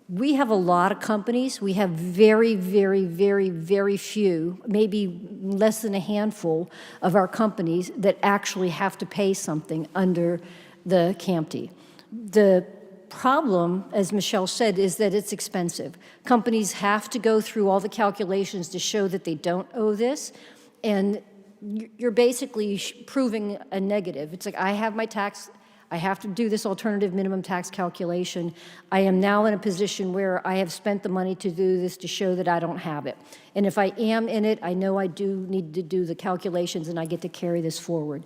we have a lot of companies. We have very, very, very, very few, maybe less than a handful of our companies that actually have to pay something under the CAMT. The problem, as Michelle said, is that it's expensive. Companies have to go through all the calculations to show that they don't owe this, and you're basically proving a negative. It's like, I have my tax, I have to do this alternative minimum tax calculation. I am now in a position where I have spent the money to do this to show that I don't have it. And if I am in it, I know I do need to do the calculations and I get to carry this forward.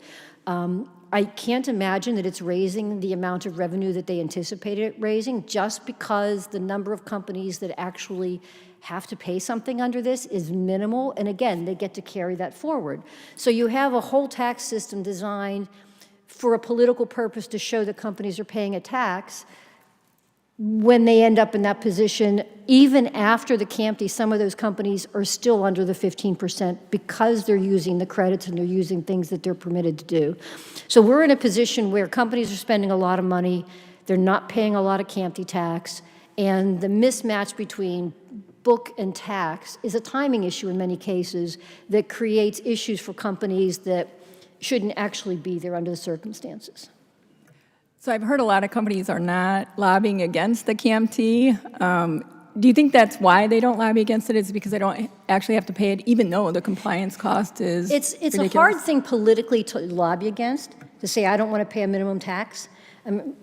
I can't imagine that it's raising the amount of revenue that they anticipated it raising, just because the number of companies that actually have to pay something under this is minimal. And again, they get to carry that forward. So you have a whole tax system designed for a political purpose to show that companies are paying a tax. When they end up in that position, even after the CAMT, some of those companies are still under the 15% because they're using the credits and they're using things that they're permitted to do. So we're in a position where companies are spending a lot of money, they're not paying a lot of CAMT tax, and the mismatch between book and tax is a timing issue in many cases that creates issues for companies that shouldn't actually be there under the circumstances. So I've heard a lot of companies are not lobbying against the CAMT. Do you think that's why they don't lobby against it? Is it because they don't actually have to pay it, even though the compliance cost is It's ridiculous? a hard thing politically to lobby against, to say, I don't want to pay a minimum tax.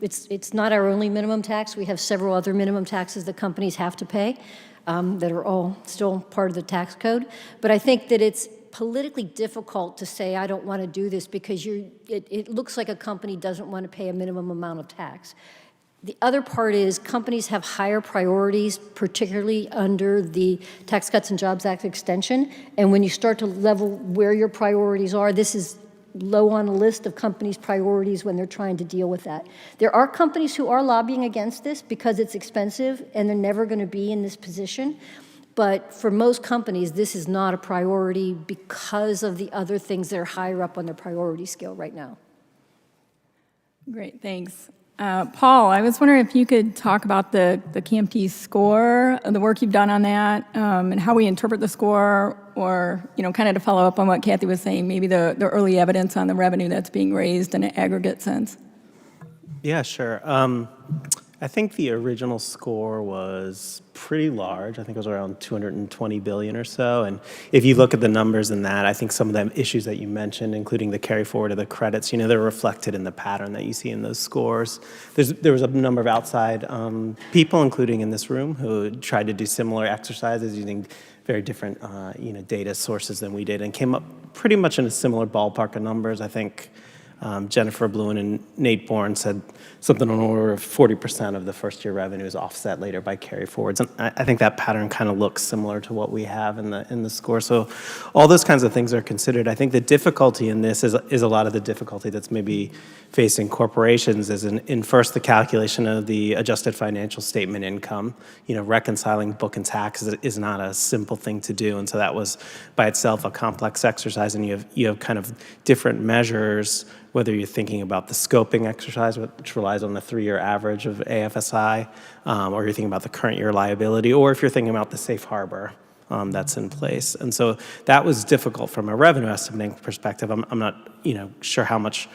It's not our only minimum tax. We have several other minimum taxes that companies have to pay that are all still part of the tax code. But I think that it's politically difficult to say, I don't want to do this, because it looks like a company doesn't want to pay a minimum amount of tax. The other part is companies have higher priorities, particularly under the Tax Cuts and Jobs Act extension. And when you start to level where your priorities are, this is low on the list of companies' priorities when they're trying to deal with that. There are companies who are lobbying against this because it's expensive and they're never going to be in this position. But for most companies, this is not a priority because of the other things that are higher up on their priority scale right now. Great, thanks. Paul, I was wondering if you could talk about the CAMT score, the work you've done on that, and how we interpret the score, or kind of to follow up on what Kathy was saying, maybe the early evidence on the revenue that's being raised in an aggregate sense. Yeah, sure. I think the original score was pretty large. I think it was around 220 billion or so. And if you look at the numbers in that, I think some of the issues that you mentioned, including the carry forward of the credits, they're reflected in the pattern that you see in those scores. There was a number of outside people, including in this room, who tried to do similar exercises using very different data sources than we did, and came up pretty much in a similar ballpark of numbers. I think Jennifer Bluen and Nate Bourne said something on the order of 40% of the first-year revenue is offset later by carry forwards. And I think that pattern kind of looks similar to what we have in the score. So all those kinds of things are considered. I think the difficulty in this is a lot of the difficulty that's maybe facing corporations is in first the calculation of the adjusted financial statement income. Reconciling book and tax is not a simple thing to do, and so that was by itself a complex exercise. And you have kind of different measures, whether you're thinking about the scoping exercise, which relies on the 3-year average of AFSI, or you're thinking about the current year liability, or if you're thinking about the safe harbor that's in place. And so that was difficult from a revenue estimating perspective. I'm not sure how much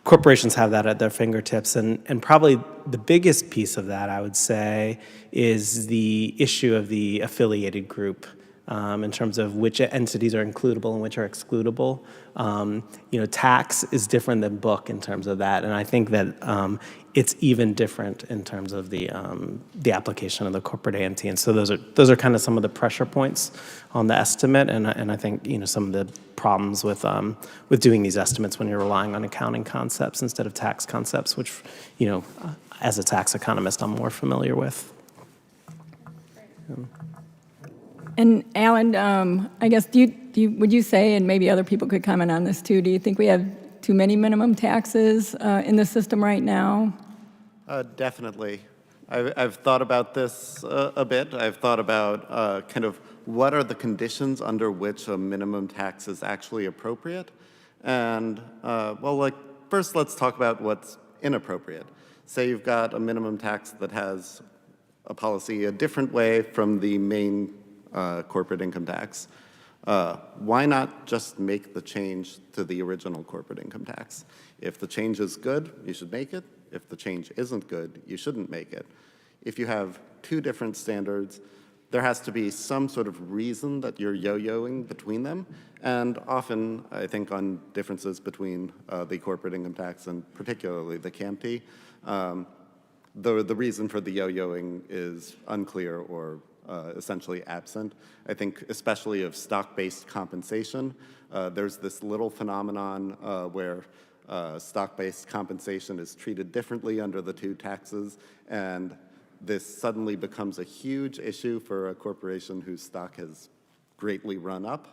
corporations have that at their fingertips. And probably the biggest piece of that, I would say, is the issue of the affiliated group. In terms of which entities are includable and which are excludable. Tax is different than book in terms of that, and I think that it's even different in terms of the application of the corporate A&T. And so those are kind of some of the pressure points on the estimate, and I think some of the problems with doing these estimates when you're relying on accounting concepts instead of tax concepts, which as a tax economist I'm more familiar with. And Alan, I guess, would you say, and maybe other people could comment on this too, do you think we have too many minimum taxes in the system right now? Definitely. I've thought about this a bit. I've thought about kind of what are the conditions under which a minimum tax is actually appropriate. And, first let's talk about what's inappropriate. Say you've got a minimum tax that has a policy a different way from the main corporate income tax. Why not just make the change to the original corporate income tax? If the change is good, you should make it. If the change isn't good, you shouldn't make it. If you have two different standards, there has to be some sort of reason that you're yo-yoing between them. And often, I think on differences between the corporate income tax and particularly the CAMT, the reason for the yo-yoing is unclear or essentially absent. I think especially of stock-based compensation, there's this little phenomenon where stock-based compensation is treated differently under the two taxes, and this suddenly becomes a huge issue for a corporation whose stock has greatly run up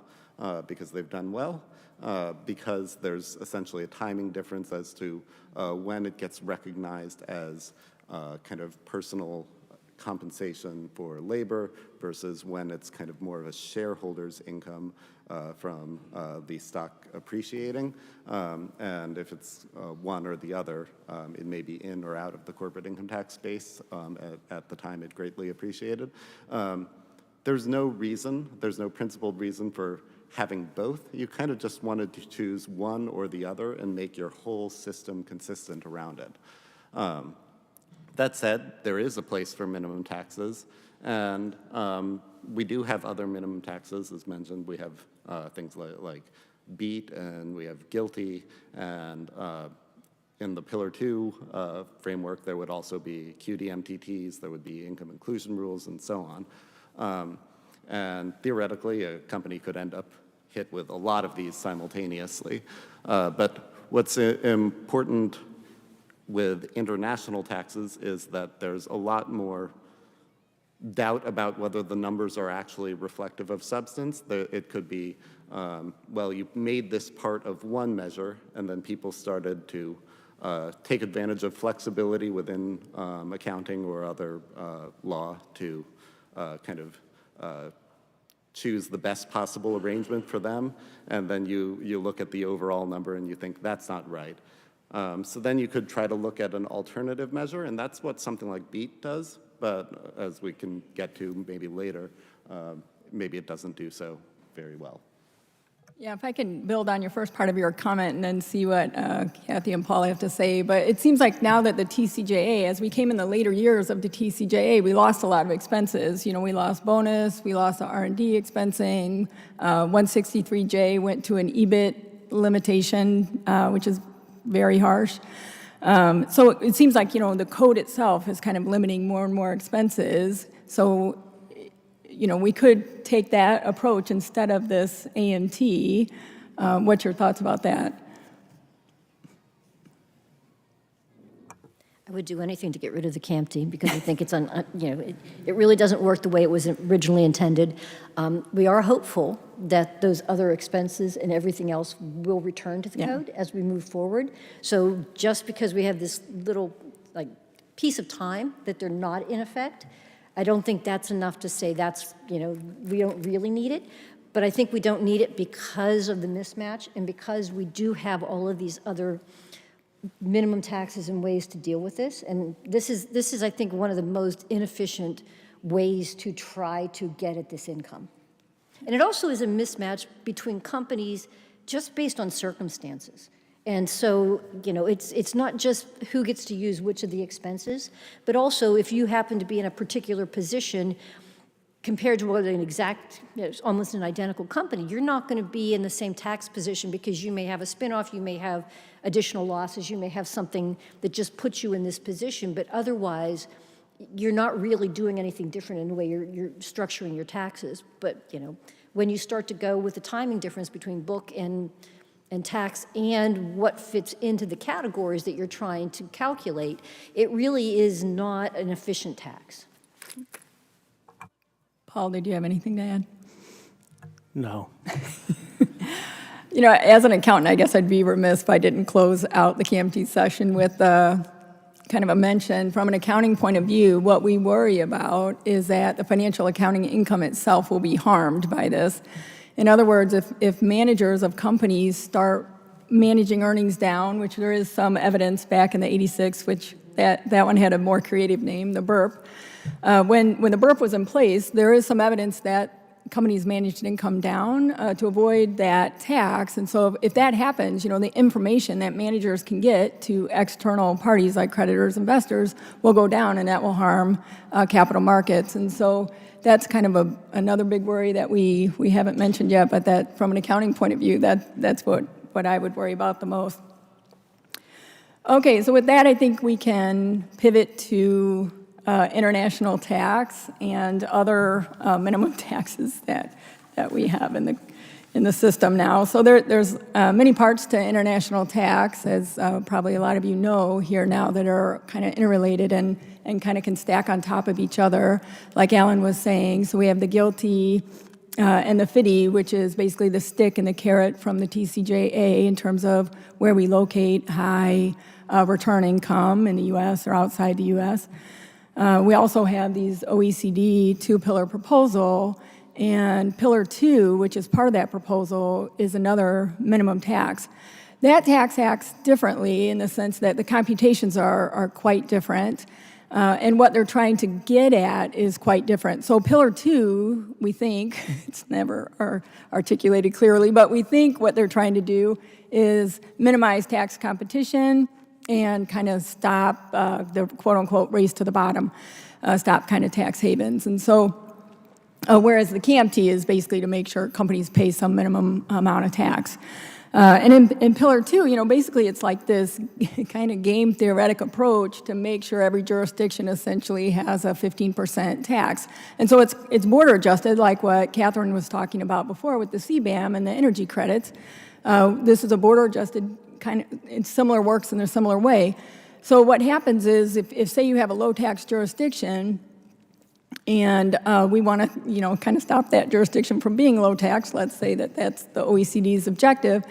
because they've done well, because there's essentially a timing difference as to when it gets recognized as kind of personal compensation for labor versus when it's kind of more of a shareholder's income from the stock appreciating. And if it's one or the other, it may be in or out of the corporate income tax space at the time it greatly appreciated. There's no reason, there's no principled reason for having both. You kind of just wanted to choose one or the other and make your whole system consistent around it. That said, there is a place for minimum taxes, and we do have other minimum taxes. As mentioned, we have things like BEAT, and we have GILTI, and in the Pillar 2 framework, there would also be QDMTTs, there would be income inclusion rules, and so on. And theoretically, a company could end up hit with a lot of these simultaneously. But what's important with international taxes is that there's a lot more doubt about whether the numbers are actually reflective of substance. It could be, well, you made this part of one measure, and then people started to take advantage of flexibility within accounting or other law to kind of choose the best possible arrangement for them, and then you look at the overall number and you think that's not right. So then you could try to look at an alternative measure, and that's what something like BEAT does, but as we can get to maybe later, maybe it doesn't do so very well. Yeah, if I can build on your first part of your comment and then see what Kathy and Paul have to say, but it seems like now that the TCJA, as we came in the later years of the TCJA, we lost a lot of expenses. You know, we lost bonus, we lost the R&D expensing, 163J went to an EBIT limitation, which is very harsh. So it seems like, you know, the code itself is kind of limiting more and more expenses. So, you know, we could take that approach instead of this AMT. What's your thoughts about that? I would do anything to get rid of the CAMT because I think it's, it really doesn't work the way it was originally intended. We are hopeful that those other expenses and everything else will return to the code as we move forward. So just because we have this little piece of time that they're not in effect, I don't think that's enough to say that's, we don't really need it. But I think we don't need it because of the mismatch and because we do have all of these other minimum taxes and ways to deal with this. And this is, I think, one of the most inefficient ways to try to get at this income. And it also is a mismatch between companies just based on circumstances. And so, it's not just who gets to use which of the expenses, but also if you happen to be in a particular position compared to an exact, almost an identical company, you're not going to be in the same tax position because you may have a spinoff, you may have additional losses, you may have something that just puts you in this position, but otherwise, you're not really doing anything different in the way you're structuring your taxes. But, when you start to go with the timing difference between book and tax and what fits into the categories that you're trying to calculate, it really is not an efficient tax. Paul, did you have anything to add? No. As an accountant, I guess I'd be remiss if I didn't close out the KMT session with kind of a mention. From an accounting point of view, what we worry about is that the financial accounting income itself will be harmed by this. In other words, if managers of companies start managing earnings down, which there is some evidence back in the 86, which that one had a more creative name, the BURP. When the BURP was in place, there is some evidence that companies managed income down to avoid that tax. And so if that happens, the information that managers can get to external parties like creditors, investors, will go down, and that will harm capital markets. And so that's kind of another big worry that we haven't mentioned yet, but that from an accounting point of view, that's what I would worry about the most. Okay, so with that, I think we can pivot to international tax and other minimum taxes that we have in the system now. So there's many parts to international tax, as probably a lot of you know here now, that are kind of interrelated and kind of can stack on top of each other, like Alan was saying. So we have the GILTI and the FDII, which is basically the stick and the carrot from the TCJA in terms of where we locate high return income in the U.S. or outside the U.S. We also have these OECD two-pillar proposal, and Pillar 2, which is part of that proposal, is another minimum tax. That tax acts differently in the sense that the computations are quite different, and what they're trying to get at is quite different. So Pillar 2, we think, it's never articulated clearly, but we think what they're trying to do is minimize tax competition and kind of stop the quote-unquote race to the bottom, stop kind of tax havens. And so, whereas the KMT is basically to make sure companies pay some minimum amount of tax. And in Pillar 2, basically it's like this kind of game theoretic approach to make sure every jurisdiction essentially has a 15% tax. And so it's border adjusted, like what Catherine was talking about before with the CBAM and the energy credits. This is a border adjusted it similar works in a similar way. So what happens is if say you have a low tax jurisdiction and we want to kind of stop that jurisdiction from being low tax, let's say that's the OECD's objective,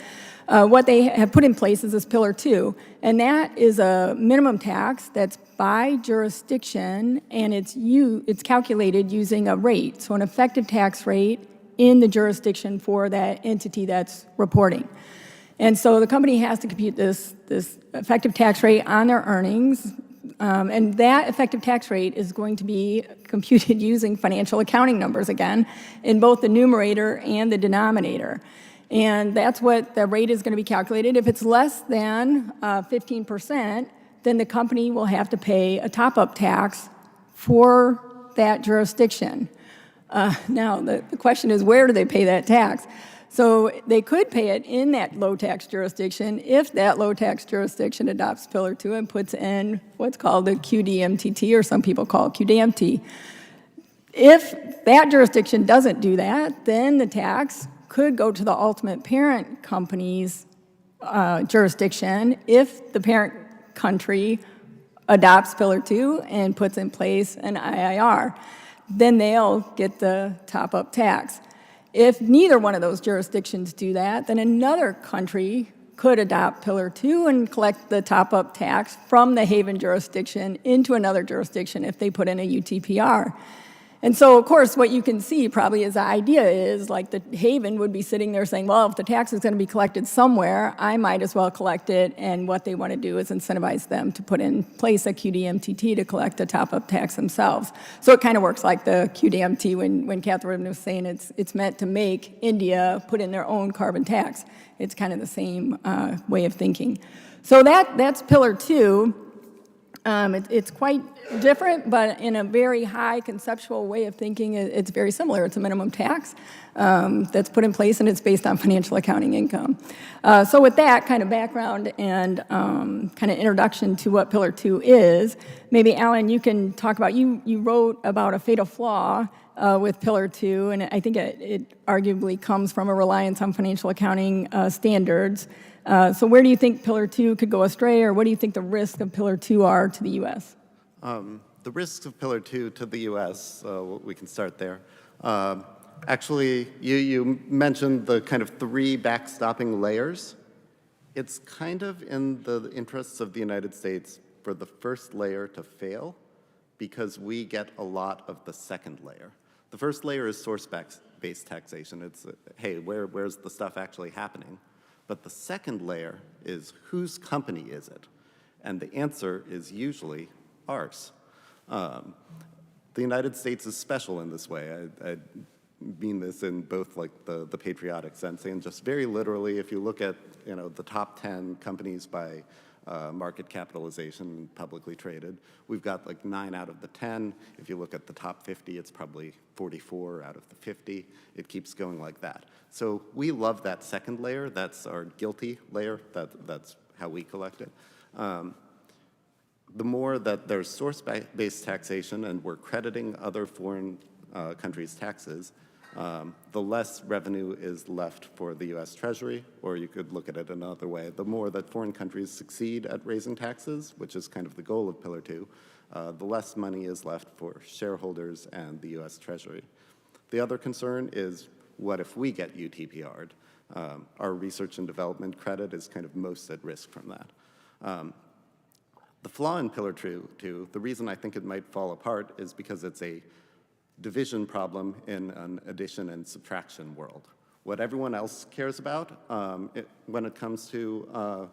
what they have put in place is this Pillar 2, and that is a minimum tax that's by jurisdiction, and it's calculated using a rate, so an effective tax rate in the jurisdiction for that entity that's reporting. And so the company has to compute this effective tax rate on their earnings, and that effective tax rate is going to be computed using financial accounting numbers again, in both the numerator and the denominator. And that's what the rate is going to be calculated. If it's less than 15%, then the company will have to pay a top-up tax for that jurisdiction. Now, the question is, where do they pay that tax? So they could pay it in that low tax jurisdiction if that low tax jurisdiction adopts Pillar 2 and puts in what's called the QDMTT, or some people call it QDMT. If that jurisdiction doesn't do that, then the tax could go to the ultimate parent company's jurisdiction if the parent country adopts Pillar 2 and puts in place an IIR. Then they'll get the top-up tax. If neither one of those jurisdictions do that, then another country could adopt Pillar 2 and collect the top-up tax from the haven jurisdiction into another jurisdiction if they put in a UTPR. And so, of course, what you can see probably as the idea is, like, the haven would be sitting there saying, well, if the tax is going to be collected somewhere, I might as well collect it, and what they want to do is incentivize them to put in place a QDMTT to collect a top-up tax themselves. So it kind of works like the QDMT when Catherine was saying it's meant to make India put in their own carbon tax. It's kind of the same way of thinking. So that's Pillar 2. It's quite different, but in a very high conceptual way of thinking, it's very similar. It's a minimum tax that's put in place, and it's based on financial accounting income. So with that kind of background and kind of introduction to what Pillar 2 is, maybe, Alan, you can talk about, you wrote about a fatal flaw with Pillar 2, and I think it arguably comes from a reliance on financial accounting standards. So where do you think Pillar 2 could go astray, or what do you think the risks of Pillar 2 are to the U.S.? The risks of Pillar 2 to the U.S., we can start there. Actually, you mentioned the kind of 3 backstopping layers. It's kind of in the interests of the United States for the first layer to fail because we get a lot of the second layer. The first layer is source-based taxation. It's, hey, where's the stuff actually happening? But the second layer is, whose company is it? And the answer is usually ours. The United States is special in this way. I mean this in both like the patriotic sense and just very literally, if you look at the top 10 companies by market capitalization publicly traded, we've got like 9 out of the 10. If you look at the top 50, it's probably 44 out of the 50. It keeps going like that. So we love that second layer. That's our guilty layer. That's how we collect it. The more that there's source-based taxation and we're crediting other foreign countries' taxes, the less revenue is left for the U.S. Treasury, or you could look at it another way. The more that foreign countries succeed at raising taxes, which is kind of the goal of Pillar 2, the less money is left for shareholders and the U.S. Treasury. The other concern is, what if we get UTPR'd? Our research and development credit is kind of most at risk from that. The flaw in Pillar 2, the reason I think it might fall apart is because it's a division problem in an addition and subtraction world. What everyone else cares about when it comes to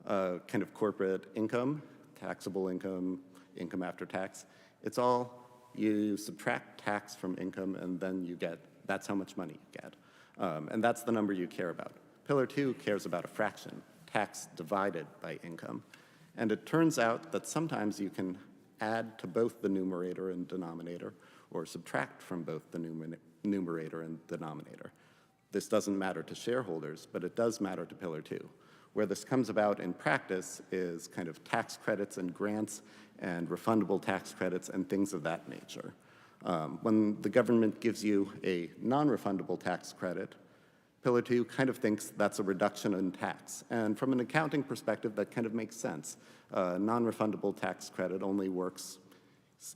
kind of corporate income, taxable income, income after tax, it's all you subtract tax from income and then you get, that's how much money you get. And that's the number you care about. Pillar 2 cares about a fraction, tax divided by income. And it turns out that sometimes you can add to both the numerator and denominator, or subtract from both the numerator and denominator. This doesn't matter to shareholders, but it does matter to Pillar 2. Where this comes about in practice is kind of tax credits and grants and refundable tax credits and things of that nature. When the government gives you a non-refundable tax credit, Pillar 2 kind of thinks that's a reduction in tax. And from an accounting perspective, that kind of makes sense. Non-refundable tax credit only works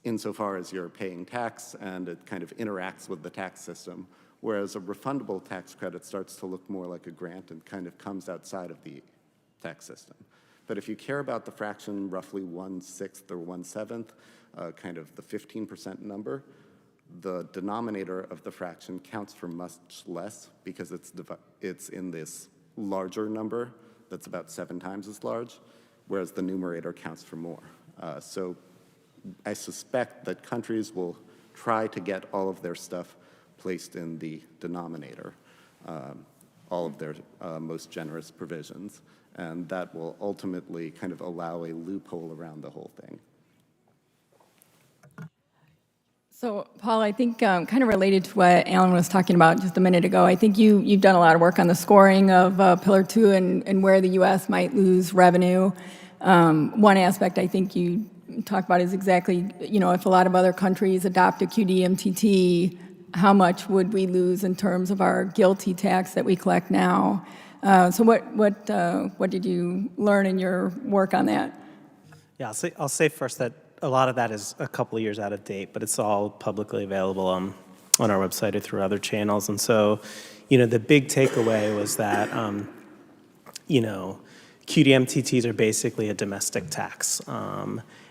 insofar as you're paying tax and it kind of interacts with the tax system, whereas a refundable tax credit starts to look more like a grant and kind of comes outside of the tax system. But if you care about the fraction roughly 1/6 or 1/7, kind of the 15% number, the denominator of the fraction counts for much less because it's in this larger number that's about 7 times as large, whereas the numerator counts for more. So I suspect that countries will try to get all of their stuff placed in the denominator, all of their most generous provisions, and that will ultimately kind of allow a loophole around the whole thing. So, Paul, I think kind of related to what Alan was talking about just a minute ago, I think you've done a lot of work on the scoring of Pillar 2 and where the U.S. might lose revenue. One aspect I think you talked about is exactly, if a lot of other countries adopt a QDMTT, how much would we lose in terms of our guilty tax that we collect now? So what did you learn in your work on that? Yeah, I'll say first that a lot of that is a couple of years out of date, but it's all publicly available on our website or through other channels. And so, the big takeaway was that, QDMTTs are basically a domestic tax.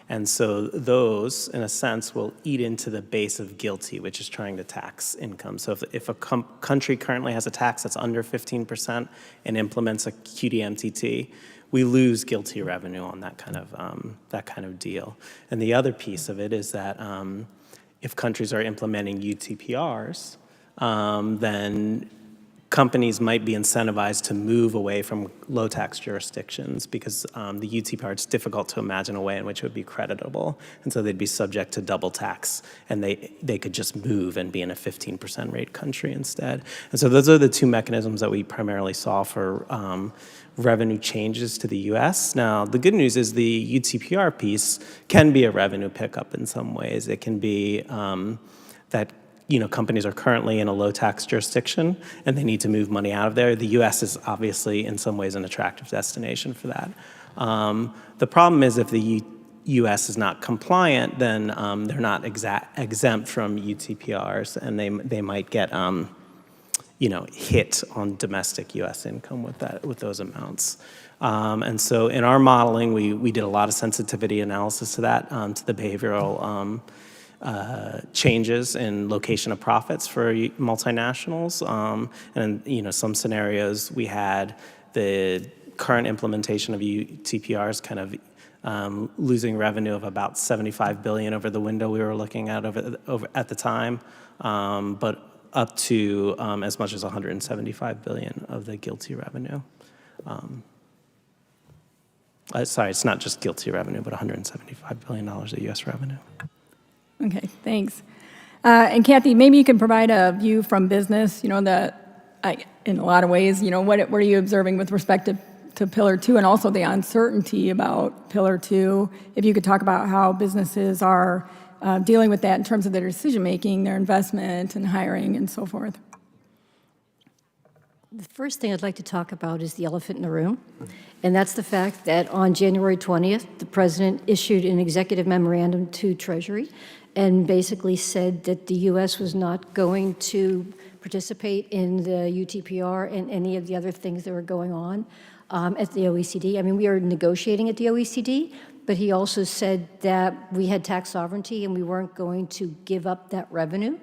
And so those, in a sense, will eat into the base of GILTI, which is trying to tax income. So if a country currently has a tax that's under 15% and implements a QDMTT, we lose GILTI revenue on that kind of deal. And the other piece of it is that if countries are implementing UTPRs, then companies might be incentivized to move away from low tax jurisdictions because the UTPR, it's difficult to imagine a way in which it would be creditable. And so they'd be subject to double tax, and they could just move and be in a 15% rate country instead. And so those are the two mechanisms that we primarily saw for revenue changes to the US. Now, the good news is the UTPR piece can be a revenue pickup in some ways. It can be that companies are currently in a low tax jurisdiction and they need to move money out of there. The US is obviously in some ways an attractive destination for that. The problem is if the US is not compliant, then they're not exempt from UTPRs, and they might get hit on domestic US income with those amounts. And so in our modeling, we did a lot of sensitivity analysis to that, to the behavioral changes in location of profits for multinationals. And some scenarios we had the current implementation of UTPRs kind of losing revenue of about $75 billion over the window we were looking at over at the time, but up to as much as $175 billion of the GILTI revenue. Sorry, it's not just GILTI revenue, but $175 billion of U.S. revenue. Okay, thanks. And Kathy, maybe you can provide a view from business, in a lot of ways, what are you observing with respect to Pillar 2 and also the uncertainty about Pillar 2? If you could talk about how businesses are dealing with that in terms of their decision-making, their investment and hiring and so forth. The first thing I'd like to talk about is the elephant in the room, and that's the fact that on January 20th, the president issued an executive memorandum to Treasury and basically said that the U.S. was not going to participate in the UTPR and any of the other things that were going on at the OECD. I mean, we are negotiating at the OECD, but he also said that we had tax sovereignty and we weren't going to give up that revenue.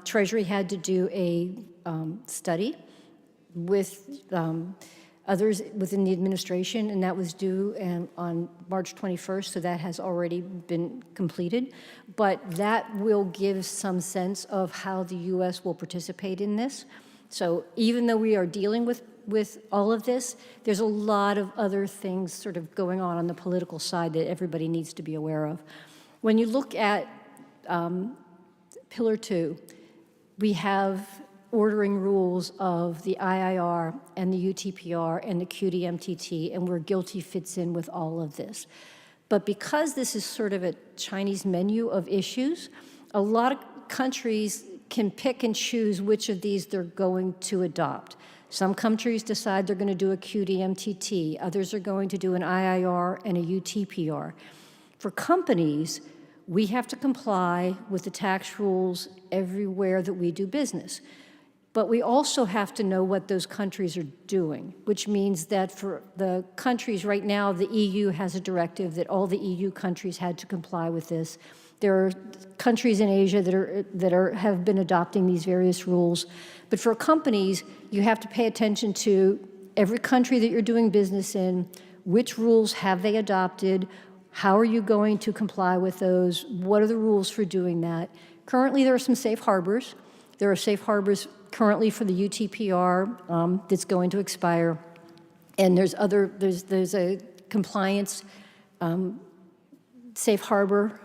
Treasury had to do a study with others within the administration, and that was due on March 21st, so that has already been completed. But that will give some sense of how the U.S. will participate in this. So even though we are dealing with all of this, there's a lot of other things sort of going on the political side that everybody needs to be aware of. When you look at Pillar 2, we have ordering rules of the IIR and the UTPR and the QDMTT and where GILTI fits in with all of this. But because this is sort of a Chinese menu of issues, a lot of countries can pick and choose which of these they're going to adopt. Some countries decide they're going to do a QDMTT, others are going to do an IIR and a UTPR. For companies, we have to comply with the tax rules everywhere that we do business. But we also have to know what those countries are doing, which means that for the countries right now, the EU has a directive that all the EU countries had to comply with this. There are countries in Asia that have been adopting these various rules. But for companies, you have to pay attention to every country that you're doing business in, which rules have they adopted, how are you going to comply with those, what are the rules for doing that. Currently, there are some safe harbors. There are safe harbors currently for the UTPR that's going to expire, and there's a compliance safe harbor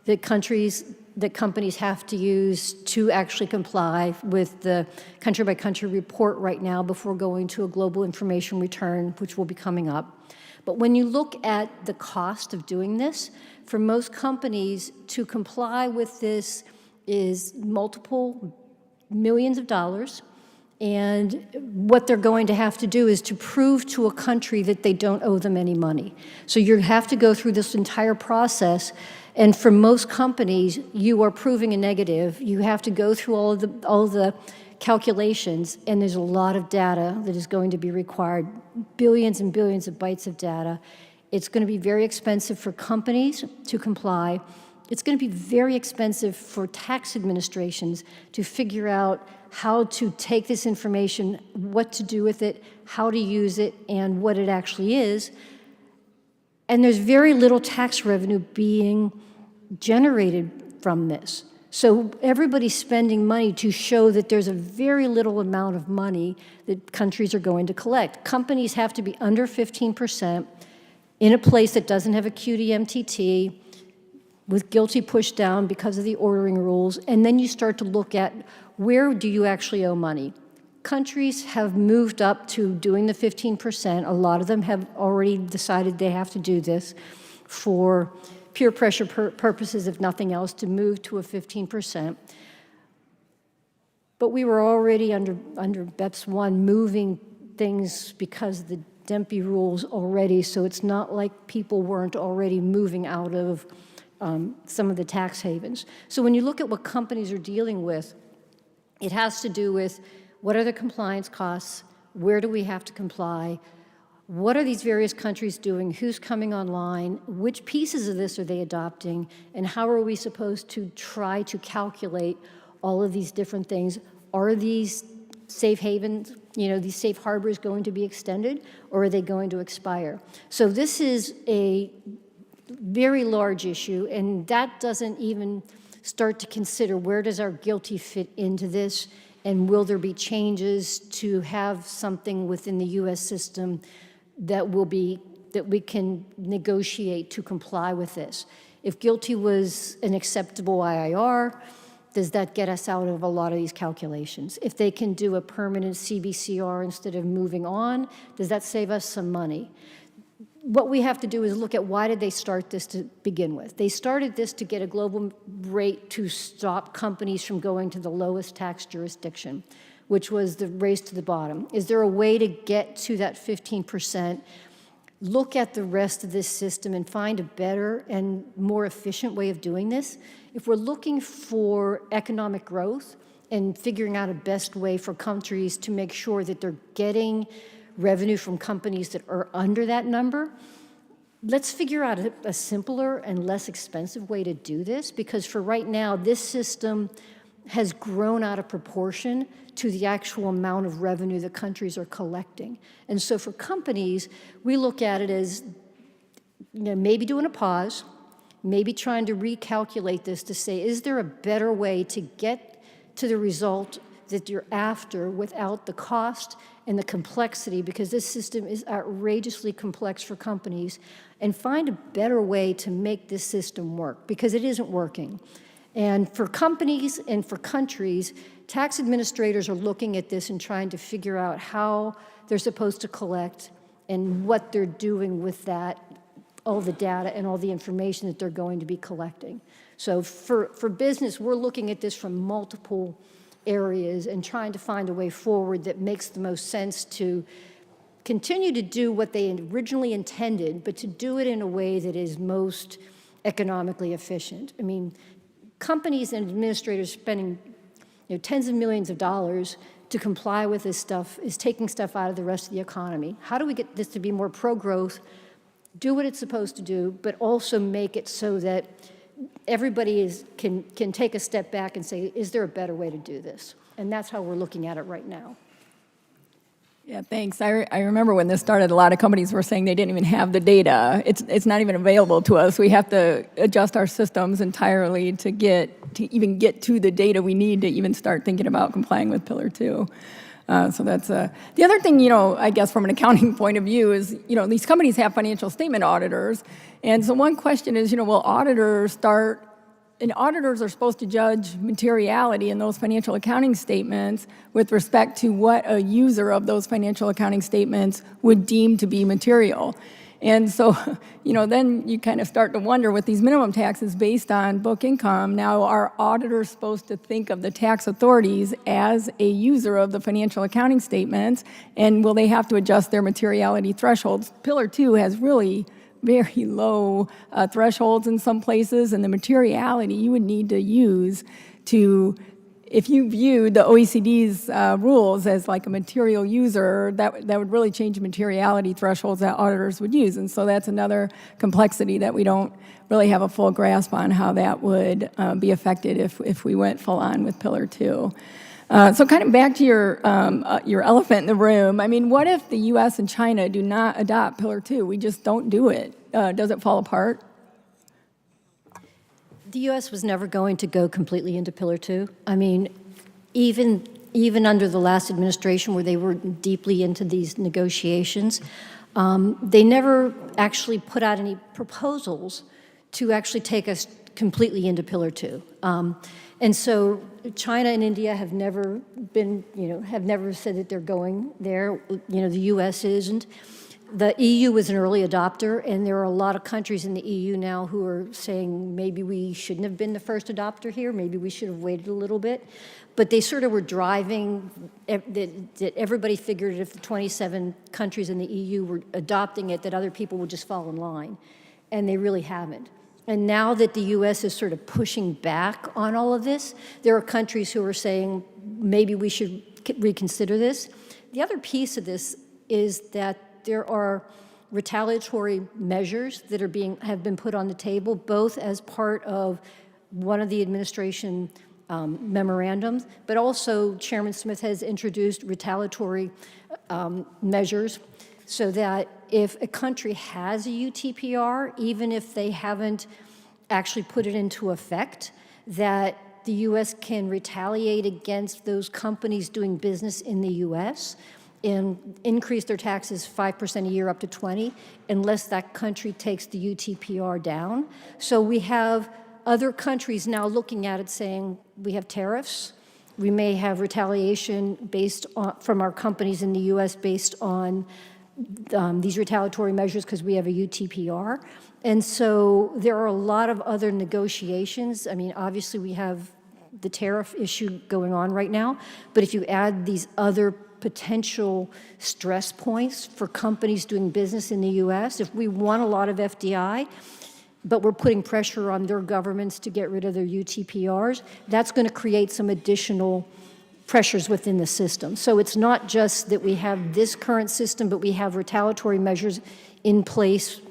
that companies have to use to actually comply with the country-by-country report right now before going to a global information return, which will be coming up. But when you look at the cost of doing this, for most companies to comply with this is multiple millions of dollars, And what they're going to have to do is to prove to a country that they don't owe them any money. So you have to go through this entire process. And for most companies, you are proving a negative. You have to go through all of the calculations, and there's a lot of data that is going to be required, billions and billions of bytes of data. It's going to be very expensive for companies to comply. It's going to be very expensive for tax administrations to figure out how to take this information, what to do with it, how to use it, and what it actually is. And there's very little tax revenue being generated from this. So everybody's spending money to show that there's a very little amount of money that countries are going to collect. Companies have to be under 15% in a place that doesn't have a QDMTT, with GILTI pushed down because of the ordering rules, and then you start to look at where do you actually owe money. Countries have moved up to doing the 15%. A lot of them have already decided they have to do this for peer pressure purposes, if nothing else, to move to a 15%. But we were already under BEPS 1 moving things because of the DEMPI rules already, so it's not like people weren't already moving out of some of the tax havens. So when you look at what companies are dealing with, it has to do with what are the compliance costs, where do we have to comply, what are these various countries doing, who's coming online, which pieces of this are they adopting, and how are we supposed to try to calculate all of these different things. Are these safe havens, these safe harbors going to be extended, or are they going to expire? So this is a very large issue, and that doesn't even start to consider where does our GILTI fit into this, and will there be changes to have something within the U.S. system that we can negotiate to comply with this. If GILTI was an acceptable IIR, does that get us out of a lot of these calculations? If they can do a permanent CBCR instead of moving on, does that save us some money? What we have to do is look at why did they start this to begin with. They started this to get a global rate to stop companies from going to the lowest tax jurisdiction, which was the race to the bottom. Is there a way to get to that 15%, look at the rest of this system and find a better and more efficient way of doing this? If we're looking for economic growth and figuring out a best way for countries to make sure that they're getting revenue from companies that are under that number, let's figure out a simpler and less expensive way to do this, because for right now, this system has grown out of proportion to the actual amount of revenue that countries are collecting. And so for companies, we look at it as maybe doing a pause, maybe trying to recalculate this to say, is there a better way to get to the result that you're after without the cost and the complexity, because this system is outrageously complex for companies, and find a better way to make this system work, because it isn't working. And for companies and for countries, tax administrators are looking at this and trying to figure out how they're supposed to collect and what they're doing with that, all the data and all the information that they're going to be collecting. So for business, we're looking at this from multiple areas and trying to find a way forward that makes the most sense to continue to do what they originally intended, but to do it in a way that is most economically efficient. I mean, companies and administrators spending tens of millions of dollars to comply with this stuff is taking stuff out of the rest of the economy. How do we get this to be more pro-growth, do what it's supposed to do, but also make it so that everybody can take a step back and say, is there a better way to do this? And that's how we're looking at it right now. Yeah, thanks. I remember when this started, a lot of companies were saying they didn't even have the data. It's not even available to us. We have to adjust our systems entirely to even get to the data we need to even start thinking about complying with Pillar 2. So that's the other thing, I guess from an accounting point of view is, these companies have financial statement auditors. And so one question is, will auditors auditors are supposed to judge materiality in those financial accounting statements with respect to what a user of those financial accounting statements would deem to be material. And so, then you kind of start to wonder with these minimum taxes based on book income, now are auditors supposed to think of the tax authorities as a user of the financial accounting statements, and will they have to adjust their materiality thresholds? Pillar 2 has really very low thresholds in some places, and the materiality you would need to use to, if you viewed the OECD's rules as like a material user, that would really change the materiality thresholds that auditors would use. And so that's another complexity that we don't really have a full grasp on how that would be affected if we went full on with Pillar 2. So kind of back to your elephant in the room. I mean, what if the U.S. and China do not adopt Pillar 2? We just don't do it. Does it fall apart? The U.S. was never going to go completely into Pillar 2. I mean, even under the last administration where they were deeply into these negotiations, they never actually put out any proposals to actually take us completely into Pillar 2. And so China and India have never been, have never said that they're going there. The U.S. isn't. The EU was an early adopter, and there are a lot of countries in the EU now who are saying maybe we shouldn't have been the first adopter here, maybe we should have waited a little bit. But they sort of were driving that everybody figured if the 27 countries in the EU were adopting it, that other people would just fall in line, and they really haven't. And now that the U.S. is sort of pushing back on all of this, there are countries who are saying maybe we should reconsider this. The other piece of this is that there are retaliatory measures that have been put on the table, both as part of one of the administration memorandums, but also Chairman Smith has introduced retaliatory measures so that if a country has a UTPR, even if they haven't actually put it into effect, that the U.S. can retaliate against those companies doing business in the U.S. and increase their taxes 5% a year up to 20%, unless that country takes the UTPR down. So we have other countries now looking at it saying, we have tariffs, we may have retaliation from our companies in the U.S. based on these retaliatory measures because we have a UTPR. And so there are a lot of other negotiations. I mean, obviously we have the tariff issue going on right now, but if you add these other potential stress points for companies doing business in the U.S., if we want a lot of FDI, but we're putting pressure on their governments to get rid of their UTPRs, that's going to create some additional pressures within the system. So it's not just that we have this current system, but we have retaliatory measures in place,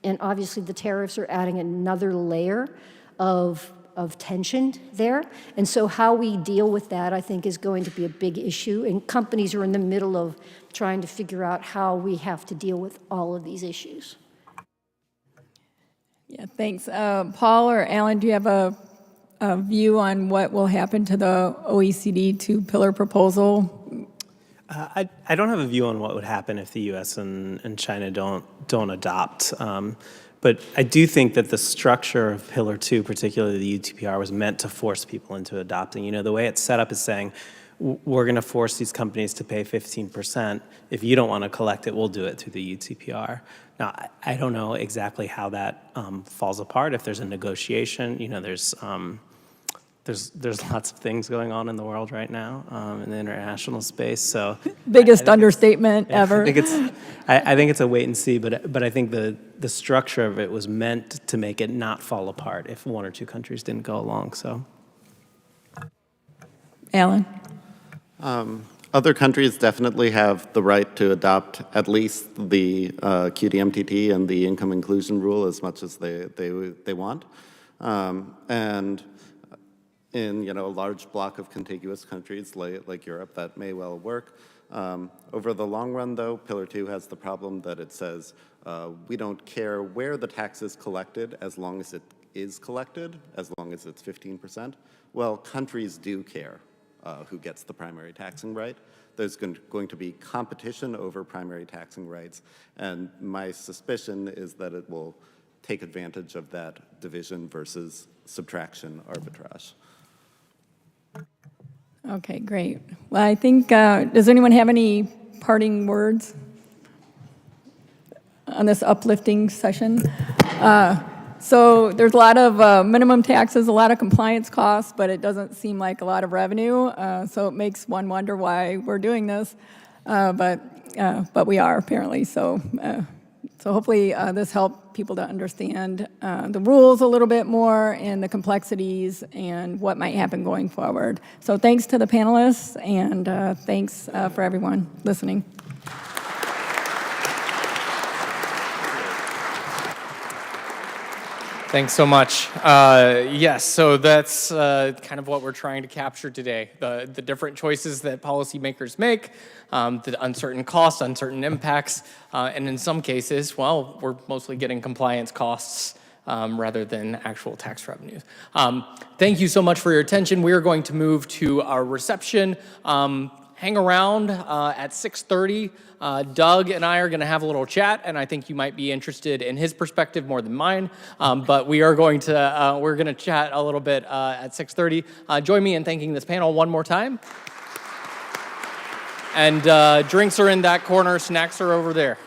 and obviously the tariffs are adding another layer of tension there. And so how we deal with that, I think, is going to be a big issue, and companies are in the middle of trying to figure out how we have to deal with all of these issues. Yeah, thanks. Paul or Alan, do you have a view on what will happen to the OECD two-pillar proposal? I don't have a view on what would happen if the U.S. and China don't adopt. But I do think that the structure of Pillar 2, particularly the UTPR, was meant to force people into adopting. The way it's set up is saying, we're going to force these companies to pay 15%. If you don't want to collect it, we'll do it through the UTPR. Now, I don't know exactly how that falls apart. If there's a negotiation, there's lots of things going on in the world right now in the international space. So biggest understatement ever. I think it's a wait and see, but I think the structure of it was meant to make it not fall apart if one or two countries didn't go along. So, Alan. Other countries definitely have the right to adopt at least the QDMTT and the income inclusion rule as much as they want. And in a large block of contiguous countries like Europe, that may well work. Over the long run, though, Pillar 2 has the problem that it says we don't care where the tax is collected as long as it is collected, as long as it's 15%. Well, countries do care who gets the primary taxing right. There's going to be competition over primary taxing rights, and my suspicion is that it will take advantage of that division versus subtraction arbitrage. Okay, great. Well, I think, does anyone have any parting words? on this uplifting session. So there's a lot of minimum taxes, a lot of compliance costs, but it doesn't seem like a lot of revenue. So it makes one wonder why we're doing this, but we are apparently. So hopefully this helped people to understand the rules a little bit more and the complexities and what might happen going forward. So thanks to the panelists, and thanks for everyone listening. Thanks so much. Yes, so that's kind of what we're trying to capture today, the different choices that policymakers make, the uncertain costs, uncertain impacts, and in some cases, well, we're mostly getting compliance costs rather than actual tax revenues. Thank you so much for your attention. We are going to move to our reception. Hang around at 6:30. Doug and I are going to have a little chat, and I think you might be interested in his perspective more than mine. But we are going to we're going to chat a little bit at 6:30. Join me in thanking this panel one more time. And drinks are in that corner. Snacks are over there.